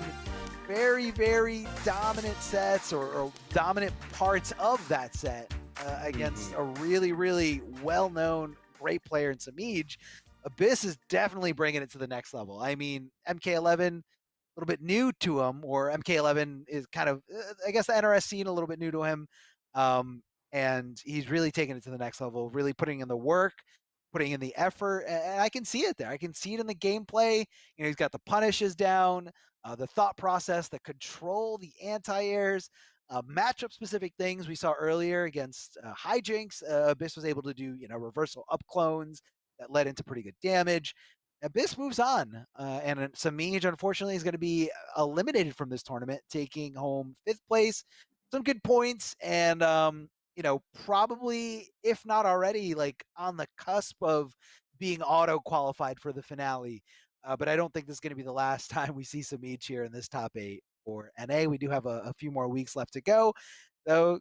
very, very dominant sets, or dominant parts of that set against a really, really well-known, great player in Samij. Abyss is definitely bringing it to the next level. I mean, MK11, a little bit new to him, or MK11 is kind of, I guess, the NRS scene a little bit new to him. And he's really taking it to the next level, really putting in the work, putting in the effort, and I can see it there. I can see it in the gameplay. You know, he's got the punishes down, the thought process, the control, the anti-airs, matchup specific things we saw earlier against hijinks. Abyss was able to do, you know, reversal up clones that led into pretty good damage. Abyss moves on, and Samij, unfortunately, is going to be eliminated from this tournament, taking home 5th place. Some good points, and probably, if not already, like on the cusp of being auto qualified for the finale. But I don't think this is going to be the last time we see Samij here in this top 8 for NA. We do have a few more weeks left to go, though.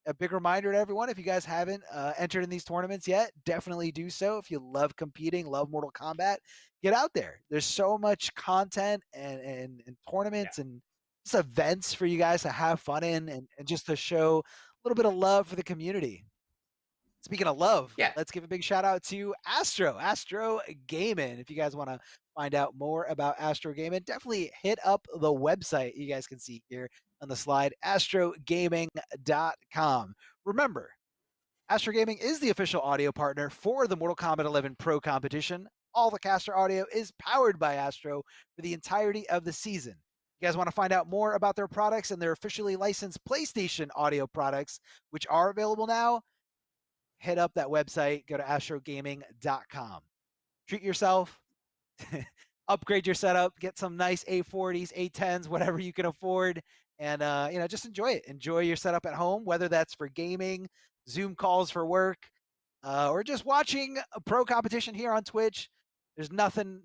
A big reminder to everyone, if you guys haven't entered in these tournaments yet, definitely do so. If you love competing, love Mortal Kombat, get out there. There's so much content and tournaments and just events for you guys to have fun in, and just to show a little bit of love for the community. Speaking of love, let's give a big shout out to Astro Gaming. If you guys want to find out more about Astro Gaming, definitely hit up the website you guys can see here on the slide, astrogaming.com. Remember, Astro Gaming is the official audio partner for the Mortal Kombat 11 Pro Competition. All the caster audio is powered by Astro for the entirety of the season. You guys want to find out more about their products and their officially licensed PlayStation audio products, which are available now, hit up that website, go to astrogaming.com. Treat yourself, upgrade your setup, get some nice A40s, A10s, whatever you can afford, and just enjoy it. Enjoy your setup at home, whether that's for gaming, Zoom calls for work, or just watching a pro competition here on Twitch. There's nothing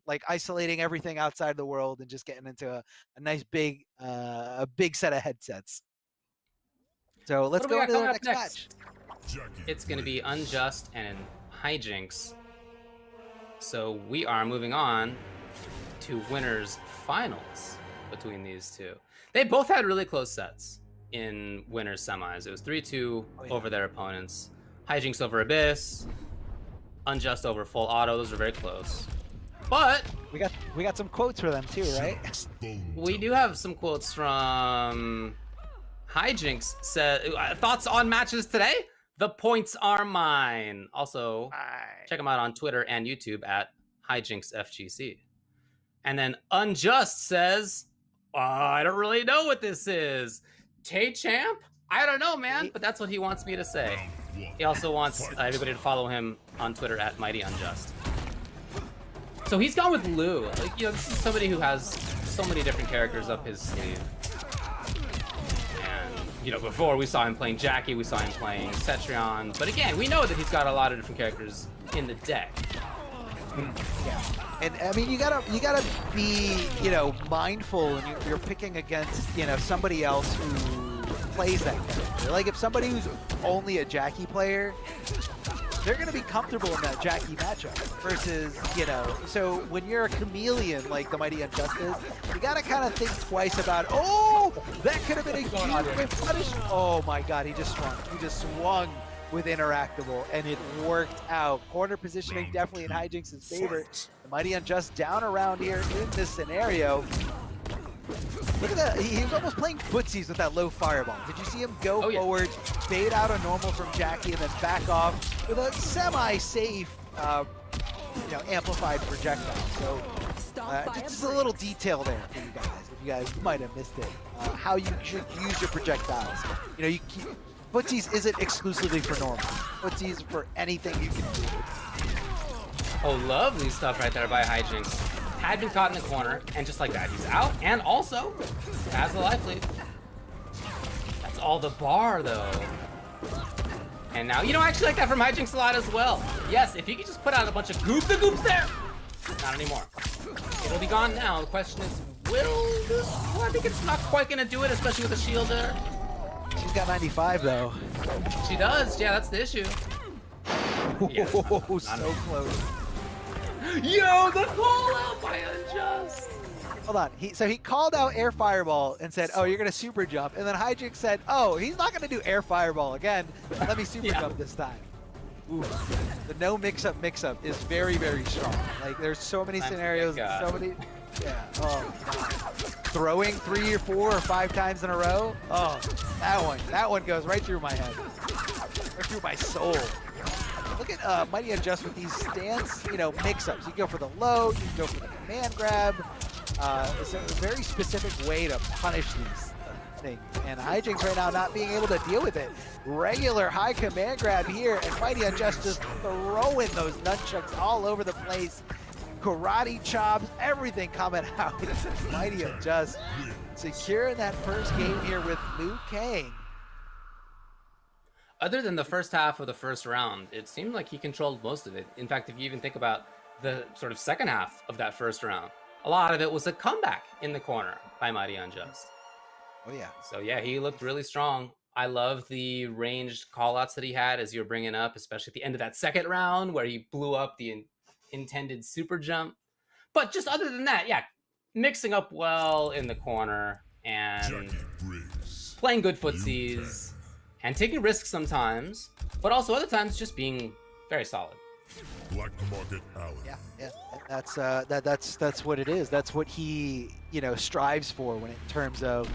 like isolating everything outside the world and just getting into a nice big set of headsets. So let's go into the next match. It's going to be Unjust and Hijinks. So we are moving on to winners finals between these two. They both had really close sets in winners semis. It was 3-2 over their opponents. Hijinks over Abyss, Unjust over Full Auto. Those are very close. But we got some quotes for them too, right? We do have some quotes from Hijinks. Said thoughts on matches today? The points are mine. Also, check them out on Twitter and YouTube at HijinksFGC. And then Unjust says, I don't really know what this is. Tay Champ? I don't know, man, but that's what he wants me to say. He also wants everybody to follow him on Twitter at Mighty Unjust. So he's gone with Lou. This is somebody who has so many different characters up his sleeve. Before we saw him playing Jackie, we saw him playing Cetrion, but again, we know that he's got a lot of different characters in the deck. Yeah, and I mean, you gotta be mindful when you're picking against somebody else who plays that character. Like if somebody who's only a Jackie player, they're gonna be comfortable in that Jackie matchup versus So when you're a chameleon like the Mighty Unjust is, you gotta kind of think twice about. Oh, that could have been a huge punish. Oh my God, he just swung with Interactable, and it worked out. Corner positioning definitely in Hijinks' favor. The Mighty Unjust down around here in this scenario. Look at that, he was almost playing footsies with that low fireball. Did you see him go forward, fade out a normal from Jackie, and then back off with a semi-safe, amplified projectile? So just a little detail there for you guys, if you guys might have missed it. How you should use your projectiles. Footsies isn't exclusively for normal. Footsies for anything you can do. Oh, lovely stuff right there by Hijinks. Had been caught in the corner, and just like that, he's out, and also has the life lead. That's all the bar, though. And now, I actually like that from Hijinks a lot as well. Yes, if you could just put out a bunch of goop the goops there. Not anymore. It'll be gone now. The question is, will this? Well, I think it's not quite gonna do it, especially with the shield there. She's got 95 though. She does. Yeah, that's the issue. Yeah, so close. Yo, the call out by Unjust. Hold on. He called out air fireball and said, "Oh, you're gonna super jump." And then Hijinks said, "Oh, he's not gonna do air fireball again. Let me super jump this time." Ooh. The no mix-up is very, very strong. Like there's so many scenarios, so many. Yeah. Oh, God. Throwing 3 or 4 or 5 times in a row. Oh, that one goes right through my head, right through my soul. Look at Mighty Unjust with these stance, mix-ups. You go for the low, you can go for the command grab. It's a very specific way to punish these happening. And Hijinks right now not being able to deal with it. Regular high command grab here, and Mighty Unjust just throwing those nunchucks all over the place. Karate chops, everything coming out. Mighty Unjust securing that first game here with Liu Kang. Other than the first half of the first round, it seemed like he controlled most of it. In fact, if you even think about the sort of second half of that first round, a lot of it was a comeback in the corner by Mighty Unjust. Oh yeah. So yeah, he looked really strong. I love the ranged callouts that he had, as you were bringing up, especially at the end of that second round where he blew up the intended super jump. But just other than that, yeah, mixing up well in the corner and playing good footsies and taking risks sometimes, but also other times just being very solid. Black Market Alley. Yeah. That's what it is. That's what he, strives for when in terms of,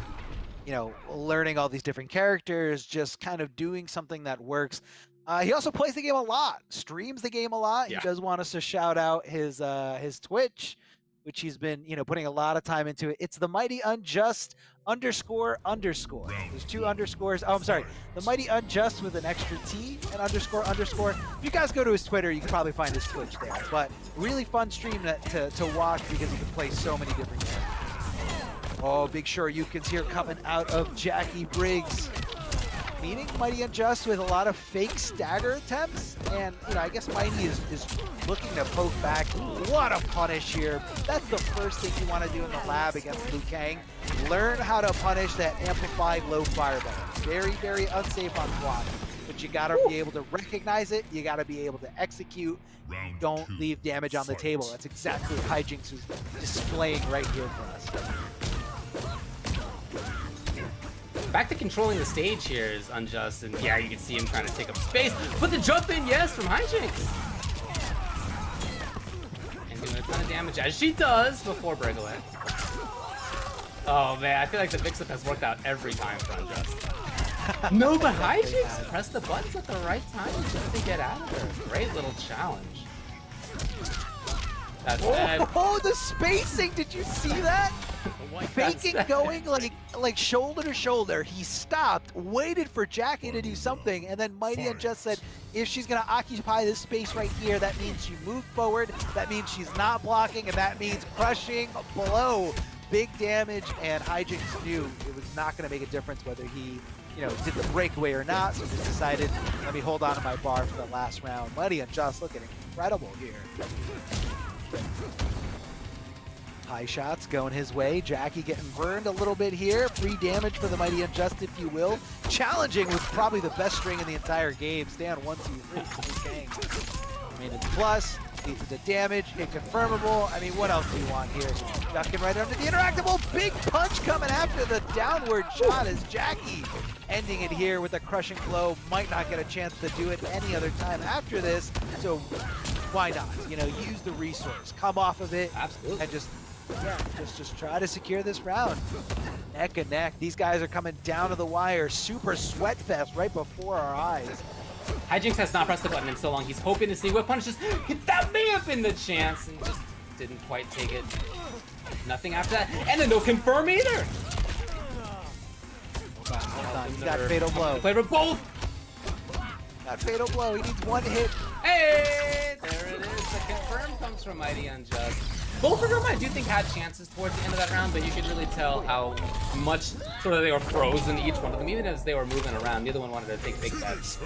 learning all these different characters, just kind of doing something that works. He also plays the game a lot, streams the game a lot. Yeah. He does want us to shout out his Twitch, which he's been, putting a lot of time into it. It's the Mighty Unjust __. There's 2 underscores. Oh, I'm sorry. The Mighty Unjust with an extra T and __. If you guys go to his Twitter, you can probably find his Twitch there. But really fun stream to watch because he can play so many different characters. Oh, big Shoryukens here coming out of Jackie Briggs. Meeting Mighty Unjust with a lot of fake stagger attempts, and I guess Mighty is looking to poke back. What a punish here! That's the first thing you want to do in the lab against Liu Kang. Learn how to punish that amplified low fireball. Very, very unsafe on block, but you gotta be able to recognize it. You gotta be able to execute. Don't leave damage on the table. That's exactly what Hijinks is displaying right here for us. Back to controlling the stage here is Unjust, and yeah, you can see him trying to take up space. But the jump in, yes, from Hijinks. And doing a ton of damage, as she does before breakaway. Oh man, I feel like the mix-up has worked out every time for Unjust. No, but Hijinks press the buttons at the right time just to get out of there. Great little challenge. That's oh, the spacing! Did you see that? Faking going like shoulder to shoulder. He stopped, waited for Jackie to do something, and then Mighty Unjust said, if she's gonna occupy this space right here, that means she moved forward, that means she's not blocking, and that means crushing blow. Big damage, and Hijinks knew it was not gonna make a difference whether he did the breakaway or not, so just decided, let me hold on to my bar for the last round. Mighty Unjust looking incredible here. High shots going his way. Jackie getting burned a little bit here. Free damage for the Mighty Unjust, if you will. Challenging with probably the best string in the entire game. Stand 1, 2, 3. Kang. Maintenance plus. Leads to damage. Inconfirmable. I mean, what else do you want here? Ducking right under the interactable. Big punch coming after the downward shot as Jackie ending it here with a crushing blow. Might not get a chance to do it any other time after this. So why not? Use the resource. Come off of it. Absolutely. And just try to secure this round. Neck and neck. These guys are coming down to the wire. Super sweat fest right before our eyes. Hijinks has not pressed the button in so long. He's hoping to see what punch just hit that may have been the chance, and just didn't quite take it. Nothing after that, and then no confirm either. Hold on. He's got fatal blow. Play for both. Got fatal blow. He needs 1 hit. Hey, there it is. The confirm comes from Mighty Unjust. Both of them, I do think, had chances towards the end of that round, but you could really tell how much sort of they were frozen, each one of them, even as they were moving around. Neither one wanted to take big bets.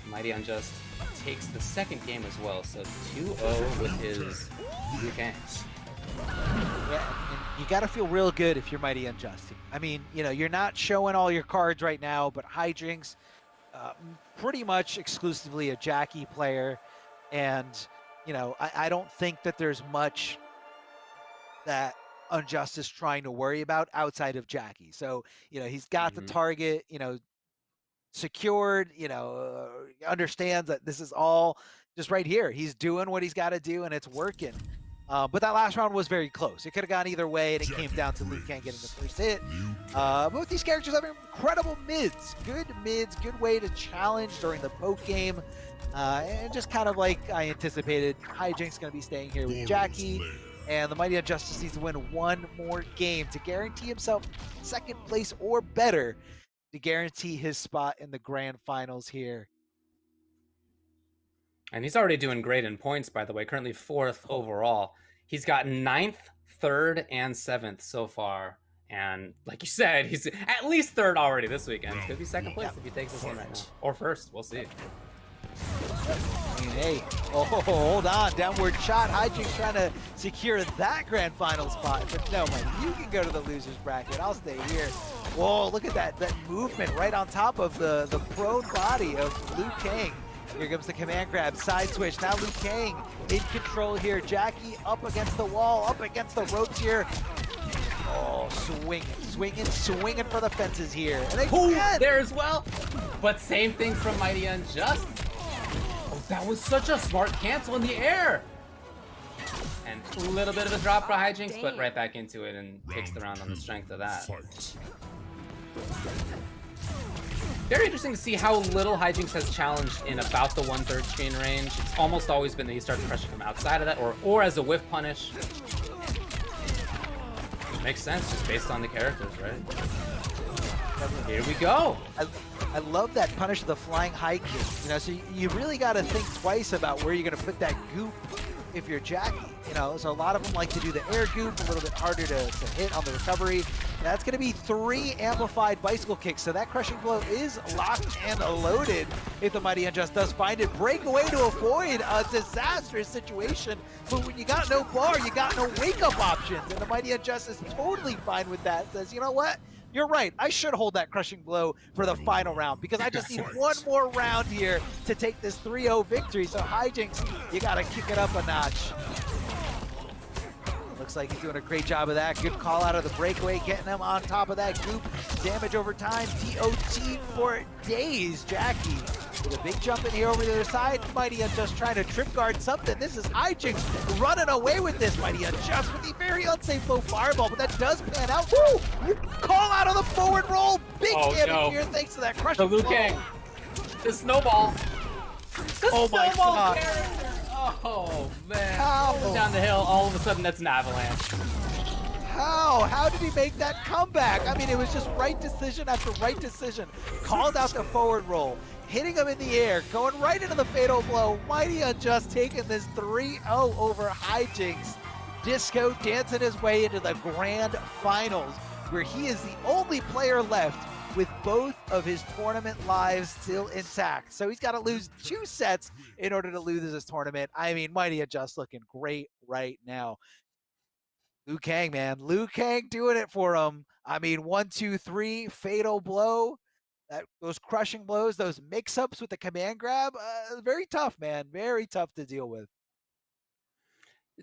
Mighty Unjust takes the second game as well, so 2-0 with his Liu Kang. Yeah, and you got to feel real good if you're Mighty Unjust. I mean, you're not showing all your cards right now, but Hijinks, pretty much exclusively a Jackie player, and I don't think that there's much that Unjust is trying to worry about outside of Jackie. So, he's got the target, secured, understands that this is all just right here. He's doing what he's got to do, and it's working. But that last round was very close. It could have gone either way, and it came down to Liu Kang getting the first hit. Both these characters have incredible mids. Good way to challenge during the poke game. And just kind of like I anticipated, Hijinks going to be staying here with Jackie, And the Mighty Unjust just needs to win one more game to guarantee himself second place or better to guarantee his spot in the grand finals here. And he's already doing great in points, by the way, currently 4th overall. He's got 9th, 3rd, and 7th so far. And like you said, he's at least 3rd already this weekend. Could be 2nd place if he takes this one right now. Or 1st, we'll see. I mean, hey, oh, hold on, downward shot. Hijinks trying to secure that grand final spot. But no, man, you can go to the loser's bracket. I'll stay here. Whoa, look at that movement right on top of the prone body of Liu Kang. Here comes the command grab, side switch. Now Liu Kang in control here. Jackie up against the wall, up against the ropes here. Oh, swinging for the fences here. And again, there as well. But same thing from Mighty Unjust. Oh, that was such a smart cancel in the air. And a little bit of a drop for Hijinks, but right back into it and takes the round on the strength of that. Very interesting to see how little Hijinks has challenged in about the 1/3 screen range. It's almost always been that he starts crushing from outside of that or as a whiff punish. Which makes sense just based on the characters, right? Here we go. I love that punish of the flying high kick. You know, so you really got to think twice about where you're going to put that goop if you're Jackie. You know, so a lot of them like to do the air goop, a little bit harder to hit on the recovery. That's going to be 3 amplified bicycle kicks, so that crushing blow is locked and loaded if the Mighty Unjust does find it. Break away to avoid a disastrous situation, but when you got no bar, you got no wake-up options, and the Mighty Unjust is totally fine with that. Says, you know what? You're right. I should hold that crushing blow for the final round because I just need one more round here to take this 3-0 victory. So Hijinks, you got to kick it up a notch. Looks like he's doing a great job of that. Good call out of the breakaway, getting him on top of that goop. Damage over time, DOT for days. Jackie with a big jump in here over the other side. Mighty Unjust trying to trip guard something. This is Hijinks running away with this. Mighty Unjust with the very unsafe low fireball, but that does pan out. Woo! Call out of the forward roll. Big damage here thanks to that crushing Liu blow. Kang. The snowball. Oh my god. Character. Oh man. How? Down the hill, all of a sudden that's an avalanche. How did he make that comeback? I mean, it was just right decision after right decision. Called out the forward roll, hitting him in the air, going right into the fatal blow. Mighty Unjust taking this 3-0 over Hijinks. Disco dancing his way into the grand finals, where he is the only player left with both of his tournament lives still intact. So he's got to lose 2 sets in order to lose this tournament. I mean, Mighty Unjust looking great right now. Liu Kang, man. Liu Kang doing it for him. I mean, 1, 2, 3, fatal blow. Those crushing blows, those mix-ups with the command grab, very tough, man. Very tough to deal with.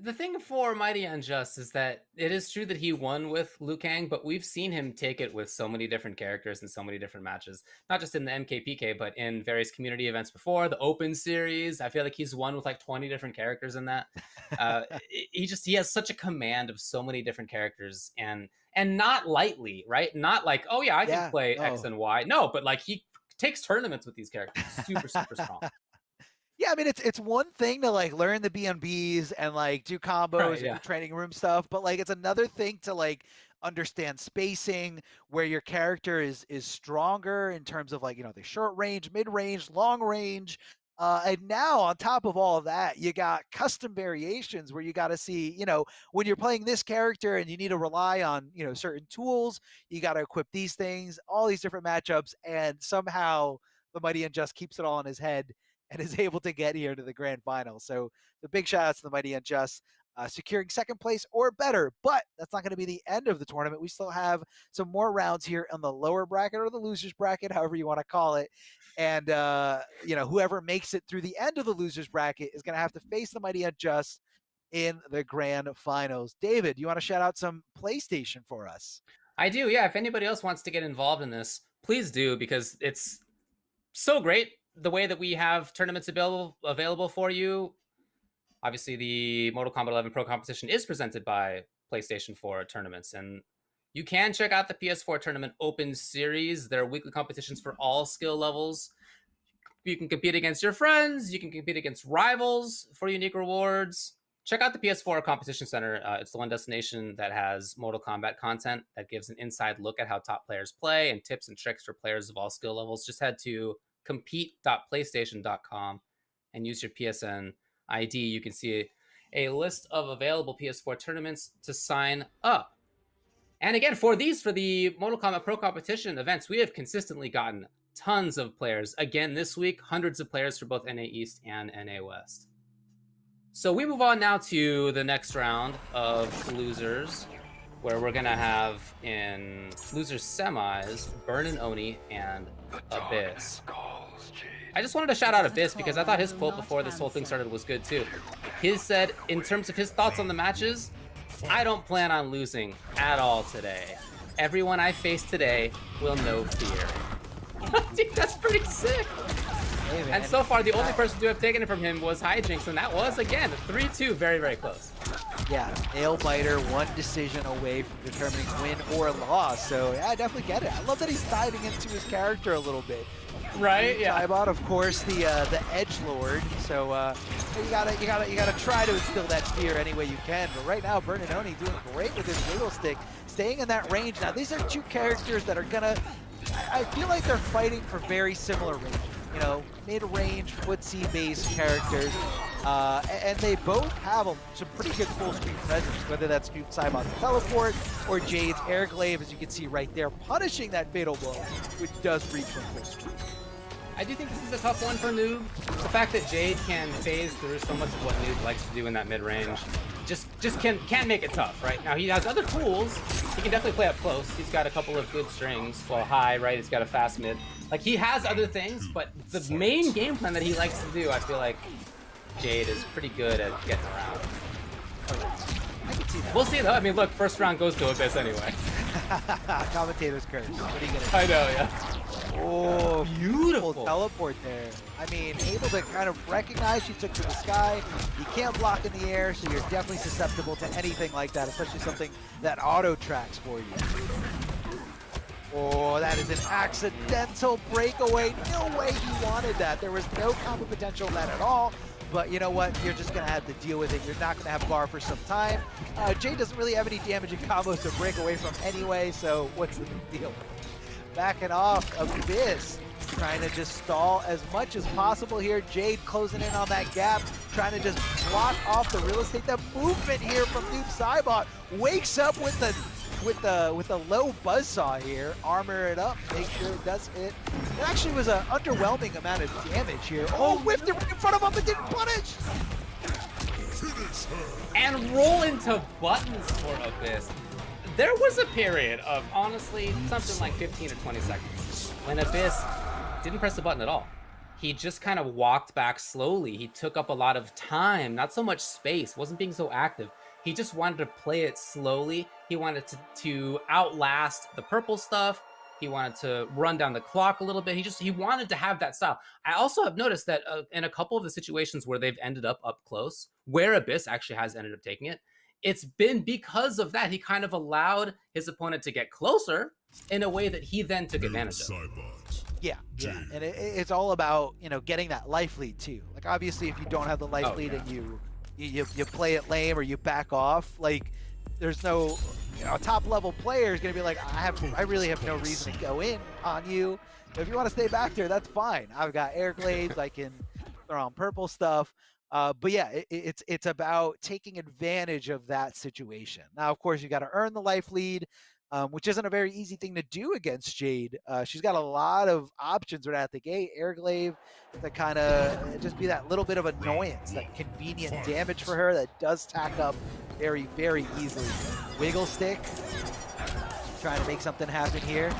The thing for Mighty Unjust is that it is true that he won with Liu Kang, but we've seen him take it with so many different characters in so many different matches, not just in the MKPK, but in various community events before, the Open Series. I feel like he's won with like 20 different characters in that. He has such a command of so many different characters and not lightly, right? Not like, oh yeah, I can play X and Y. No, but like he takes tournaments with these characters. Super, super strong. Yeah, I mean, it's one thing to like learn the BNBs and like do combos and do training room stuff, but like it's another thing to like understand spacing, where your character is stronger in terms of like, you know, the short range, mid range, long range. And now on top of all of that, you got custom variations where you got to see, you know, when you're playing this character and you need to rely on, you know, certain tools, you got to equip these things, all these different matchups, and somehow the Mighty Unjust keeps it all in his head and is able to get here to the grand final. So the big shout outs to the Mighty Unjust, securing second place or better. But that's not going to be the end of the tournament. We still have some more rounds here on the lower bracket or the losers bracket, however you want to call it. And, you know, whoever makes it through the end of the losers bracket is going to have to face the Mighty Unjust in the grand finals. David, you want to shout out some PlayStation for us? I do, yeah. If anybody else wants to get involved in this, please do, because it's so great the way that we have tournaments available for you. Obviously, the Mortal Kombat 11 Pro Competition is presented by PlayStation 4 tournaments, and you can check out the PS4 Tournament Open Series. There are weekly competitions for all skill levels. You can compete against your friends. You can compete against rivals for unique rewards. check out the PS4 Competition Center. It's the one destination that has Mortal Kombat content that gives an inside look at how top players play and tips and tricks for players of all skill levels. Just head to compete.playstation.com and use your PSN ID. You can see a list of available PS4 tournaments to sign up. And again, for the Mortal Kombat Pro Competition events, we have consistently gotten tons of players. Again, this week, hundreds of players for both NA East and NA West. So we move on now to the next round of losers, where we're going to have in losers semis, Burn and Oni and Abyss. I just wanted to shout out Abyss because I thought his quote before this whole thing started was good too. He said, in terms of his thoughts on the matches, I don't plan on losing at all today. Everyone I face today will know fear. Dude, that's pretty sick. Hey, man. And so far, the only person to have taken it from him was Hijinks, and that was, again, 3-2, very, very close. Yeah, Nailbiter, one decision away from determining win or loss. So yeah, I definitely get it. I love that he's diving into his character a little bit. Right? Yeah. Saibot, of course, the edgelord. So you gotta try to instill that fear any way you can. But right now, Burn and Oni doing great with his wiggle stick, staying in that range. Now these are two characters that are gonna. I feel like they're fighting for very similar range. You know, mid-range, footsie-based characters, and they both have some pretty good full-screen presence, whether that's Noob Saibot's teleport or Jade's airglaive, as you can see right there, punishing that fatal blow, which does reach from full screen. I do think this is a tough one for Noob. The fact that Jade can phase through so much of what Noob likes to do in that mid-range just can make it tough, right? Now, he has other tools. He can definitely play up close. He's got a couple of good strings. Well, high, right? He's got a fast mid. Like, he has other things, but the main game plan that he likes to do, I feel like Jade is pretty good at getting around. I can see that. We'll see, though. I mean, look, first round goes to Abyss anyway. Commentator's curse. What are you gonna do? I know, yeah. Oh, beautiful teleport there. I mean, able to kind of recognize she took to the sky. You can't block in the air, so you're definitely susceptible to anything like that, especially something that auto tracks for you. Oh, that is an accidental breakaway. No way he wanted that. There was no combo potential in that at all. But you know what? You're just going to have to deal with it. You're not going to have bar for some time. Jade doesn't really have any damage in combos to break away from anyway, so what's the big deal? Backing off Abyss, trying to just stall as much as possible here. Jade closing in on that gap, trying to just block off the real estate. The movement here from Noob Saibot wakes up with the low buzzsaw here. Armor it up, make sure it does hit. It actually was an underwhelming amount of damage here. Oh, whiffed it right in front of him, but didn't punish. And roll into buttons for Abyss. There was a period of, honestly, something like 15 or 20 seconds when Abyss didn't press the button at all. He just kind of walked back slowly. He took up a lot of time, not so much space, wasn't being so active. He just wanted to play it slowly. He wanted to outlast the purple stuff. He wanted to run down the clock a little bit. He wanted to have that style. I also have noticed that in a couple of the situations where they've ended up close, where Abyss actually has ended up taking it, it's been because of that. He kind of allowed his opponent to get closer in a way that he then took advantage of. Yeah, and it's all about, you know, getting that life lead too. Like, obviously, if you don't have the life lead and you play it lame or you back off, like, there's no, you know, a top level player is gonna be like, I really have no reason to go in on you. If you want to stay back there, that's fine. I've got air glaives. I can throw on purple stuff. But yeah, it's about taking advantage of that situation. Now, of course, you got to earn the life lead, which isn't a very easy thing to do against Jade. She's got a lot of options right out the gate. Airglaive to kind of just be that little bit of annoyance, that convenient damage for her that does tack up very, very easily. Wiggle stick, trying to make something happen here.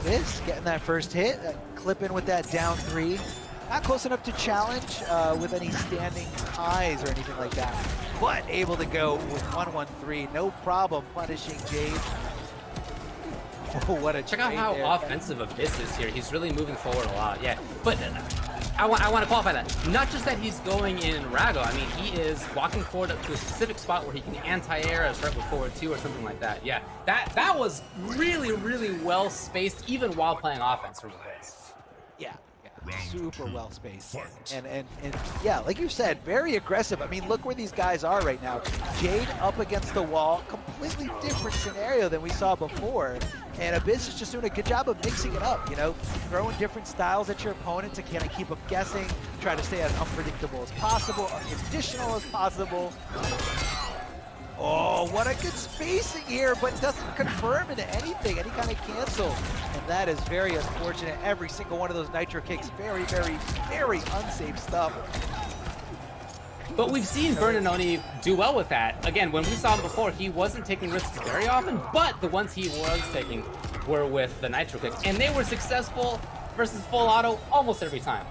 Abyss getting that first hit, clipping with that down 3. Not close enough to challenge with any standing ties or anything like that, but able to go with 1-1-3, no problem punishing Jade. Oh, what a check out how offensive Abyss is here. He's really moving forward a lot. Yeah, but I want to qualify that. Not just that he's going in Rago. I mean, he is walking forward up to a specific spot where he can anti-air a start with forward 2 or something like that. Yeah, that was really, really well spaced, even while playing offense from Abyss. Yeah. super well spaced. And yeah, like you said, very aggressive. I mean, look where these guys are right now. Jade up against the wall, completely different scenario than we saw before. And Abyss is just doing a good job of mixing it up, you know, throwing different styles at your opponent to kind of keep them guessing, try to stay as unpredictable as possible, unconditional as possible. Oh, what a good spacing here, but doesn't confirm into anything, any kind of cancel. And that is very unfortunate. Every single one of those Nitro kicks, very, very, very unsafe stuff. But we've seen Bernanoni do well with that. Again, when we saw him before, he wasn't taking risks very often, but the ones he was taking were with the Nitro kicks, and they were successful versus full auto almost every time.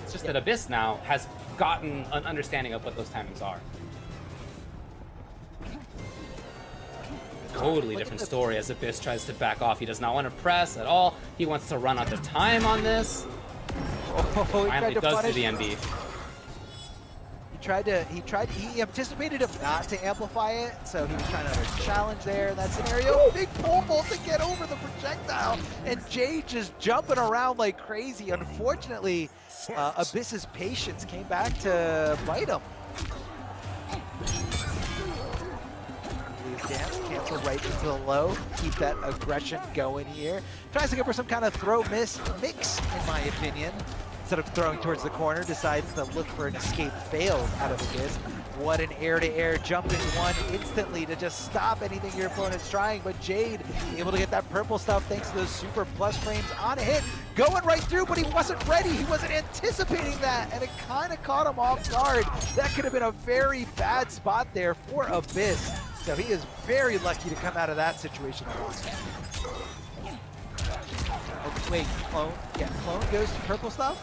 It's just that Abyss now has gotten an understanding of what those timings are. Totally different story as Abyss tries to back off. He does not want to press at all. He wants to run out of time on this. Finally does do the MB. He anticipated him not to amplify it, so he was trying to challenge there in that scenario. Big pole vault to get over the projectile, and Jade just jumping around like crazy. Unfortunately, Abyss's patience came back to bite him. Dance, cancel right into the low, keep that aggression going here. Tries to go for some kind of throw miss mix, in my opinion. Instead of throwing towards the corner, decides to look for an escape failed out of Abyss. What an air-to-air jump in one instantly to just stop anything your opponent's trying, but Jade able to get that purple stuff thanks to those super plus frames on a hit. Going right through, but he wasn't ready. He wasn't anticipating that, and it kind of caught him off guard. That could have been a very bad spot there for Abyss. So he is very lucky to come out of that situation alive. Oh, wait, Clone? Yeah, Clone goes to purple stuff?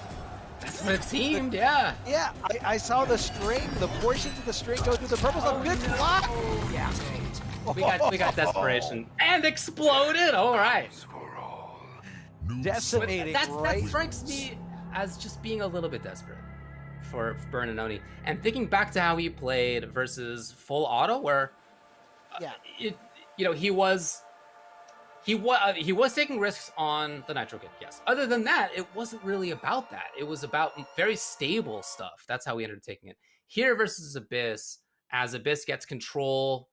That's what it seemed, yeah. Yeah, I saw the string, the portions of the string go through the purple stuff. Good block! Yeah. We got desperation. And exploded! All right. Decimating, that strikes me as just being a little bit desperate for Bernanoni. And thinking back to how he played versus full auto, where he was taking risks on the Nitro kick, yes. Other than that, it wasn't really about that. It was about very stable stuff. That's how we ended up taking it. Here versus Abyss, as Abyss gets control,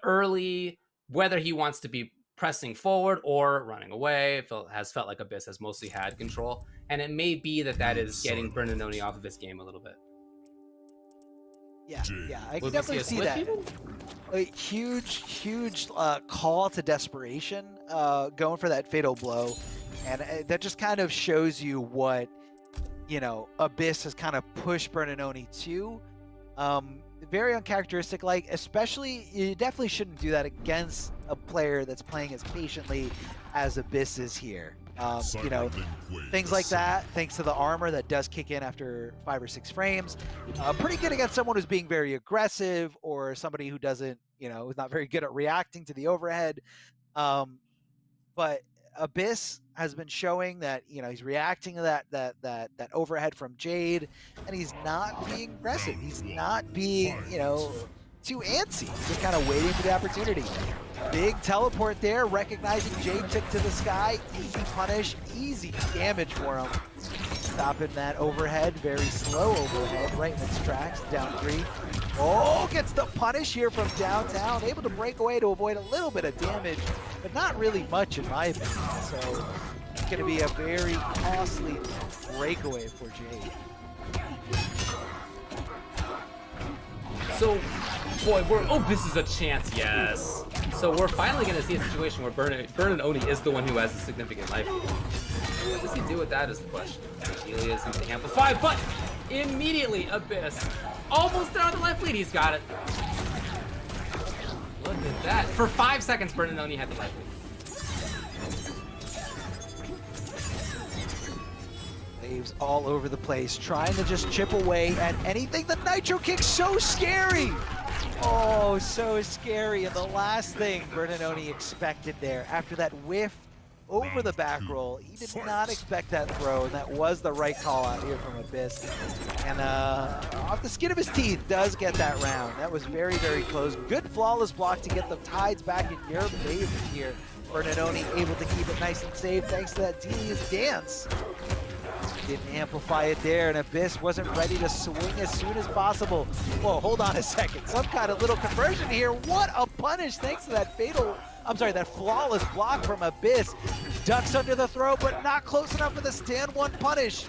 early, whether he wants to be pressing forward or running away, has felt like Abyss has mostly had control. And it may be that is getting Bernanoni off of his game a little bit. Yeah, I can definitely see that. A huge call to desperation, going for that fatal blow, and that just kind of shows you what Abyss has kind of pushed Bernanoni to. Very uncharacteristic, like, especially you definitely shouldn't do that against a player that's playing as patiently as Abyss is here. Things like that, thanks to the armor that does kick in after 5 or 6 frames. Pretty good against someone who's being very aggressive, or somebody who doesn't, who's not very good at reacting to the overhead. But Abyss has been showing that, he's reacting to that overhead from Jade, and he's not being aggressive. He's not being, too antsy. Just kind of waiting for the opportunity. Big teleport there, recognizing Jade took to the sky. Easy punish, easy damage for him. Stopping that overhead, very slow overhead, right in its tracks, down 3. Oh, gets the punish here from downtown. Able to break away to avoid a little bit of damage, but not really much in my opinion. So it's going to be a very costly breakaway for Jade. So, boy, this is a chance, yes. So we're finally going to see a situation where Bernanoni is the one who has a significant life. What does he do with that is the question. Amelia is something amplified, but immediately Abyss almost there on the life lead. He's got it. Look at that. For 5 seconds, Bernanoni had the life lead. Waves all over the place, trying to just chip away at anything. The Nitro kick's so scary. Oh, so scary. And the last thing Bernanoni expected there, after that whiff over the back roll, he did not expect that throw, and that was the right call out here from Abyss. And off the skin of his teeth, does get that round. That was very, very close. Good flawless block to get the tides back in your favor here. Bernanoni able to keep it nice and safe thanks to that Delia's dance. Didn't amplify it there, and Abyss wasn't ready to swing as soon as possible. Whoa, hold on a second. Some kind of little conversion here. What a punish thanks to that that flawless block from Abyss. Ducks under the throw, but not close enough for the stand one punish.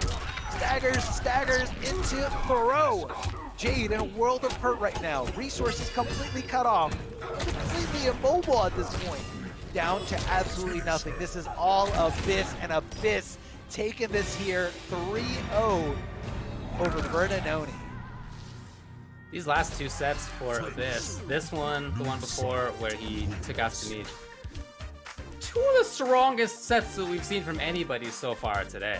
Staggers into throw. Jade in a world of hurt right now. Resources completely cut off. Completely immobile at this point. Down to absolutely nothing. This is all Abyss, and Abyss taking this here 3-0 over Bernanoni. These last two sets for Abyss, this one, the one before where he took out Samij, two of the strongest sets that we've seen from anybody so far today.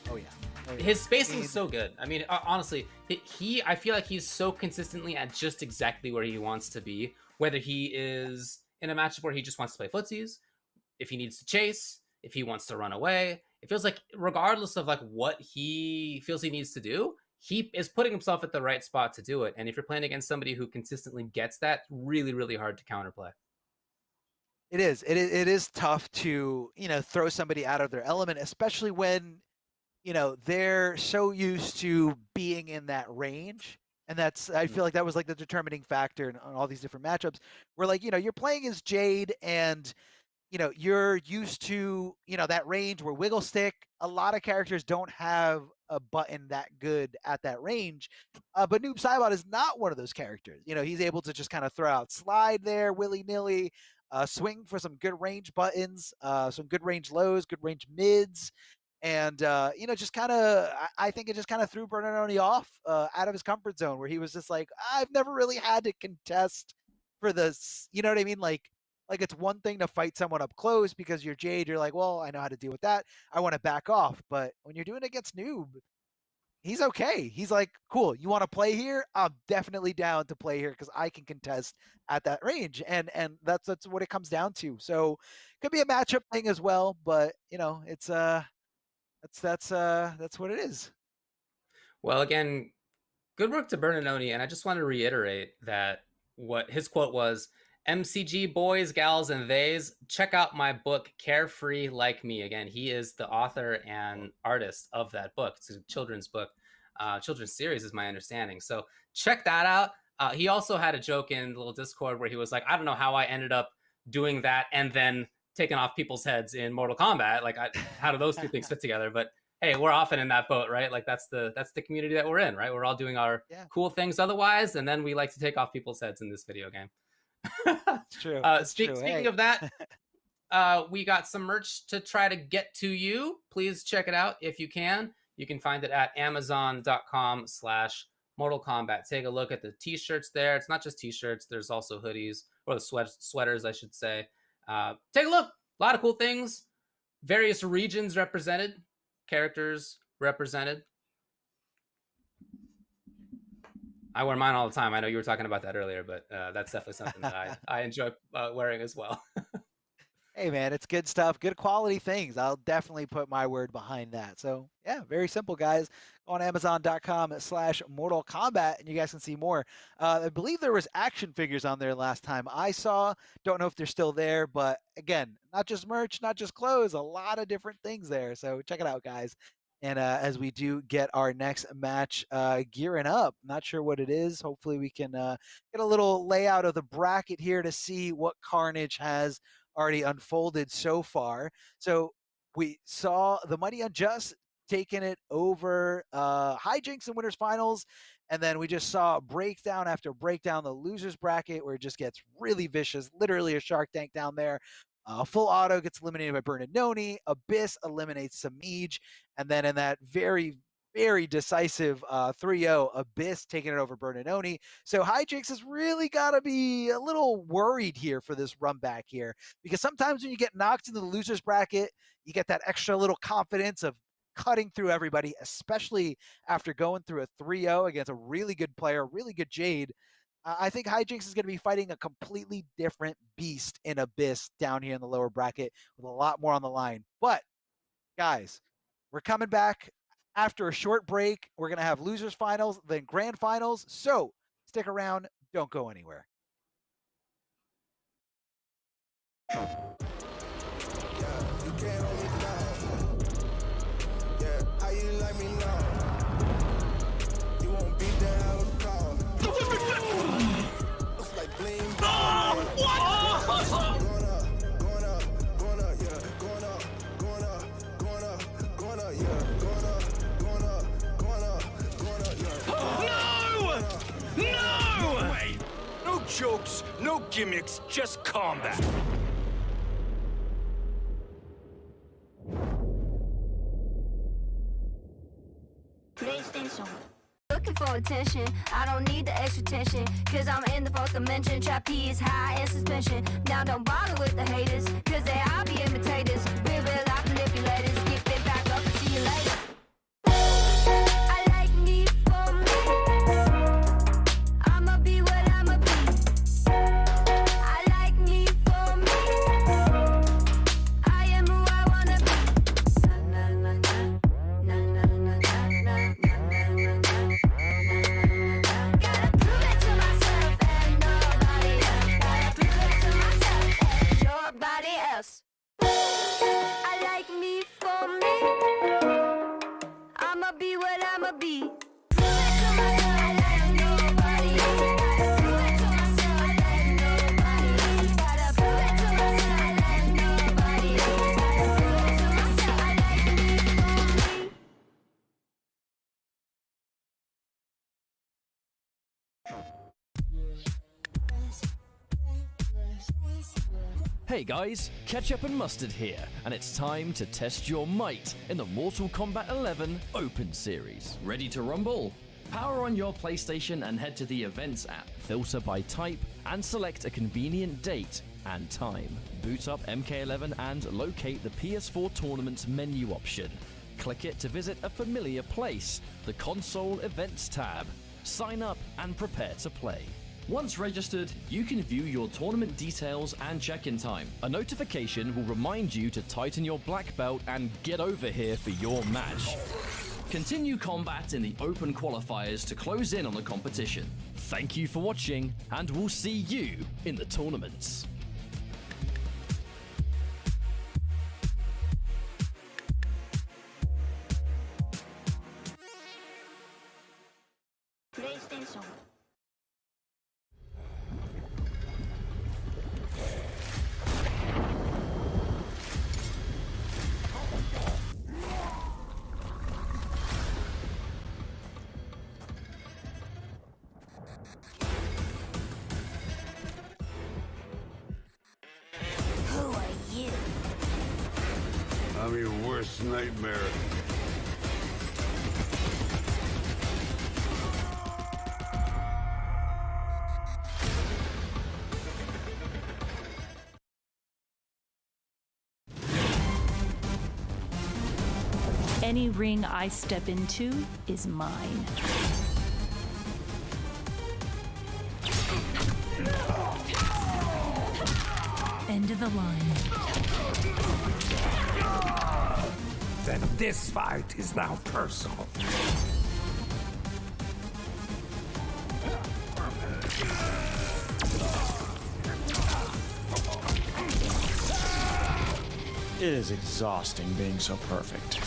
Oh yeah. His spacing's so good. I mean, honestly, I feel like he's so consistently at just exactly where he wants to be, whether he is in a matchup where he just wants to play footsies, if he needs to chase, if he wants to run away. It feels like regardless of like what he feels he needs to do, he is putting himself at the right spot to do it. And if you're playing against somebody who consistently gets that, really, really hard to counterplay. It is. It is tough to, throw somebody out of their element, especially when, they're so used to being in that range. And I feel like that was like the determining factor in all these different matchups where like, you're playing as Jade and, you're used to, that range where wiggle stick. A lot of characters don't have a button that good at that range. But Noob Saibot is not one of those characters. He's able to just kind of throw out slide there willy-nilly, swing for some good range buttons, some good range lows, good range mids. And, just kind of, I think it just kind of threw Bernanoni off out of his comfort zone where he was just like, I've never really had to contest for this. You know what I mean? Like it's one thing to fight someone up close because you're Jade. You're like, well, I know how to deal with that. I want to back off. But when you're doing it against Noob, he's okay. He's like, cool. You want to play here? I'm definitely down to play here because I can contest at that range. And that's what it comes down to. So could be a matchup thing as well. But it's that's what it is. Well, again, good work to Bernanoni, and I just want to reiterate that what his quote was, MCG boys, gals, and theys, check out my book, Carefree Like Me. Again, he is the author and artist of that book. It's a children's book, children's series is my understanding. So check that out. He also had a joke in the little Discord where he was like, I don't know how I ended up doing that and then taking off people's heads in Mortal Kombat. Like, how do those two things fit together? But hey, we're often in that boat, right? Like that's the community that we're in, right? We're all doing our cool things otherwise, and then we like to take off people's heads in this video game. It's true. Speaking of that, we got some merch to try to get to you. Please check it out if you can. You can find it at amazon.com/Mortal Kombat. Take a look at the t-shirts there. It's not just t-shirts. There's also hoodies, or the sweaters, I should say. Take a look. A lot of cool things. Various regions represented. Characters represented. I wear mine all the time. I know you were talking about that earlier, but that's definitely something that I enjoy wearing as well. Hey man, it's good stuff, good quality things. I'll definitely put my word behind that. So yeah, very simple, guys. Go on amazon.com/Mortal Kombat and you guys can see more. I believe there was action figures on there last time I saw. Don't know if they're still there, but again, not just merch, not just clothes, a lot of different things there. So check it out, guys. And as we do get our next match gearing up, not sure what it is. Hopefully we can get a little layout of the bracket here to see what Carnage has already unfolded so far. So we saw the Mighty Unjust taking it over Hijinks in Winners Finals. And then we just saw breakdown after breakdown, the losers bracket where it just gets really vicious, literally a Shark Tank down there. Full Auto gets eliminated by Bernanoni. Abyss eliminates Samij. And then in that very, very decisive 3-0, Abyss taking it over Bernanoni. So Hijinks has really got to be a little worried here for this run back here. Because sometimes when you get knocked into the losers bracket, you get that extra little confidence of cutting through everybody, especially after going through a 3-0 against a really good player, really good Jade. I think Hijinks is going to be fighting a completely different beast in Abyss down here in the lower bracket with a lot more on the line. But, guys, we're coming back after a short break. We're going to have losers finals, then grand finals. So stick around. Don't go anywhere. jokes, no gimmicks, just combat. PlayStation. Looking for attention, I don't need the extra tension, cause I'm in the fourth dimension. Trapeze is high in suspension. Now don't bother with the haters, cause they all be imitators. Real life manipulators. Get it back up and see you later. I like me for me. I'ma be what I'ma be. I like me for me. I am who I wanna be. Na na na na na na na na na na na. Gotta prove it to myself and nobody else. Gotta prove it to myself and nobody else. I like me for me. I'ma be what I'ma be. Prove it to myself and nobody else. Gotta prove it to myself and nobody else. Gotta prove it to myself and nobody else. Gotta prove it to myself. I like me for me. Hey guys, Ketchup and Mustard here, and it's time to test your might in the Mortal Kombat 11 Open Series. Ready to rumble? Power on your PlayStation and head to the Events app, filter by type, and select a convenient date and time. Boot up MK11 and locate the PS4 Tournaments menu option. Click it to visit a familiar place, the Console Events tab. Sign up and prepare to play. Once registered, you can view your tournament details and check-in time. A notification will remind you to tighten your black belt and get over here for your match. Continue combat in the open qualifiers to close in on the competition. Thank you for watching, and we'll see you in the tournaments. PlayStation. Who are you? I'm your worst nightmare. Any ring I step into is mine. End of the line. Then this fight is now personal. It is exhausting being so perfect.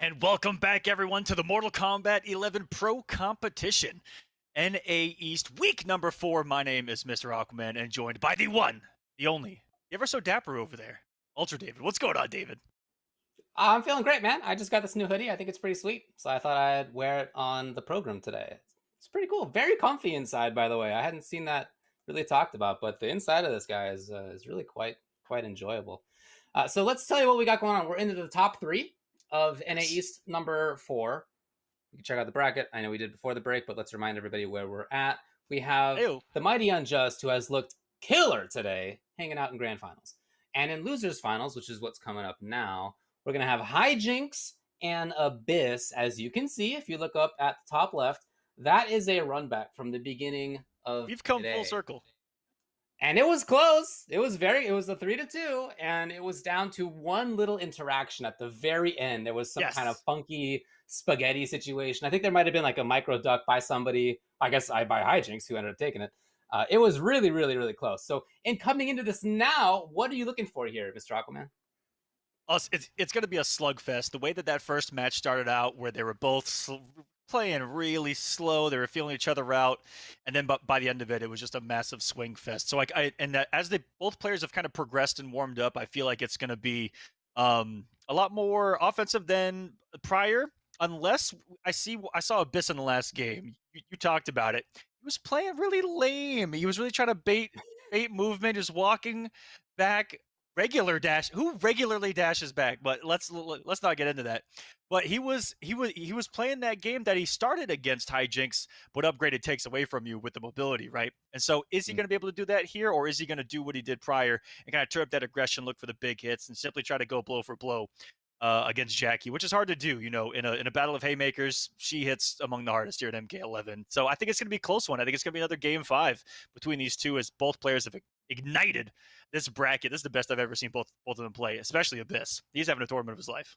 And welcome back, everyone, to the Mortal Kombat 11 Pro Competition. NA East, week number 4. My name is Mr. Aquaman, and joined by the one, the only, the ever so dapper over there, Ultra David. What's going on, David? I'm feeling great, man. I just got this new hoodie. I think it's pretty sweet. So I thought I'd wear it on the program today. It's pretty cool. Very comfy inside, by the way. I hadn't seen that really talked about, but the inside of this guy is really quite enjoyable. So let's tell you what we got going on. We're into the top 3 of NA East number 4. You can check out the bracket. I know we did before the break, but let's remind everybody where we're at. We have the Mighty Unjust, who has looked killer today, hanging out in Grand Finals. And in Losers Finals, which is what's coming up now, we're going to have Hijinks and Abyss. As you can see, if you look up at the top left, that is a run back from the beginning of We've come today. full circle. And it was close. It was a 3-2, and it was down to one little interaction at the very end. There was some kind of funky spaghetti situation. I think there might have been like a micro duck by somebody. I guess by Hijinks, who ended up taking it. It was really, really, really close. So in coming into this now, what are you looking for here, Mr. Aquaman? It's going to be a slugfest. The way that first match started out, where they were both playing really slow, they were feeling each other out, and then by the end of it, it was just a massive swing fest. So as both players have kind of progressed and warmed up, I feel like it's going to be a lot more offensive than prior. Unless I saw Abyss in the last game. You talked about it. He was playing really lame. He was really trying to bait movement, just walking back. Regular dash. Who regularly dashes back? But let's not get into that. But he was playing that game that he started against Hijinks, but upgraded takes away from you with the mobility, right? And so, is he going to be able to do that here, or is he going to do what he did prior and kind of turn up that aggression, look for the big hits, and simply try to go blow for blow against Jackie, which is hard to do. In a battle of haymakers, she hits among the hardest here at MK11. So I think it's going to be a close one. I think it's going to be another game 5 between these two, as both players have ignited this bracket. This is the best I've ever seen both of them play, especially Abyss. He's having a tournament of his life.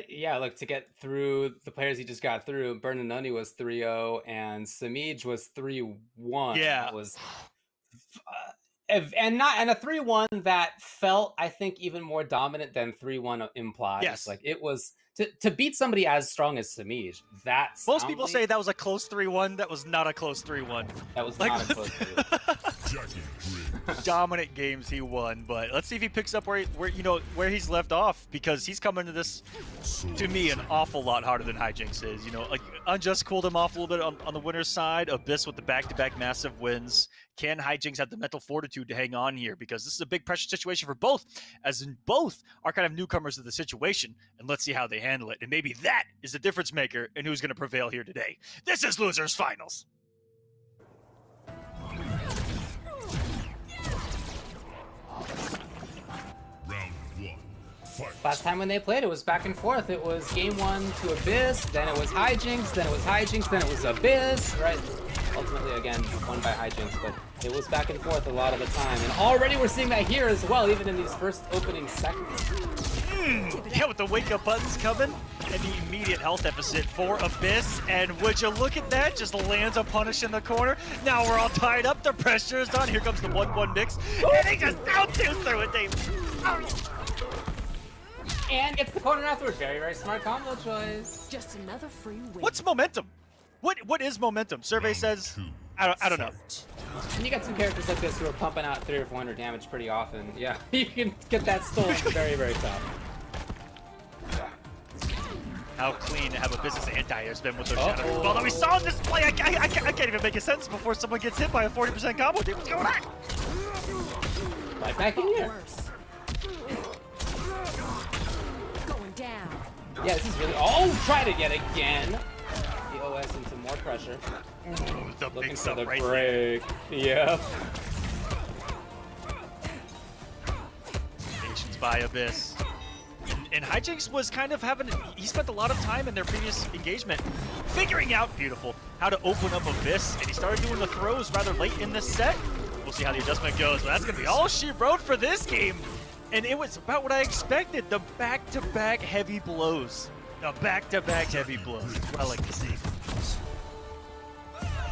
Yeah, look, to get through the players he just got through, Bernanoni was 3-0 and Samij was 3-1. Yeah. That was and a 3-1 that felt, I think, even more dominant than 3-1 implies. Yes. Like, it was to beat somebody as strong as Samij. Most people say that was a close 3-1. That was not a close 3-1. That was not a close 3-1. Dominant games he won, but let's see if he picks up where he's left off, because he's coming to this, to me, an awful lot harder than Hijinks is. Like Unjust cooled him off a little bit on the winner's side. Abyss with the back-to-back massive wins. Can Hijinks have the mental fortitude to hang on here? Because this is a big pressure situation for both, as in both are kind of newcomers to the situation, and let's see how they handle it. And maybe that is the difference maker in who's going to prevail here today. This is Losers Finals. Round 1. Fight. Last time when they played, it was back and forth. It was game 1 to Abyss, then it was Hijinks, then it was Hijinks, then it was Abyss, right? Ultimately, again, won by Hijinks, but it was back and forth a lot of the time. And already we're seeing that here as well, even in these first opening seconds. Yeah, with the wake-up buttons coming and the immediate health deficit for Abyss. And would you look at that? Just lands a punish in the corner. Now we're all tied up. The pressure is on. Here comes the 1-1 mix. And he just down-2 through it, David. And gets the corner afterward. Very, very smart combo choice. Just another free win. What's momentum? What is momentum? Survey says, I don't know. And you got some characters like this who are pumping out 300 or 400 damage pretty often. Yeah, you can get that stolen very, very tough. How clean have Abyss's anti has been with those shadows. Although we saw this play, I can't even make a sense before someone gets hit by a 40% combo. Dude, what's going on? Right back in here. Going down. Yeah, this is really. Oh, try to get again. The OS into more pressure. Ooh, the Looking big for the right break. Yep. Patience by Abyss. And Hijinks was kind of he spent a lot of time in their previous engagement figuring out, beautiful, how to open up Abyss, and he started doing the throws rather late in this set. We'll see how the adjustment goes, but that's going to be all she wrote for this game. And it was about what I expected, the back-to-back heavy blows. The back-to-back heavy blows, I like to see.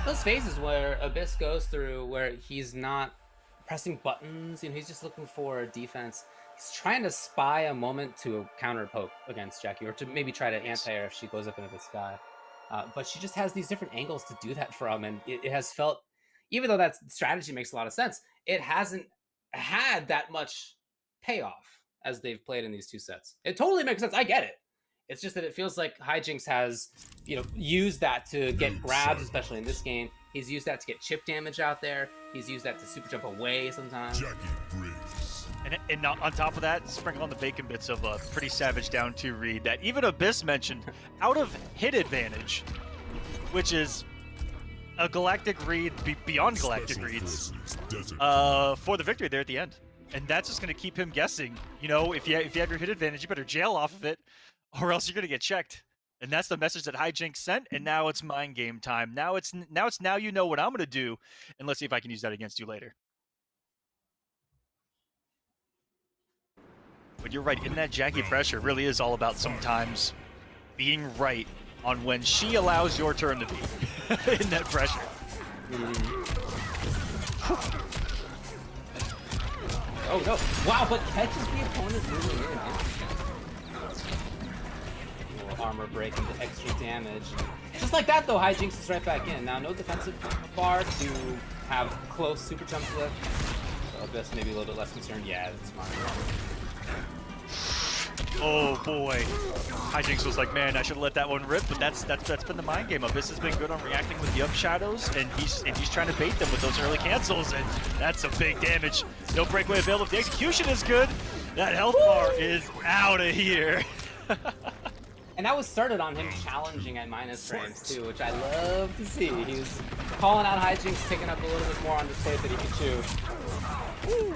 Those phases where Abyss goes through where he's not pressing buttons, he's just looking for defense. He's trying to spy a moment to counter poke against Jackie, or to maybe try to anti-air if she goes up into the sky. But she just has these different angles to do that from, and it has felt, even though that strategy makes a lot of sense, it hasn't had that much payoff as they've played in these two sets. It totally makes sense. I get it. It's just that it feels like Hijinks has, used that to get grabs, especially in this game. He's used that to get chip damage out there. He's used that to super jump away sometimes. And on top of that, sprinkle on the bacon bits of a pretty savage down 2 read that even Abyss mentioned out of hit advantage, which is a galactic read beyond galactic reads for the victory there at the end. And that's just going to keep him guessing. If you have your hit advantage, you better jail off of it, or else you're going to get checked. And that's the message that Hijinks sent. And now it's mind game time. Now you know what I'm going to do, and let's see if I can use that against you later. But you're right, in that Jackie pressure really is all about sometimes being right on when she allows your turn to be in that pressure. Oh no! Wow, but catches the opponent moving in. Little armor break into extra damage. Just like that though, Hijinks is right back in. Now no defensive bar to have close super jumps with. So Abyss maybe a little bit less concerned. Yeah, that's smart. Oh boy. Hijinks was like, man, I should have let that one rip, but that's been the mind game. Abyss has been good on reacting with the up shadows, and he's trying to bait them with those early cancels, and that's a big damage. No breakaway available. The execution is good. That health bar is out of here. And that was started on him challenging at minus frames too, which I love to see. He's calling out Hijinks, picking up a little bit more on this plate that he can chew. Woo.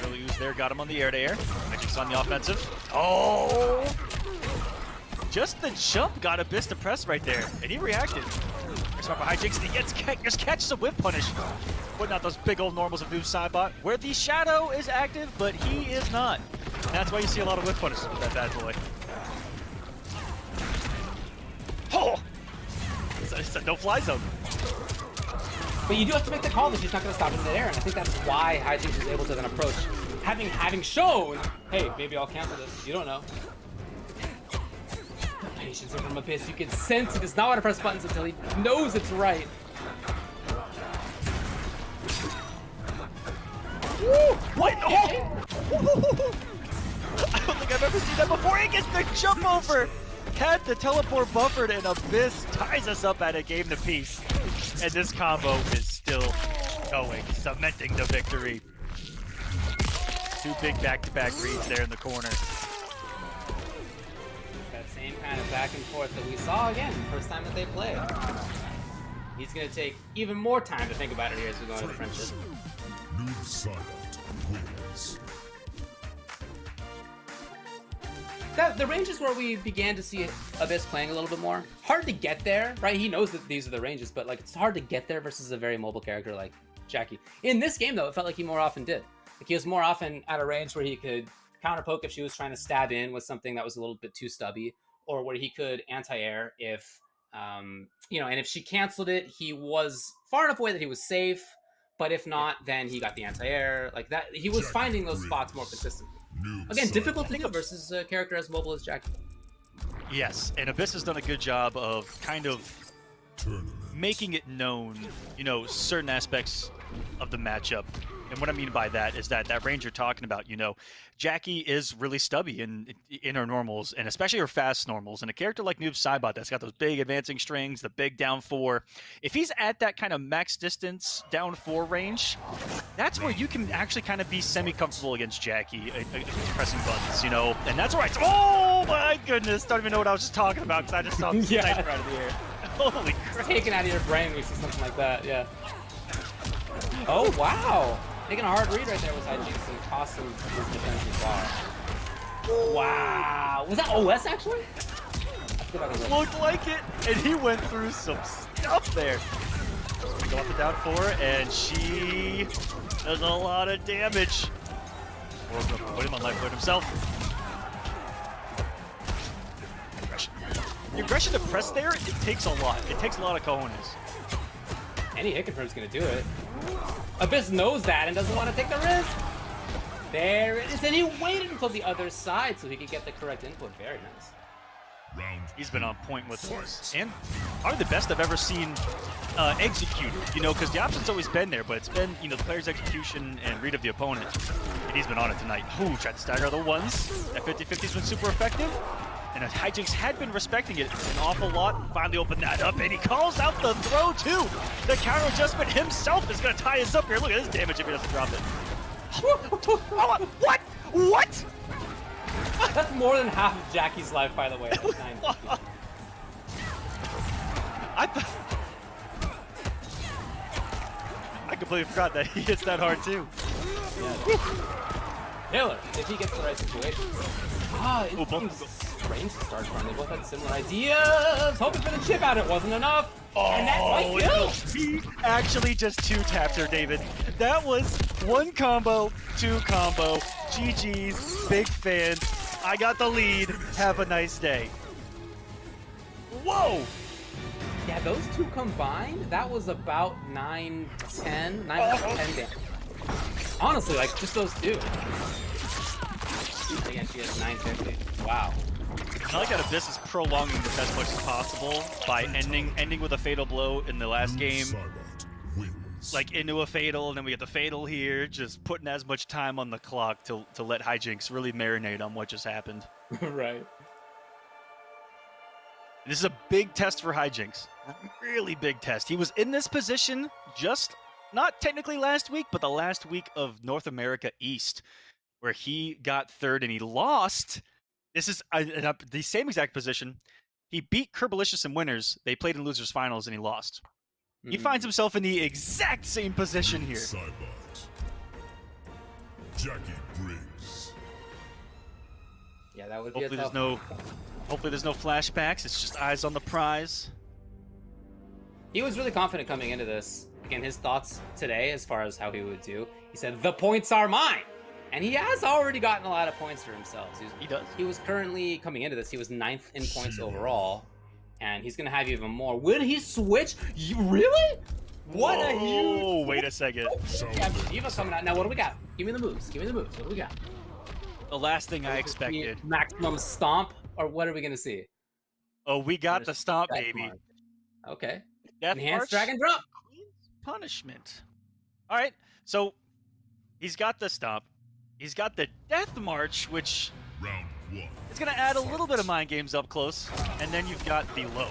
Early use there, got him on the air-to-air. Hijinks on the offensive. Oh! Just the jump got Abyss to press right there, and he reacted. Nice spot for Hijinks, and he just catches a whip punish. Putting out those big old normals of Noob Sidebot, where the shadow is active, but he is not. And that's why you see a lot of whip punishes with that bad boy. Oh! It's a no-fly zone. But you do have to make the call that she's not going to stop in midair, and I think that's why Hijinks is able to then approach. Having shown, hey, maybe I'll cancel this. You don't know. The patience from Abyss, you can sense he does not want to press buttons until he knows it's right. Woo! What? Oh! I don't think I've ever seen that before. He gets the jump over. Had the teleport buffered, and Abyss ties us up at a game to piece. And this combo is still going, cementing the victory. 2 big back-to-back reads there in the corner. That same kind of back and forth that we saw again the first time that they played. He's going to take even more time to think about it here as we go into the friendship. Noob Sidebot wins. The ranges where we began to see Abyss playing a little bit more. Hard to get there, right? He knows that these are the ranges, but like it's hard to get there versus a very mobile character like Jackie. In this game, though, it felt like he more often did. Like he was more often at a range where he could counter poke if she was trying to stab in with something that was a little bit too stubby, or where he could anti-air if, and if she canceled it, he was far enough away that he was safe. But if not, then he got the anti-air. Like that, he was finding those spots more consistently. Again, difficult to do versus a character as mobile as Jackie. Yes, and Abyss has done a good job of kind of making it known, certain aspects of the matchup. And what I mean by that is that range you're talking about, Jackie is really stubby in her normals, and especially her fast normals. And a character like Noob Sidebot that's got those big advancing strings, the big down 4, if he's at that kind of max distance down 4 range, that's where you can actually kind of be semi-comfortable against Jackie, pressing buttons, And that's where oh my goodness, don't even know what I was just talking about because I just saw the sniper out of the air. Holy crap. Taken out of your brain when you see something like that, yeah. Oh, wow. Taking a hard read right there with Hijinks and cost him his defensive bar. Wow. Was that OS actually? Looked like it, and he went through some stuff there. Go up the down 4, and she does a lot of damage. Or put him on life point himself. Aggression. The aggression to press there, it takes a lot. It takes a lot of cojones. Any hit confirm is going to do it. Abyss knows that and doesn't want to take the risk. There it is, and he waited until the other side so he could get the correct input. Very nice. He's been on point with this, and probably the best I've ever seen executed, you know, because the option's always been there, but it's been, you know, the player's execution and read of the opponent, and he's been on it tonight. Ooh, tried to stagger the ones. That 50-50's been super effective, and Hijinks had been respecting it an awful lot. Finally opened that up, and he calls out the throw, too. The counter adjustment himself is going to tie us up here. Look at this damage if he doesn't drop it. What? What? That's more than half of Jackie's life, by the way. I completely forgot that he hits that hard too. Yeah. Killer, if he gets the right situation. Ah, it seems strange to start from. They both had similar ideas. Hoping for the chip out, it wasn't enough. And that might kill. He actually just 2 tapped her, David. That was 1 combo, 2 combo. GG's, big fan. I got the lead. Have a nice day. Whoa! Yeah, those 2 combined, that was about 9-10 damage. Honestly, like, just those 2. Again, she has 950. Wow. I like that Abyss is prolonging this as much as possible by ending with a fatal blow in the last game. Like into a fatal, and then we get the fatal here, just putting as much time on the clock to let Hijinks really marinate on what just happened. Right. This is a big test for Hijinks. Really big test. He was in this position just, not technically last week, but the last week of North America East, where he got 3rd and he lost. This is the same exact position. He beat Kerbalicious in winners. They played in losers finals and he lost. He finds himself in the exact same position here. Jackie Briggs. Yeah, that would be hopefully a tough hopefully there's no flashbacks. It's just eyes on the prize. He was really confident coming into this. Again, his thoughts today as far as how he would do. He said, "The points are mine." And he has already gotten a lot of points for himself. He does. He was currently, coming into this, he was 9th in points overall. And he's going to have even more. Will he switch? Really? What a huge... Oh, wait a second. Yeah, Diva coming out. Now, what do we got? Give me the moves. Give me the moves. What do we got? The last thing I expected. Maximum stomp? Or what are we going to see? Oh, we got the stomp, baby. Okay. Death Enhanced March, drag and drop. Queen's Punishment. All right. So, he's got the stomp. He's got the Death March, which is going to add a little bit of mind games up close. And then you've got the low.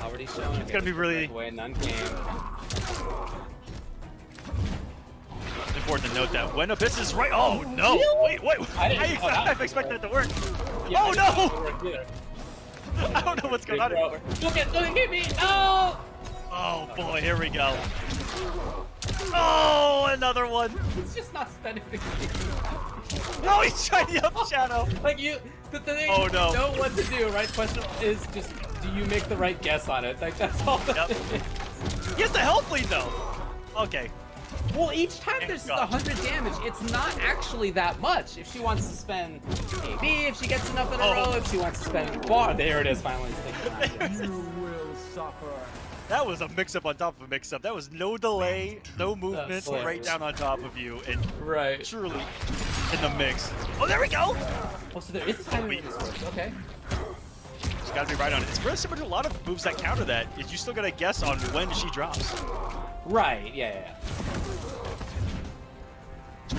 Already shown. It's going to be really... Way none came. It's important to note that when Abyss is right... Oh, no! Wait. I expect that to work. Yeah, oh, no! I don't know what's going on here. Look at me! No! Oh, boy, here we go. Oh, another one. He's just not spending the No, he's trying to up shadow. Like the thing oh, no. You know what to do, right? Question is just, do you make the right guess on it? Like, that's all that is. He has the health lead, though. Okay. Well, each time there's 100 damage, it's not actually that much. If she wants to spend AB, if she gets enough in a row, if she wants to spend bar, there it is, finally. You will suffer. That was a mix-up on top of a mix-up. That was no delay, no movement, right down on top of you, and truly in the mix. Oh, there we go! Oh, so there is timing with this works. Okay. Just gotta be right on it. It's really similar to a lot of moves that counter that. Is you still gotta guess on when she drops. Right, yeah.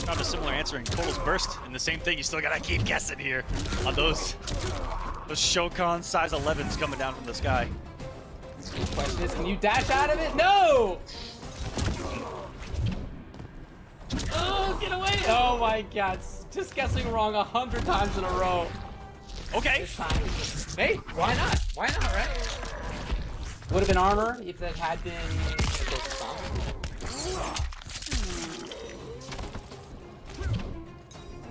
Found a similar answer in Total's Burst, and the same thing. You still gotta keep guessing here on those Shokan size 11s coming down from the sky. The question is, can you dash out of it? No! Oh, get away! Oh my god, just guessing wrong 100 times in a row. Okay. Hey, why not? Why not, right? Would have been armor if that had been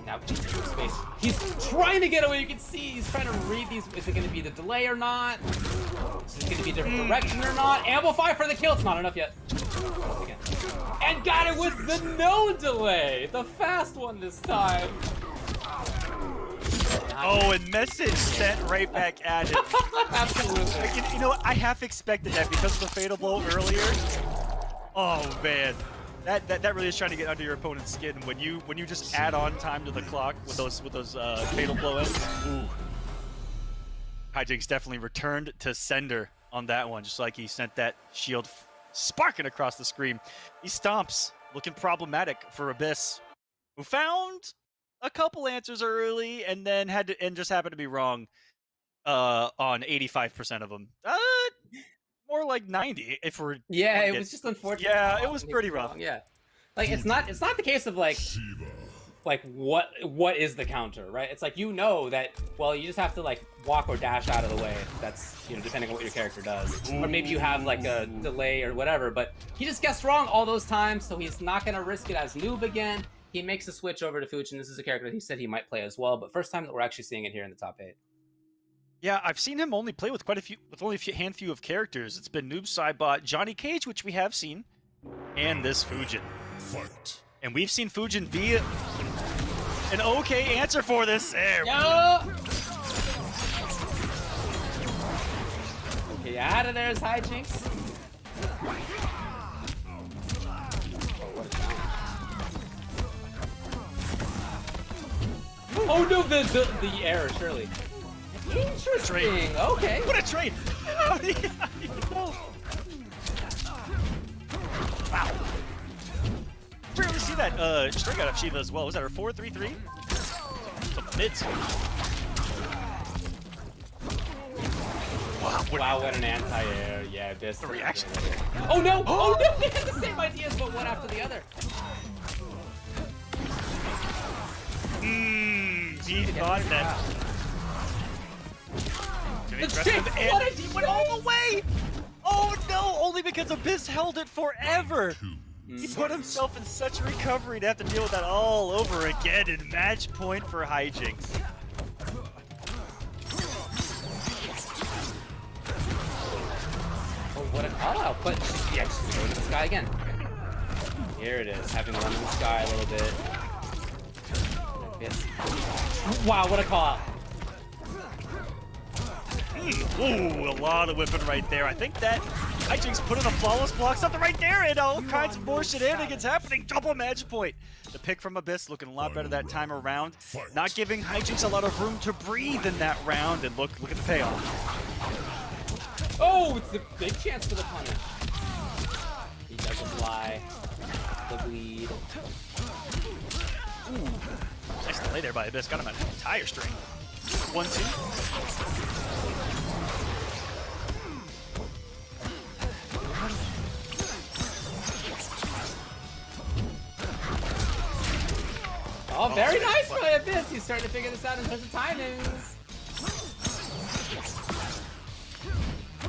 Now he's in space. He's trying to get away. You can see he's trying to read these. Is it going to be the delay or not? Is it going to be a different direction or not? Amplify for the kill. It's not enough yet. And got it with the no delay. The fast one this time. Oh, and message sent right back at him. Absolutely. You know what? I half expected that because of the fatal blow earlier. Oh man, that really is trying to get under your opponent's skin when you just add on time to the clock with those fatal blow ends. Ooh. Hijinks definitely returned to sender on that one, just like he sent that shield sparking across the screen. He stomps, looking problematic for Abyss, who found a couple answers early and then just happened to be wrong on 85% of them. More like 90 if we're Yeah, it was just unfortunate. Yeah, it was pretty rough. Yeah, like it's not the case of like what is the counter, right? It's like, you know that, well, you just have to like walk or dash out of the way. That's, you know, depending on what your character does. Or maybe you have like a delay or whatever, but he just guessed wrong all those times, so he's not going to risk it as noob again. He makes a switch over to Fuchin. This is a character that he said he might play as well, but first time that we're actually seeing it here in the top 8. Yeah, I've seen him only play with only a handful of characters. It's been Noob Saibot, Johnny Cage, which we have seen, and this Fujin. Fight. And we've seen Fujin be an okay answer for this. There. Okay, out of there is Hijinks. Oh no, the error, surely. Interesting. Okay. What a trade! Wow. Rarely see that string out of Shiva as well. Was that her 4-3-3? Some mids. Wow, what an anti-air. Yeah, this. The reaction. Oh no! Oh no! They had the same ideas, but one after the other. He thought that. The chick! And he went all the way! Oh no! Only because Abyss held it forever! He put himself in such recovery to have to deal with that all over again in match point for Hijinks. Oh, what an auto output. Yeah, just go to the sky again. Here it is, having to run in the sky a little bit. Yes. Wow, what a call out. Ooh, a lot of whipping right there. I think that Hijinks put in a flawless block, something right there, and all kinds of more shenanigans happening. Double match point. The pick from Abyss looking a lot better that time around. Not giving Hijinks a lot of room to breathe in that round, and look at the payoff. Oh, it's a big chance for the punish. He doesn't fly. The bleed. Ooh. Nice delay there by Abyss. Got him at an entire string. 1-2. Oh, very nice by Abyss. He's starting to figure this out in terms of timings.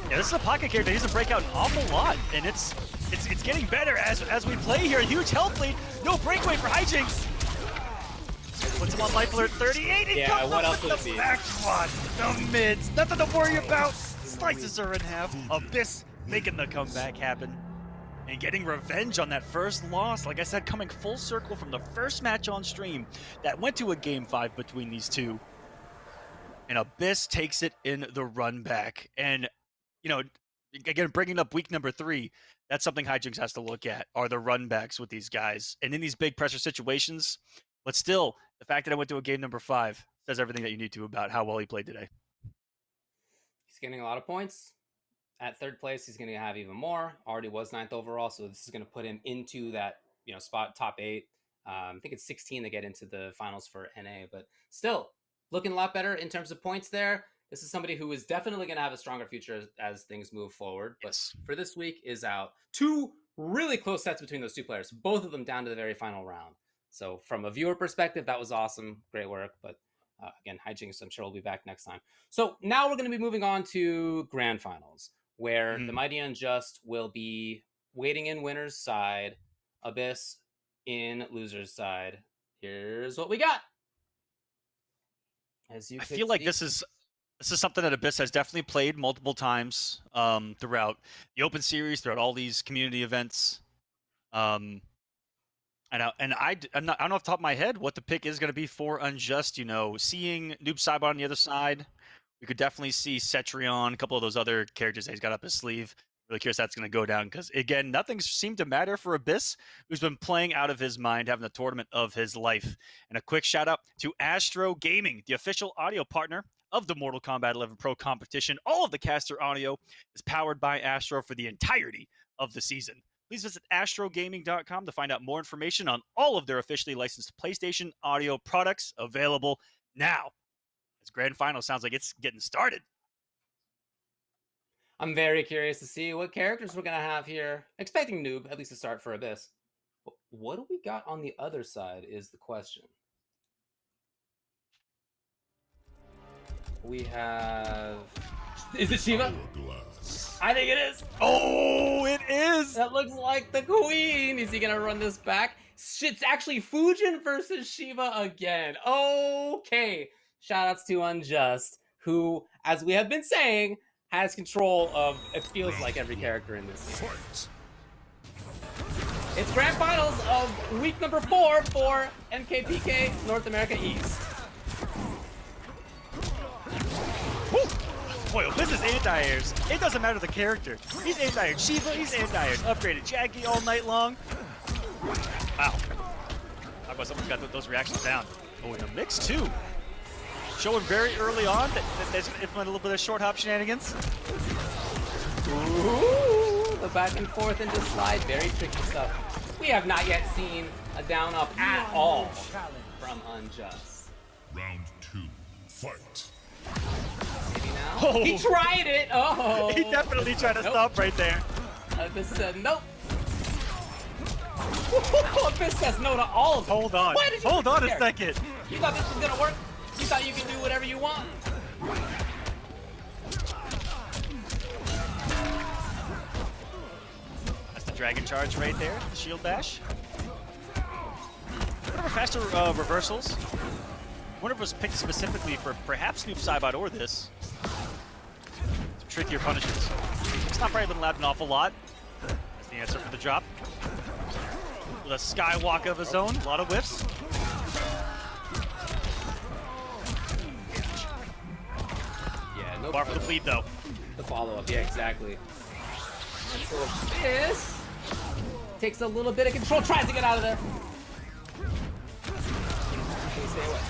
Yeah, this is a pocket character. He needs to break out an awful lot, and it's getting better as we play here. Huge health lead. No breakaway for Hijinks. Puts him on life alert 38. He comes what up else would with it be? the back spot. The mids. Nothing to worry about. Slices her in half. Abyss making the comeback happen. And getting revenge on that first loss. Like I said, coming full circle from the first match on stream that went to a Game 5 between these two. And Abyss takes it in the run back. And, you know, again, bringing up week number 3, that's something Hijinks has to look at, are the run backs with these guys. And in these big pressure situations, but still, the fact that I went to a game number 5 says everything that you need to about how well he played today. He's getting a lot of points. At 3rd place, he's going to have even more. Already was 9th overall, so this is going to put him into that, you know, spot top 8. I think it's 16 to get into the finals for NA, but still looking a lot better in terms of points there. This is somebody who is definitely going to have a stronger future as things move forward. But for this week is out. 2 really close sets between those 2 players, both of them down to the very final round. So from a viewer perspective, that was awesome. Great work. But again, Hijinks, I'm sure will be back next time. So now we're going to be moving on to grand finals, where the Mighty Unjust will be waiting in winner's side, Abyss in loser's side. Here's what we got. As you I feel like this is something that Abyss has definitely played multiple times throughout the Open Series, throughout all these community events. I know, and I don't know off the top of my head what the pick is going to be for Unjust. You know, seeing Noob Saibot on the other side, we could definitely see Cetrion, a couple of those other characters that he's got up his sleeve. Really curious how that's going to go down because, again, nothing seemed to matter for Abyss, who's been playing out of his mind, having the tournament of his life. And a quick shout out to Astro Gaming, the official audio partner of the Mortal Kombat 11 Pro competition. All of the caster audio is powered by Astro for the entirety of the season. Please visit astrogaming.com to find out more information on all of their officially licensed PlayStation audio products available now. This grand final sounds like it's getting started. I'm very curious to see what characters we're going to have here. Expecting Noob, at least to start for Abyss. But what do we got on the other side is the question. We have... Is it Shiva? I think it is. Oh, it is. That looks like the queen. Is he going to run this back? It's actually Fujin versus Shiva again. Okay. Shoutouts to Unjust, who, as we have been saying, has control of, it feels like, every character in this game. It's grand finals of week number 4 for MKPK North America East. Woo! Boy, Abyss is anti-airs. It doesn't matter the character. He's anti-air Shiva, he's anti-airs. Upgraded Jackie all night long. Wow. How about someone's got those reactions down? Oh, in the mix too. Showing very early on that there's a little bit of short hop shenanigans. Ooh, the back and forth into slide, very tricky stuff. We have not yet seen a down up at all from Unjust. Round 2, fight. Maybe now. Oh. He tried it. Oh, He definitely tried to stop right there. This said nope. Abyss says no to all of them. Hold on. Why did you Hold on a there? second. You thought this was gonna work? You thought you could do whatever you want? That's the dragon charge right there. The shield bash. Whatever faster reversals. I wonder if it was picked specifically for perhaps Noob Saibot or this. Some trickier punishes. It's not probably been allowed an awful lot. That's the answer for the drop. With a skywalk of his own, a lot of whiffs. Yeah, no Bar for the bleed though. The follow-up, yeah, exactly. And so Abyss takes a little bit of control, tries to get out of there. Can you stay away?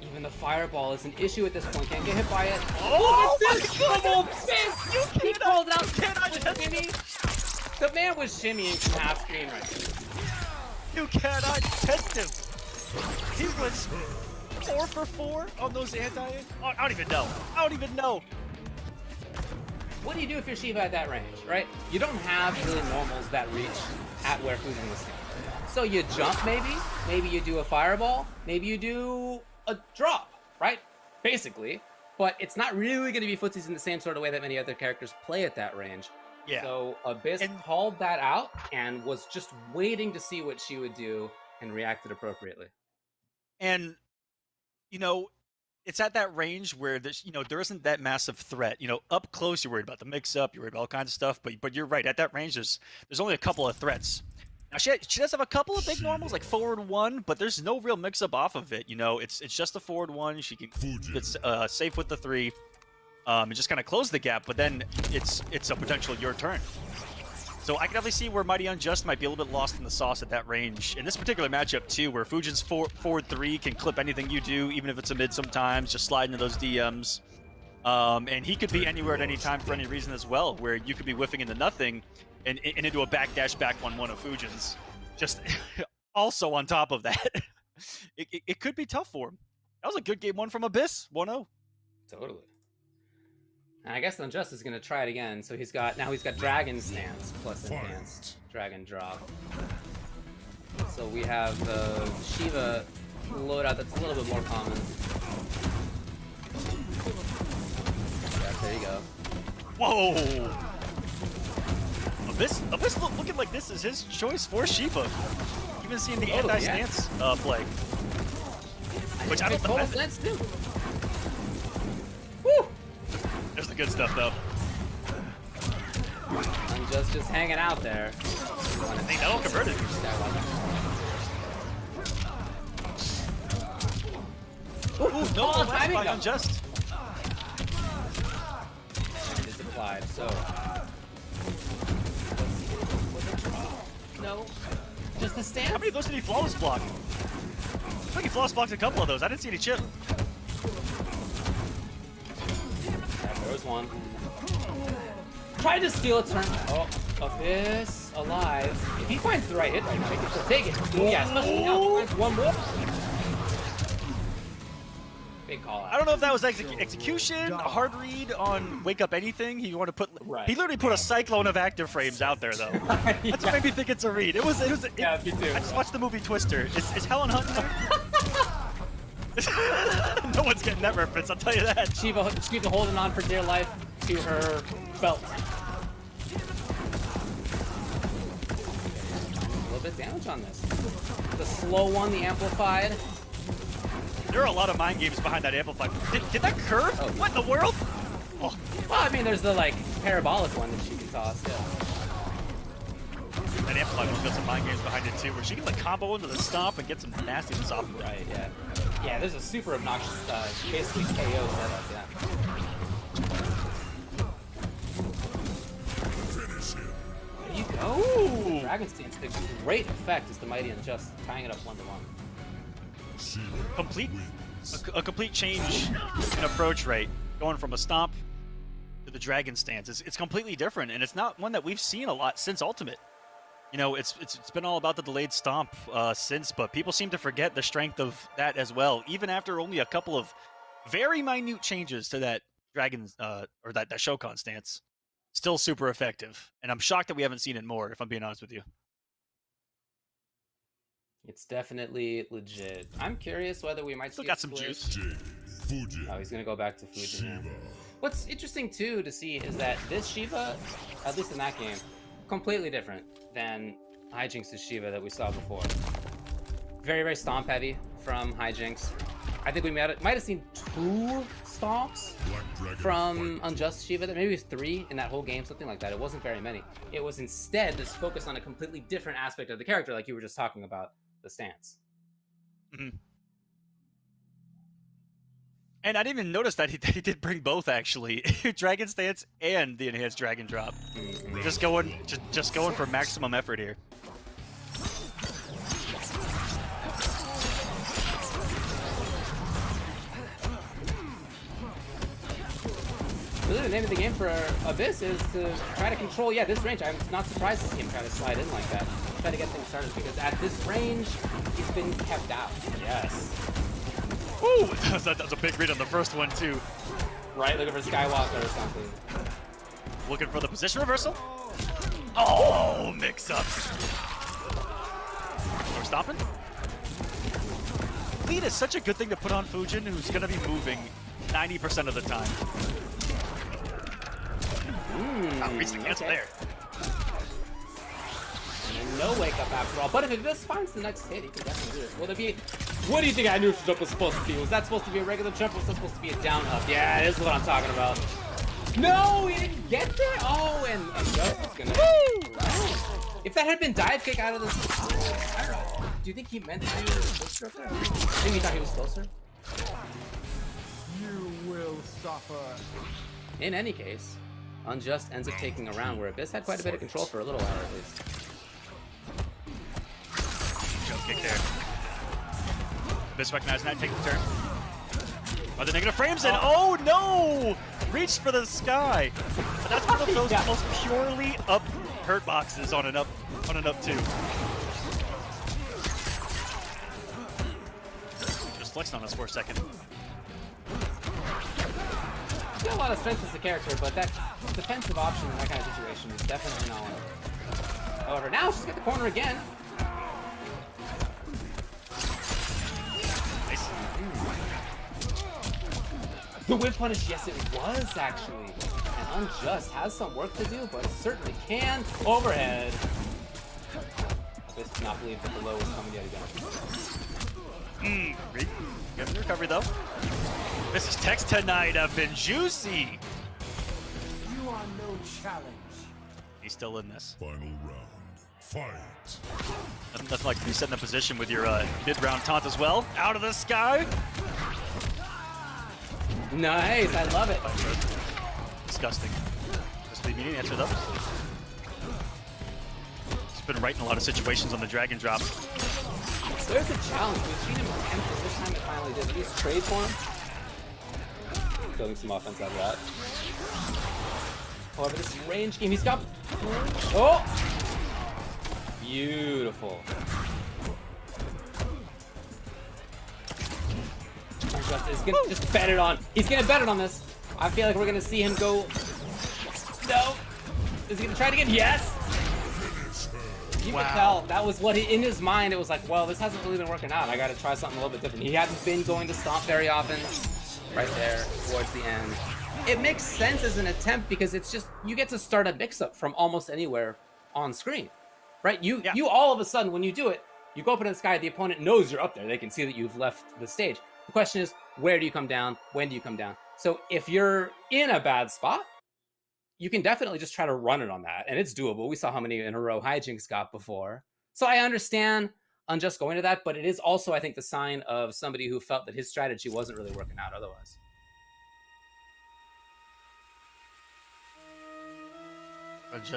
Even the fireball is an issue at this point. Can't get hit by it. Oh, this double fist! He called it out. Cannot Shimmy. The man was shimmying from half screen right there. You cannot test him. He was 4 for 4 on those anti. I don't even know. I don't even know. What do you do if you're Shiva at that range, right? You don't have really normals that reach at where Fujin was standing. So you jump maybe you do a fireball, maybe you do a drop, right? Basically. But it's not really going to be footsies in the same sort of way that many other characters play at that range. Yeah. So Abyss called that out and was just waiting to see what she would do and reacted appropriately. And, you know, it's at that range where there's, you know, there isn't that massive threat. You know, up close, you're worried about the mix-up, you're worried about all kinds of stuff. But you're right. At that range, there's only a couple of threats. Now, she does have a couple of big normals, like forward 1, but there's no real mix-up off of it. You know, it's just a forward 1. She can get safe with the 3. And just kind of close the gap, but then it's a potential your turn. So I can definitely see where Mighty Unjust might be a little bit lost in the sauce at that range. In this particular matchup too, where Fujin's forward 3 can clip anything you do, even if it's a mid sometimes, just slide into those DMs. And he could be anywhere at any time for any reason as well, where you could be whiffing into nothing and into a backdash back 1-1 of Fujin's. Just also on top of that. It could be tough for him. That was a good game 1 from Abyss, 1-0. Totally. And I guess Unjust is going to try it again. So he's got Dragon Stance plus Enhanced Dragon Drop. So we have the Shiva loadout that's a little bit more common. Yeah, there you go. Whoa! Abyss looking like this is his choice for Shiva. Even seeing the anti-stance play. Which I don't know. Total sense too. Woo! There's the good stuff though. Unjust just hanging out there. going I think that'll convert it. Ooh, no, Oh, timing by though. Unjust. And it is applied, so... No. Just the stance? How many of those did he flawless block? I think he flawless blocked a couple of those. I didn't see any chip. There was one. Tried to steal a turn. Oh, Abyss alive. If he finds the right hit right now, he can still take it. Yeah, especially now. If he finds one more. Big call out. I don't know if that was execution, a hard read on wake up anything. He wanted to put. Right. He literally put a cyclone of active frames out there though. That's what made me think it's a read. It was. Yeah, me too. I just watched the movie Twister. Is Helen Hunt? No one's getting that reference. I'll tell you that. Shiva holding on for dear life to her belt. A little bit damage on this. The slow one, the amplified. There are a lot of mind games behind that amplifier. Did that curve? Oh. What in the world? Oh. Well, I mean, there's the like parabolic one that she can toss. Yeah. That amplifier got some mind games behind it too, where she can like combo into the stomp and get some nastiness off of it. Right. Yeah. Yeah. There's a super obnoxious, basically KO setup. Yeah. There you go. Dragon Stance takes great effect as the Mighty Unjust, tying it up 1-1. A complete change in approach rate, going from a stomp to the Dragon Stance. It's completely different, and it's not one that we've seen a lot since Ultimate. You know, it's been all about the delayed stomp since, but people seem to forget the strength of that as well, even after only a couple of very minute changes to that Dragon or that Shokan stance. Still super effective, and I'm shocked that we haven't seen it more, if I'm being honest with you. It's definitely legit. I'm curious whether we might Still see got it some split. juice. Oh, he's gonna go back to Fujin now. What's interesting too to see is that this Shiva, at least in that game, completely different than Hijinks' Shiva that we saw before. Very, very stomp heavy from Hijinks. I think we might have seen 2 stomps from Unjust Shiva, maybe it was 3 in that whole game, something like that. It wasn't very many. It was instead this focus on a completely different aspect of the character, like you were just talking about, the stance. Mm-hmm. And I didn't even notice that he did bring both actually, Dragon Stance and the enhanced Dragon Drop. Mm-hmm. Just going for maximum effort here. Really, the name of the game for Abyss is to try to control, this range. I'm not surprised to see him try to slide in like that. Try to get things started, because at this range, he's been kept out. Yes. Ooh, that was a big read on the first one too. Right, looking for Skywalker or something. Looking for the position reversal. Oh, mix-ups. We're stopping. Lead is such a good thing to put on Fujin, who's going to be moving 90% of the time. Reach the cancel there. And no wake up after all. But if Abyss finds the next hit, he can definitely do it. Will there be? What do you think our neutral jump was supposed to be? Was that supposed to be a regular jump, or was that supposed to be a down up? Yeah, this is what I'm talking about. No, he didn't get there. Oh, and Unjust is gonna. Woo! If that had been dive kick out of this, I don't know. Do you think he meant to do this up there? I think he thought he was closer. You will suffer. In any case, Unjust ends up taking a round where Abyss had quite a bit of control for a little while at least. Jump kick there. Abyss recognizing that, take the turn. Are the negative frames in? Oh no! Reached for the sky. But that's one of those most purely up hurt boxes on an up 2. Just flexed on us for a second. He's got a lot of strength as a character, but that defensive option in that kind of situation is definitely not one. However, now she's got the corner again. Nice. The whip punish, yes it was actually. And Unjust has some work to do, but it certainly can. Overhead. Abyss did not believe that the low was coming yet again. Great. Good recovery though. This is text tonight have been juicy. You are no challenge. He's still in this. Final round. Fight. That's like you set in a position with your mid-round taunt as well. Out of the sky. Nice, I love it. Disgusting. Just leave me answer those. He's been right in a lot of situations on the drag and drop. There's a challenge. We've seen him attempt it. This time it finally did. He's trade for him. Building some offense out of that. However, this range game, he's got... Oh! Beautiful. He's gonna just bet it on. He's gonna bet it on this. I feel like we're gonna see him go... No! Is he gonna try it again? Yes! You could tell that was what in his mind, it was like, well, this hasn't really been working out. I gotta try something a little bit different. He hadn't been going to stomp very often. Right there, towards the end. It makes sense as an attempt because it's just, you get to start a mix-up from almost anywhere on screen. Right? You all of a sudden, when you do it, you go up into the sky, the opponent knows you're up there. They can see that you've left the stage. The question is, where do you come down? When do you come down? So if you're in a bad spot, you can definitely just try to run it on that, and it's doable. We saw how many in a row hijinks got before. So I understand Unjust going to that, but it is also, I think, the sign of somebody who felt that his strategy wasn't really working out otherwise.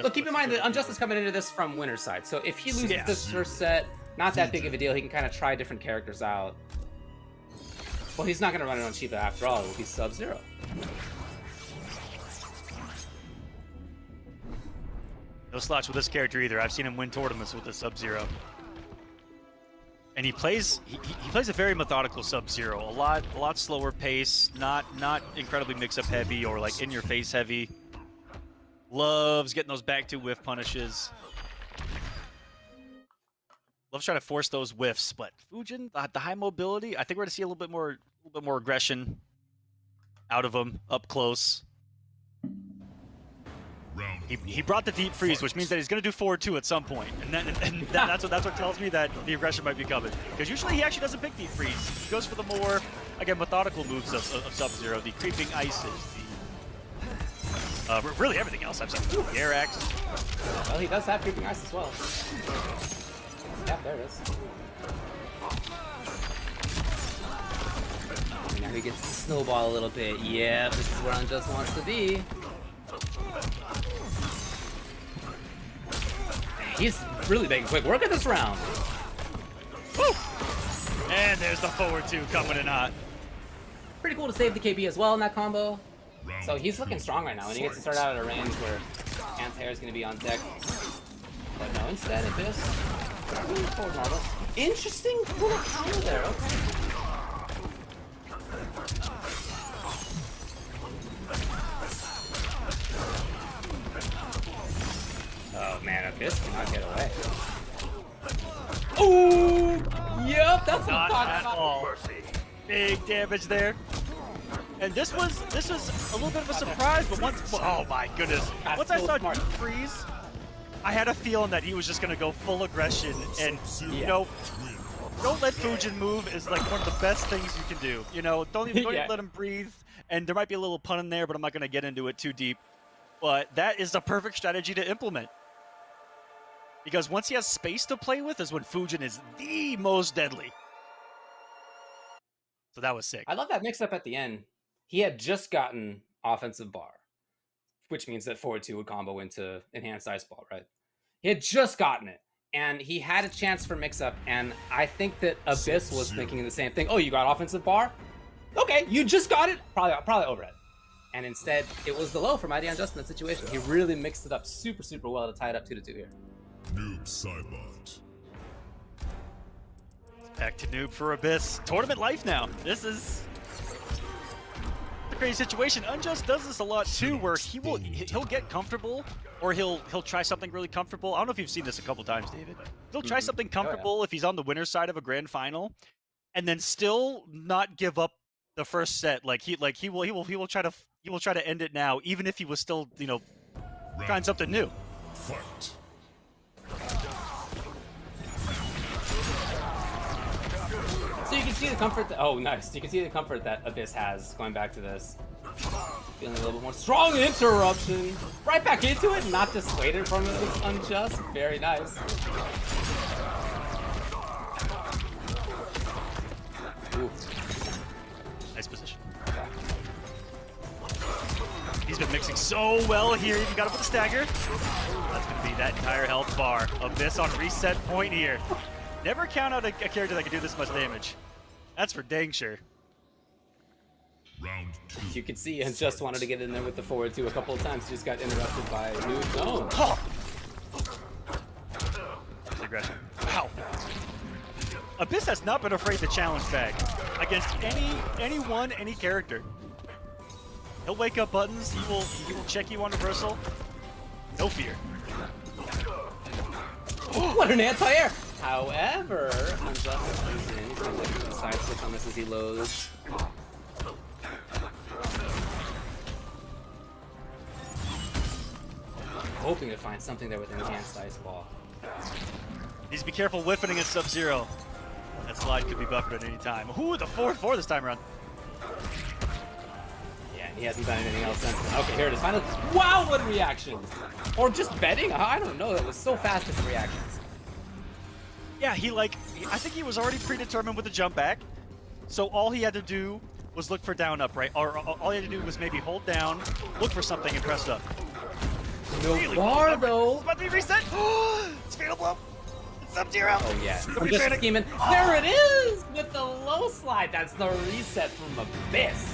But keep in mind that Unjust is coming into this from winner's side, so if he loses this first set, not that big of a deal. He can kind of try different characters out. Well, he's not going to run it on Shiva after all. He's Sub-Zero. No slouch with this character either. I've seen him win tournaments with the Sub-Zero. And he plays a very methodical Sub-Zero. A lot slower pace, not incredibly mix-up heavy or like in-your-face heavy. Loves getting those back two whiff punishes. Loves trying to force those whiffs, but Fujin, the high mobility, I think we're gonna see a little bit more aggression out of him up close. He brought the deep freeze, which means that he's going to do forward 2 at some point, and that's what tells me that the aggression might be coming. Because usually he actually doesn't pick deep freeze. He goes for the more, again, methodical moves of Sub-Zero, the creeping ices, the really everything else I've seen. The air axe. Well, he does have creeping ice as well. Yeah, there it is. Now he gets to snowball a little bit. Yeah, this is where Unjust wants to be. He's really making quick work of this round. Woo! And there's the forward 2 coming in hot. Pretty cool to save the KB as well in that combo. So he's looking strong right now, and he gets to start out at a range where Antair is going to be on deck. But no, instead Abyss. Forward normal. Interesting little counter there, okay. Oh man, Abyss cannot get away. Ooh! Yep, that's what I'm talking about. Big damage there. And this was a little bit of a surprise, but once oh my goodness. Once I saw deep freeze, I had a feeling that he was just gonna go full aggression, and you know, don't let Fujin move is like one of the best things you can do. You know, don't even let him breathe. And there might be a little pun in there, but I'm not gonna get into it too deep. But that is the perfect strategy to implement. Because once he has space to play with is when Fujin is the most deadly. So that was sick. I love that mix-up at the end. He had just gotten offensive bar, which means that forward 2 would combo into enhanced ice ball, right? He had just gotten it, and he had a chance for mix-up, and I think that Abyss was thinking the same thing. Oh, you got offensive bar? Okay, you just got it? Probably overhead. And instead, it was the low for Mighty Unjust in that situation. He really mixed it up super, super well to tie it up 2-2 here. Noob Cybot. Back to noob for Abyss. Tournament life now. This is a crazy situation. Unjust does this a lot too, where he'll get comfortable, or he'll try something really comfortable. I don't know if you've seen this a couple times, David. He'll try something comfortable if he's on the winner's side of a grand final, and then still not give up the first set. He will try to end it now, even if he was still, you know, trying something new. Fight. So you can see the comfort that, oh nice, you can see the comfort that Abyss has going back to this. Feeling a little bit more strong interruption. Right back into it, not dissuaded from it. It's unjust. Very nice. Ooh. Nice position. He's been mixing so well here. Even got him with a stagger. That's going to be that entire health bar. Abyss on reset point here. Never count out a character that can do this much damage. That's for dang sure. Round 2. You can see and just wanted to get in there with the forward two a couple of times. Just got interrupted by Noob. No. Oh. Aggression. Wow. Abyss has not been afraid to challenge back against anyone, any character. He'll wake up buttons. He will check you on reversal. No fear. Oh, what an anti-air! However, Unjust comes in. He's going to look for the side switch on this as he loads. Hoping to find something there with enhanced ice ball. Needs to be careful whiffing against Sub-Zero. That slide could be buffered at any time. Ooh, the 4-4 this time around. Yeah, he hasn't done anything else since then. Okay, here it is. Finally. Wow, what reactions! Or just betting? I don't know. That was so fast with the reactions. Yeah, I think he was already predetermined with the jump back. So all he had to do was look for down up, right? Or all he had to do was maybe hold down, look for something, and press up. No really bar though. It's about to be reset. It's fatal blow. It's Sub-Zero. Oh yeah. I'm just scheming. There it is with the low slide. That's the reset from Abyss.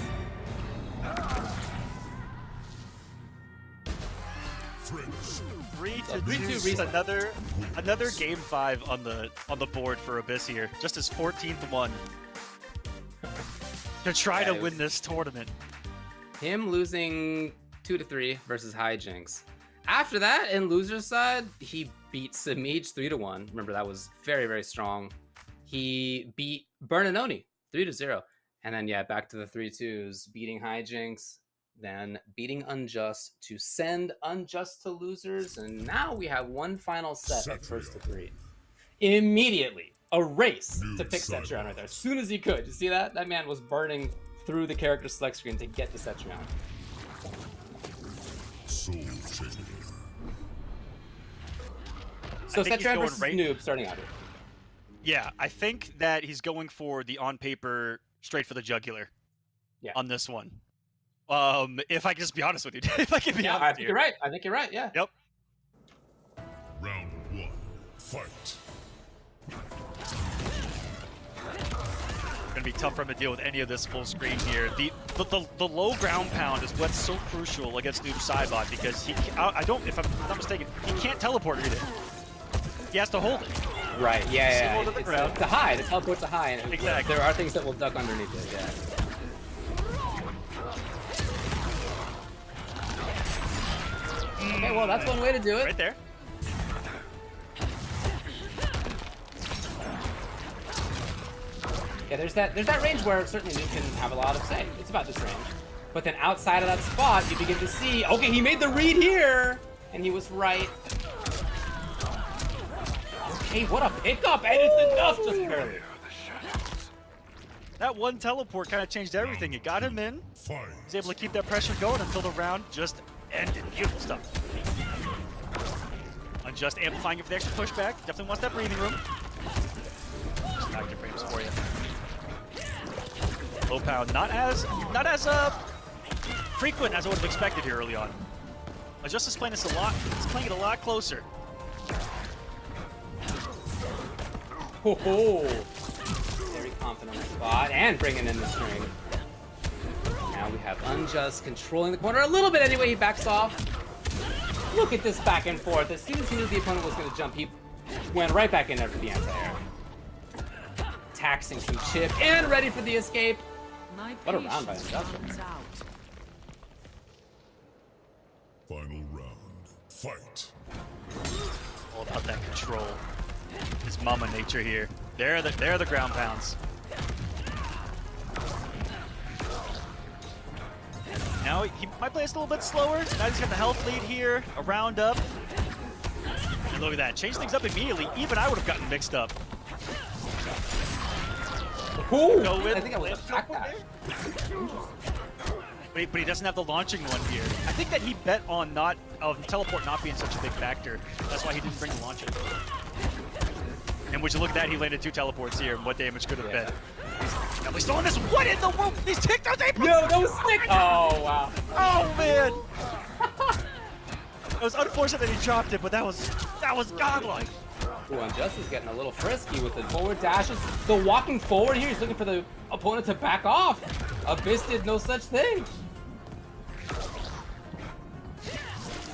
French. 3-2. Another game 5 on the board for Abyss here. Just his 14th one to try to win this tournament. Him losing 2-3 versus Hijinks. After that, in loser's side, he beat Samij 3-1. Remember, that was very, very strong. He beat Bernanoni 3-0. And then, yeah, back to the 3-2s, beating Hijinks, then beating Unjust to send Unjust to losers. And now we have one final set of first to 3. Immediately, a race to pick Cetrion right there. As soon as he could. You see that? That man was burning through the character select screen to get to Cetrion. Soul Changer. So Cetrion versus Noob starting out here. Yeah, I think that he's going for the on paper straight for the jugular. Yeah. On this one. If I can just be honest with you, if I can be honest, I think you're right. I think you're right. Yeah. Yep. Round 1. Fight. Gonna be tough for him to deal with any of this full screen here. The low ground pound is what's so crucial against Noob Saibot because if I'm not mistaken, he can't teleport either. He has to hold it. Right. Yeah. To the ground. The high. The teleport's a high. And exactly. There are things that will duck underneath it. Yeah. Okay, well, that's one way to do it. Right there. Yeah, there's that range where certainly you can have a lot of say. It's about this range. But then outside of that spot, you begin to see, okay, he made the read here, and he was right. Okay, what a pickup, and it's enough just barely. That one teleport kind of changed everything. It got him in. He's able to keep that pressure going until the round just ended. Beautiful stuff. Unjust amplifying it for the extra pushback. Definitely wants that breathing room. Just back to frames for you. Low pound, not as frequent as I would have expected here early on. Unjust is playing this a lot. He's playing it a lot closer. Oh, very confident on the spot and bringing in the string. Now we have Unjust controlling the corner a little bit anyway. He backs off. Look at this back and forth. As soon as he knew the opponent was going to jump, he went right back in there for the anti-air. Taxing some chip and ready for the escape. What a round by Unjust. Final round. Fight. All about that control. His mama nature here. They're the ground pounds. Now he might play us a little bit slower. Now he's got the health lead here. A round up. And look at that. Change things up immediately. Even I would have gotten mixed up. Ooh, Go with, I think I would have backed that. but he doesn't have the launching one here. I think that he bet on teleport not being such a big factor. That's why he didn't bring the launcher. And would you look at that, he landed 2 teleports here, and what damage could have been? Now he's throwing this. What in the world? He's ticked out April! No, that was sick! Oh, wow. Oh, man! It was unfortunate that he dropped it, but that was godlike. Ooh, Unjust is getting a little frisky with the forward dashes. The walking forward here, he's looking for the opponent to back off. Abyss did no such thing.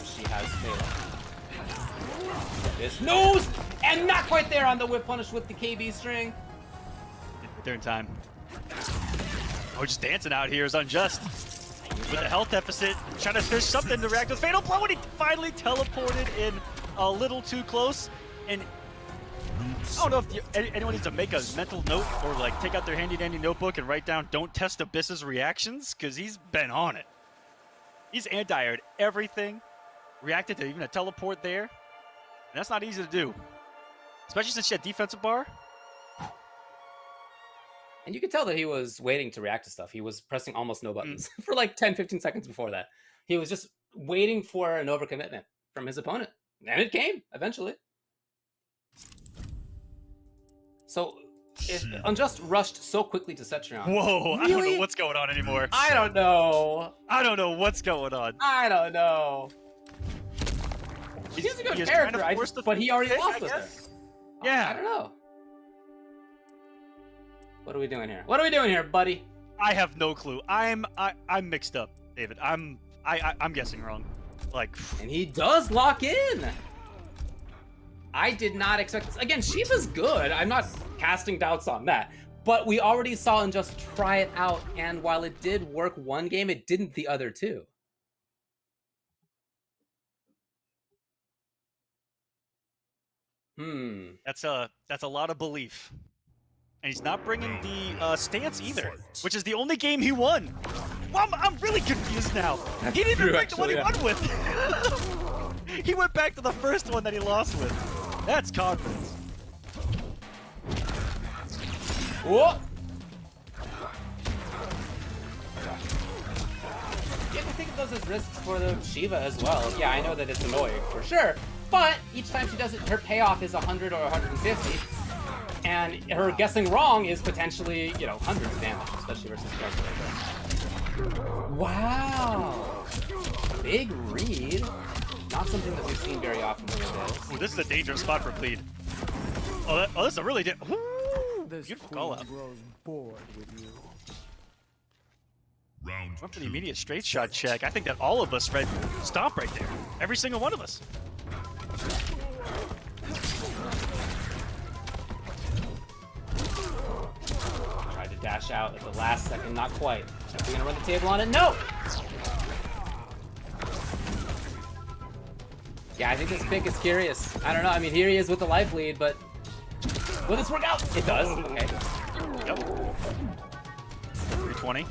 She has failed. Abyss knows! And not quite there on the whip punish with the KB string. They're in time. Oh, just dancing out here is Unjust. With a health deficit, trying to fish something to react with Fatal Blow, and he finally teleported in a little too close. And I don't know if anyone needs to make a mental note or like take out their handy-dandy notebook and write down "Don't test Abyss's reactions," because he's been on it. He's anti-aired everything, reacted to even a teleport there, and that's not easy to do, especially since she had defensive bar. And you could tell that he was waiting to react to stuff. He was pressing almost no buttons for like 10-15 seconds before that. He was just waiting for an overcommitment from his opponent, and it came eventually. So, Unjust rushed so quickly to Cetrion. Whoa, really? I don't know what's going on anymore. I don't know. I don't know what's going on. I don't know. He's a good character, but he already lost with her. Yeah. I don't know. What are we doing here? What are we doing here, buddy? I have no clue. I'm mixed up, David. I'm guessing wrong. Like, and he does lock in. I did not expect this. Again, Shiva's good. I'm not casting doubts on that. But we already saw him just try it out, and while it did work one game, it didn't the other two. That's a lot of belief. And he's not bringing the stance either, which is the only game he won. Well, I'm really confused now. He didn't even break the one he won with. He went back to the first one that he lost with. That's confidence. Whoa! You have to think of those as risks for the Shiva as well. Yeah, I know that it's annoying, for sure. But each time she does it, her payoff is 100 or 150. And her guessing wrong is potentially, you know, hundreds of damage, especially versus Charger. Wow! Big read. Not something that we've seen very often from this. Ooh, this is a dangerous spot for bleed. Oh, this is a really beautiful call out. Round Went for the immediate straight shot check. I think that all of us read stomp right there. Every single one of us. Tried to dash out at the last second, not quite. Are we gonna run the table on it? No! Yeah, I think this pick is curious. I don't know. I mean, here he is with the life lead, but will this work out? It does. Okay. Yep. 320.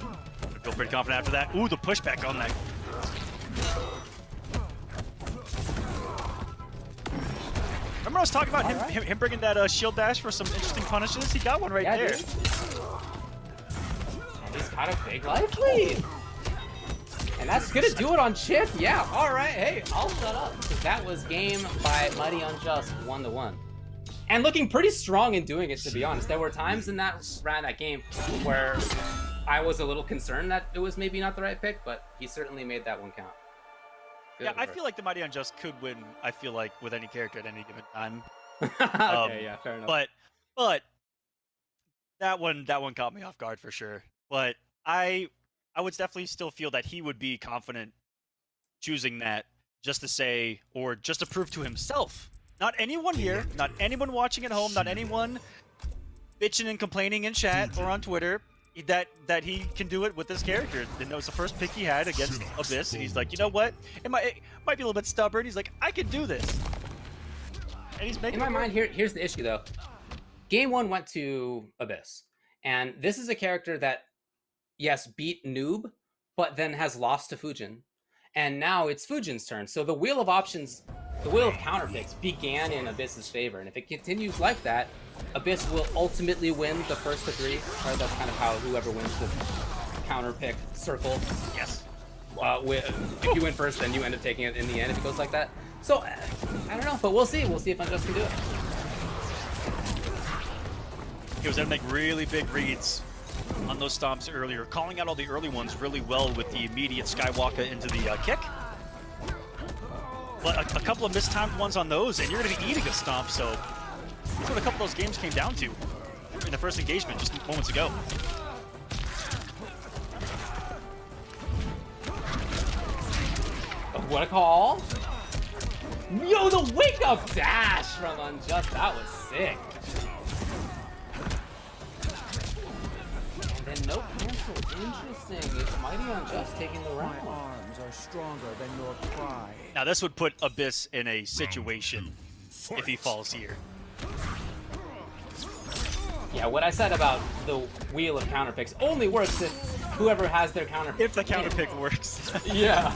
Feel pretty confident after that. Ooh, the pushback on that. Remember I was talking about him bringing that shield dash for some interesting punishes? He got one right there. Dude. And he's got a big life lead. And that's gonna do it on Chip. Yeah, all right. Hey, I'll shut up. Because that was game by Mighty Unjust 1-1. And looking pretty strong in doing it, to be honest. There were times in that game where I was a little concerned that it was maybe not the right pick, but he certainly made that one count. Good yeah, I feel like the Mighty Unjust could win, I feel like, with any character at any given time. Okay, yeah, fair enough. But that one caught me off guard for sure. But I would definitely still feel that he would be confident choosing that just to say, or just to prove to himself. Not anyone here, not anyone watching at home, not anyone bitching and complaining in chat or on Twitter, that he can do it with this character. And that was the first pick he had against Abyss, and he's like, you know what? It might be a little bit stubborn. He's like, I can do this. And he's making in my mind, here's the issue, though. Game 1 went to Abyss. And this is a character that, yes, beat Noob, but then has lost to Fujin. And now it's Fujin's turn. So the wheel of options, the wheel of counter picks began in Abyss's favor. And if it continues like that, Abyss will ultimately win the first of 3. Or that's kind of how whoever wins the counter pick circle. Yes. if you win first, then you end up taking it in the end if it goes like that. So I don't know, but we'll see. We'll see if Unjust can do it. He was able to make really big reads on those stomps earlier, calling out all the early ones really well with the immediate Skywalker into the kick. But a couple of mistimed ones on those, and you're going to be eating a stomp, so that's what a couple of those games came down to in the first engagement just moments ago. What a call. Yo, the wake-up dash from Unjust, that was sick. And then no cancel, interesting. It's Mighty Unjust taking the round. My arms are stronger than your pride. Now this would put Abyss in a situation if he falls here. Yeah, what I said about the wheel of counter picks only works if whoever has their counter pick. If the counter pick works. Yeah.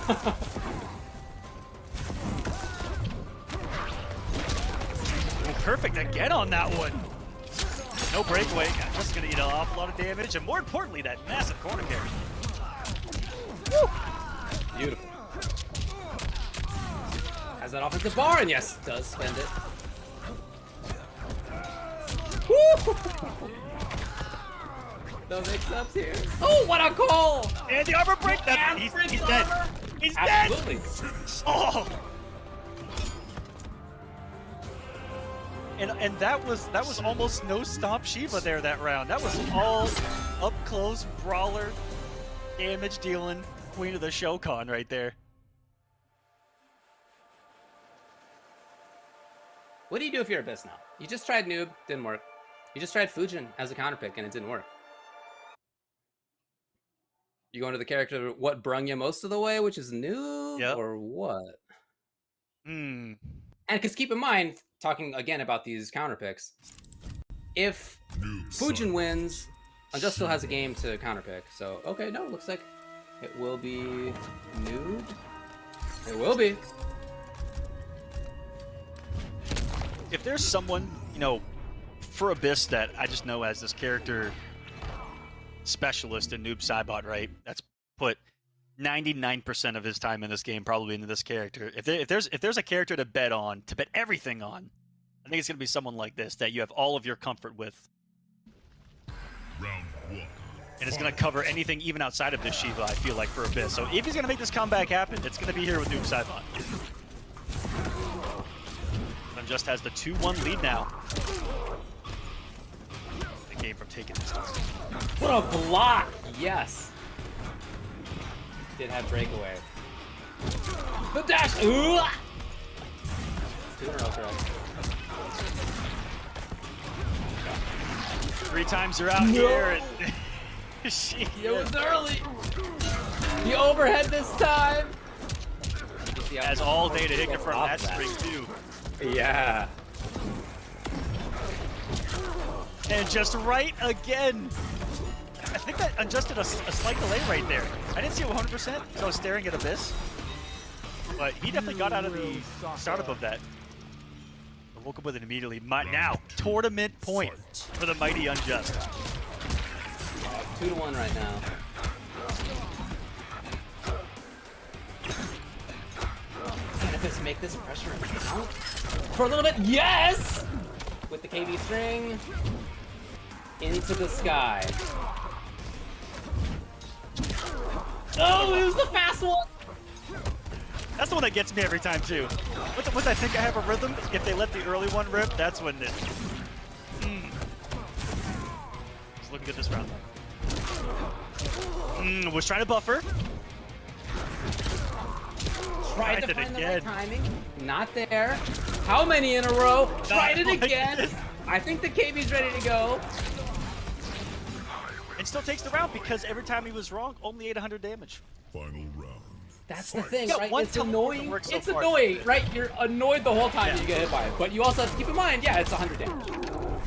Perfect again on that one. No breakaway. Just gonna eat an awful lot of damage, and more importantly, that massive corner carry. Woo! Beautiful. Has that offensive bar, and yes, does spend it. Woo! No mix-ups here. Oh, what a call! And the armor break. That he's dead. He's Absolutely. dead. Oh. And that was almost no stomp Shiva there that round. That was all up close brawler, damage dealing queen of the Shokan right there. What do you do if you're Abyss now? You just tried Noob, didn't work. You just tried Fujin as a counter pick and it didn't work. You go into the character what brung you most of the way, which is Noob, or what? And because keep in mind, talking again about these counter picks, if Fujin wins, Unjust still has a game to counter pick. So okay, no, it looks like it will be Noob. It will be. If there's someone, you know, for Abyss that I just know as this character specialist in Noob Saibot, right? That's put 99% of his time in this game probably into this character. If there's a character to bet on, to bet everything on, I think it's gonna be someone like this that you have all of your comfort with. Round one. And it's gonna cover anything even outside of this Shiva, I feel like, for Abyss. So if he's gonna make this comeback happen, it's gonna be here with Noob Saibot. Just has the 2-1 lead now. The game from taking this. What a block! Yes. Did have breakaway. The dash! Ooh! 2 in a row, correct. 3 times you're out here. And it was early. The overhead this time. Has all day to hit it from that string too. Yeah. And just right again. I think that adjusted a slight delay right there. I didn't see it 100% because I was staring at Abyss. But he definitely got out of the startup of that. I woke up with it immediately. Now, tournament point for the mighty Unjust. 2-1 right now. Just make this pressure count for a little bit. Yes! With the KB string into the sky. Oh, it was the fast one. That's the one that gets me every time too. Once I think I have a rhythm, if they let the early one rip, that's when it. He's looking good this round. Was trying to buffer. Tried to find the right timing. Not there. How many in a row? Tried it again. I think the KB's ready to go. And still takes the round because every time he was wrong, only 800 damage. Final round. That's the thing, Yeah, right? one It's time annoying. works so It's far. annoying, right? You're annoyed the whole time that you get hit by it. But you also have to keep in mind, yeah, it's 100 damage.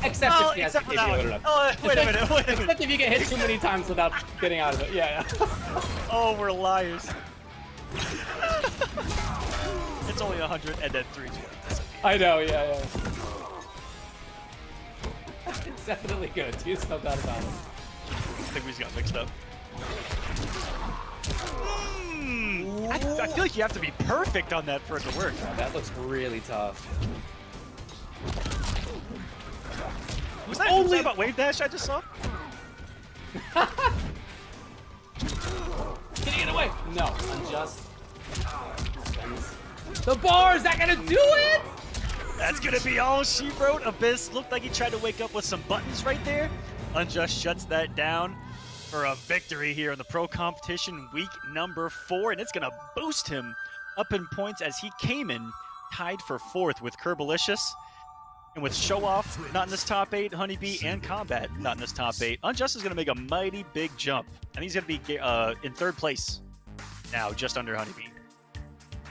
Except if he has except to for give that you one. Oh, wait a minute, wait a minute. Except if you get hit too many times without getting out of it. Yeah. Oh, we're liars. It's only 100 and then 3. I know, yeah. It's definitely good. There's no doubt about it. I think we just got mixed up. I feel like you have to be perfect on that for it to work. That looks really tough. Was that only about wave dash I just saw? Can he get away? No, unjust. The bar, is that gonna do it? That's gonna be all she wrote. Abyss looked like he tried to wake up with some buttons right there. Unjust shuts that down for a victory here in the pro competition week number 4, and it's gonna boost him up in points as he came in tied for 4th with Kerbalicious. And with Show Off not in this top 8, Honeybee and Combat not in this top 8, Unjust is gonna make a mighty big jump. And he's gonna be in 3rd place now, just under Honeybee.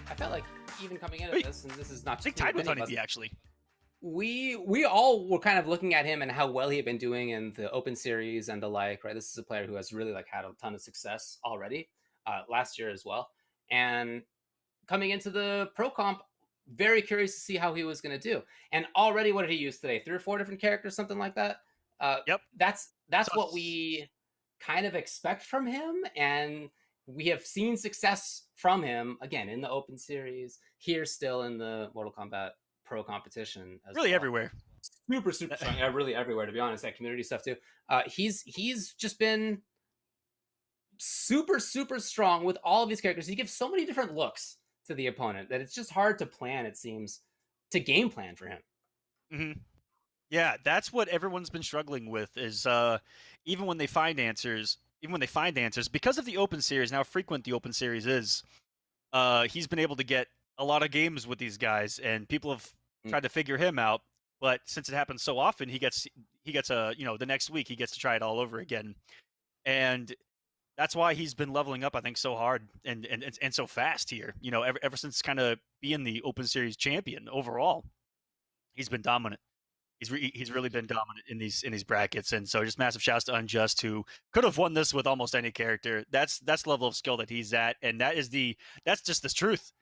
I felt like even coming into this, and this is not I think tied with Honeybee actually. We all were kind of looking at him and how well he had been doing in the Open Series and the like, right? This is a player who has really like had a ton of success already last year as well. And coming into the pro comp, very curious to see how he was going to do. And already, what did he use today? 3 or 4 different characters, something like that. Yep. That's what we kind of expect from him, and we have seen success from him again in the Open Series, here still in the Mortal Kombat Pro competition. Really everywhere. Super strong. Yeah, really everywhere. To be honest, that community stuff too. He's just been super strong with all of these characters. He gives so many different looks to the opponent that it's just hard to plan. It seems to game plan for him. Mm-hmm. Yeah, that's what everyone's been struggling with. Is even when they find answers, because of the Open Series, and how frequent the Open Series is, he's been able to get a lot of games with these guys, and people have tried to figure him out. But since it happens so often, he gets a the next week he gets to try it all over again, and that's why he's been leveling up, I think, so hard and so fast here. Ever since kind of being the Open Series champion overall, he's been dominant. He's really been dominant in these brackets, and so just massive shouts to Unjust, who could have won this with almost any character. That's the level of skill that he's at, and that's just the truth.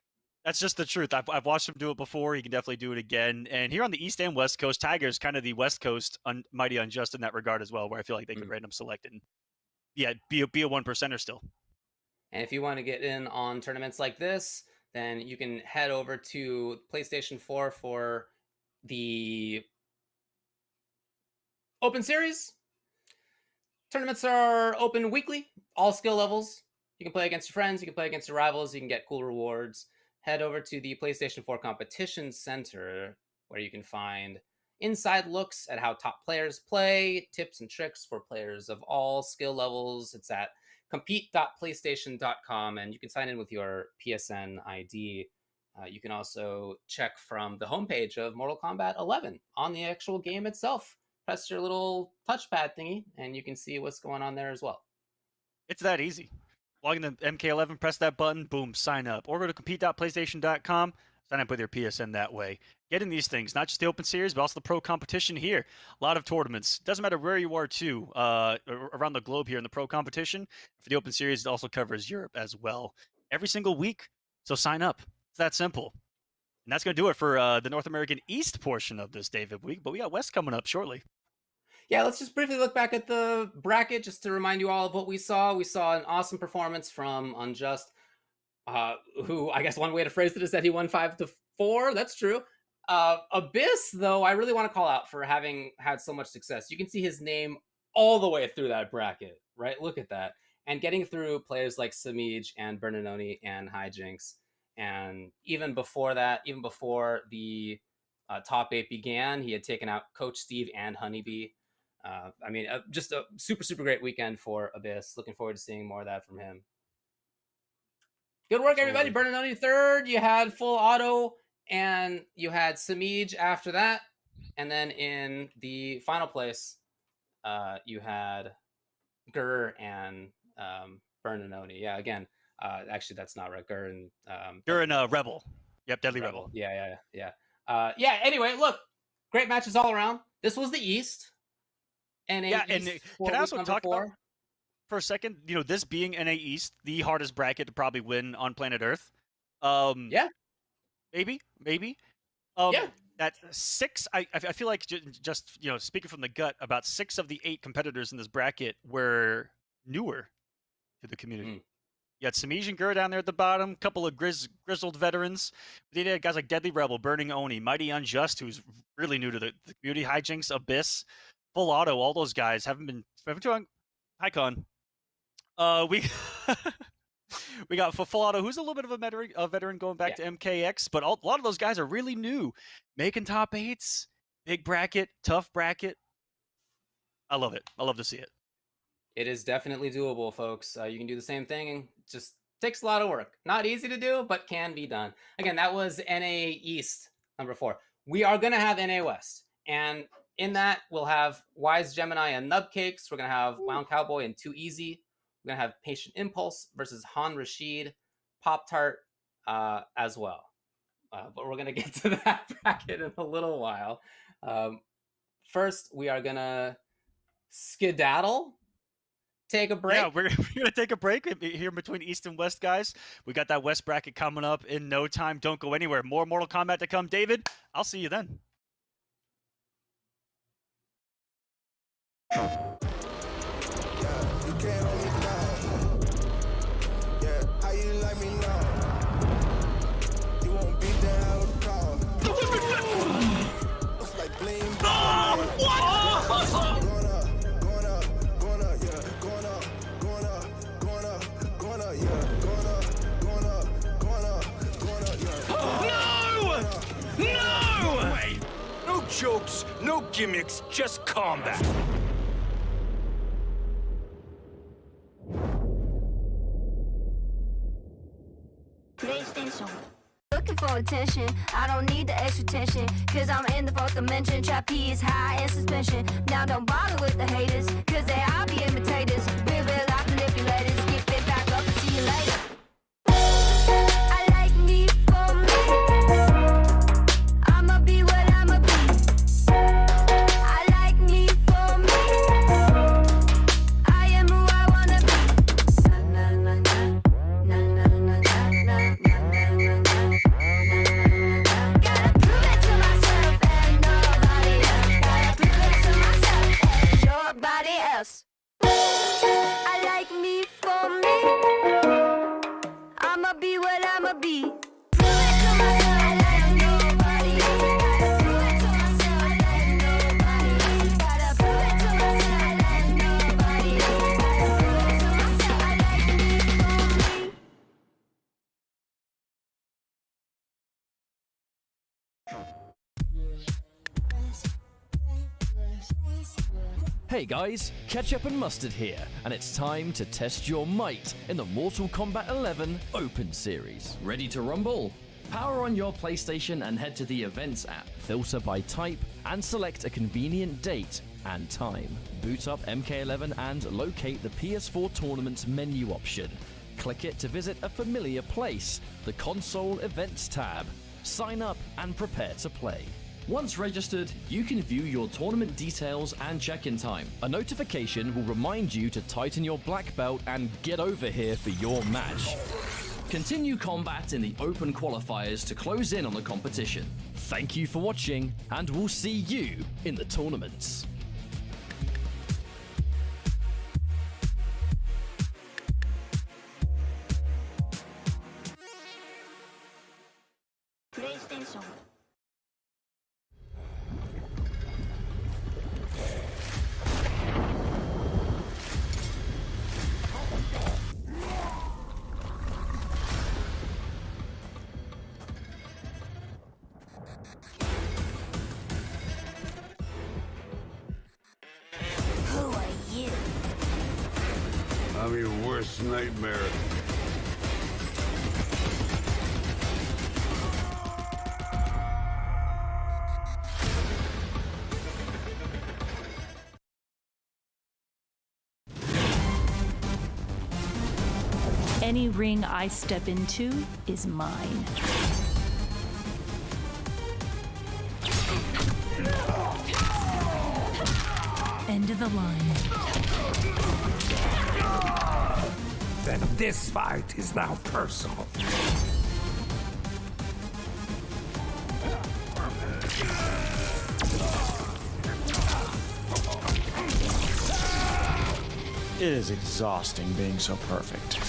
That's just the truth. I've watched him do it before. He can definitely do it again. And here on the East and West Coast, Tiger's kind of the West Coast Mighty Unjust in that regard as well, where I feel like they could random select and be a 1%er still. And if you want to get in on tournaments like this, then you can head over to PlayStation 4 for the Open Series. Tournaments are open weekly, all skill levels. You can play against your friends, you can play against your rivals, you can get cool rewards. Head over to the PlayStation 4 Competition Center, where you can find inside looks at how top players play, tips and tricks for players of all skill levels. It's at compete.playstation.com, and you can sign in with your PSN ID. You can also check from the homepage of Mortal Kombat 11 on the actual game itself. Press your little touchpad thingy, and you can see what's going on there as well. It's that easy. Log into MK11, press that button, boom, sign up. Or go to compete.playstation.com, sign up with your PSN that way. Getting these things, not just the Open Series, but also the pro competition here. A lot of tournaments. Doesn't matter where you are, too, around the globe here in the pro competition. For the Open Series, it also covers Europe as well. Every single week, so sign up. It's that simple. And that's going to do it for the North American East portion of this David week, but we got West coming up shortly. Yeah, let's just briefly look back at the bracket just to remind you all of what we saw. We saw an awesome performance from Unjust, who I guess one way to phrase it is that he won 5-4. That's true. Abyss, though, I really want to call out for having had so much success. You can see his name all the way through that bracket, right? Look at that. And getting through players like Samij and Bernanoni and Hijinks. And even before that, even before the top 8 began, he had taken out Coach Steve and Honeybee. Just a super great weekend for Abyss. Looking forward to seeing more of that from him. Good work, everybody. Bernanoni 3rd. You had full auto, and you had Samij after that. And then in the final place, you had Gur and Bernanoni. Yeah, again, actually, that's not right. Gur and Rebel. Yep, Deadly Rebel. Yeah. Anyway, look, great matches all around. This was the East. NA East, and can I also talk about for a second? This being NA East, the hardest bracket to probably win on planet Earth. Yeah, maybe. Yeah, that 6. I feel like just speaking from the gut, about 6 of the 8 competitors in this bracket were newer to the community. You got Samij and Gur down there at the bottom, couple of grizzled veterans. But then you had guys like Deadly Rebel, Burning Oni, Mighty Unjust, who's really new to the community, Hijinks, Abyss, Full Auto, all those guys haven't been too Hi Con. We we got Full Auto, who's a little bit of a veteran going back to MKX, but a lot of those guys are really new, making top 8s, big bracket, tough bracket. I love it. I love to see it. It is definitely doable, folks. You can do the same thing, and just takes a lot of work. Not easy to do, but can be done. Again, that was NA East, number 4. We are going to have NA West, and in that, we'll have Wise Gemini and Nubcakes. We're going to have Wound Cowboy and Too Easy. We're going to have Patient Impulse versus Han Rashid, Pop-Tart as well. But we're going to get to that bracket in a little while. First, we are going to skedaddle. Take a break. Yeah, we're gonna take a break here between East and West, guys. We got that West bracket coming up in no time. Don't go anywhere. More Mortal Kombat to come. David, I'll see you then. Jokes, no gimmicks, just combat. PlayStation. Looking for attention, I don't need the extra tension, cause I'm in the 4th dimension, trapeze high in suspension. Now don't bother with the haters, cause they all be imitators. We're real life manipulators, get it back up and see you later. I like me for me, I'ma be what I'ma be. I like me for me, I am who I wanna be. Na na na na na na na na na na na. Gotta prove it to myself and nobody else. Gotta prove it to myself and nobody else. I like me for me, I'ma be what I'ma be. Prove it to myself and nobody else. Gotta prove it to myself and nobody else. Gotta prove it to myself and nobody else. Gotta prove it to myself. I like me for me. Hey guys, Ketchup and Mustard here, and it's time to test your might in the Mortal Kombat 11 Open Series. Ready to rumble? Power on your PlayStation and head to the Events app, filter by type, and select a convenient date and time. Boot up MK11 and locate the PS4 Tournaments menu option. Click it to visit a familiar place, the Console Events tab. Sign up and prepare to play. Once registered, you can view your tournament details and check-in time. A notification will remind you to tighten your black belt and get over here for your match. Continue combat in the open qualifiers to close in on the competition. Thank you for watching, and we'll see you in the tournaments. PlayStation. Who are you? I'm your worst nightmare. Any ring I step into is mine. End of the line. Then this fight is now personal. It is exhausting being so perfect.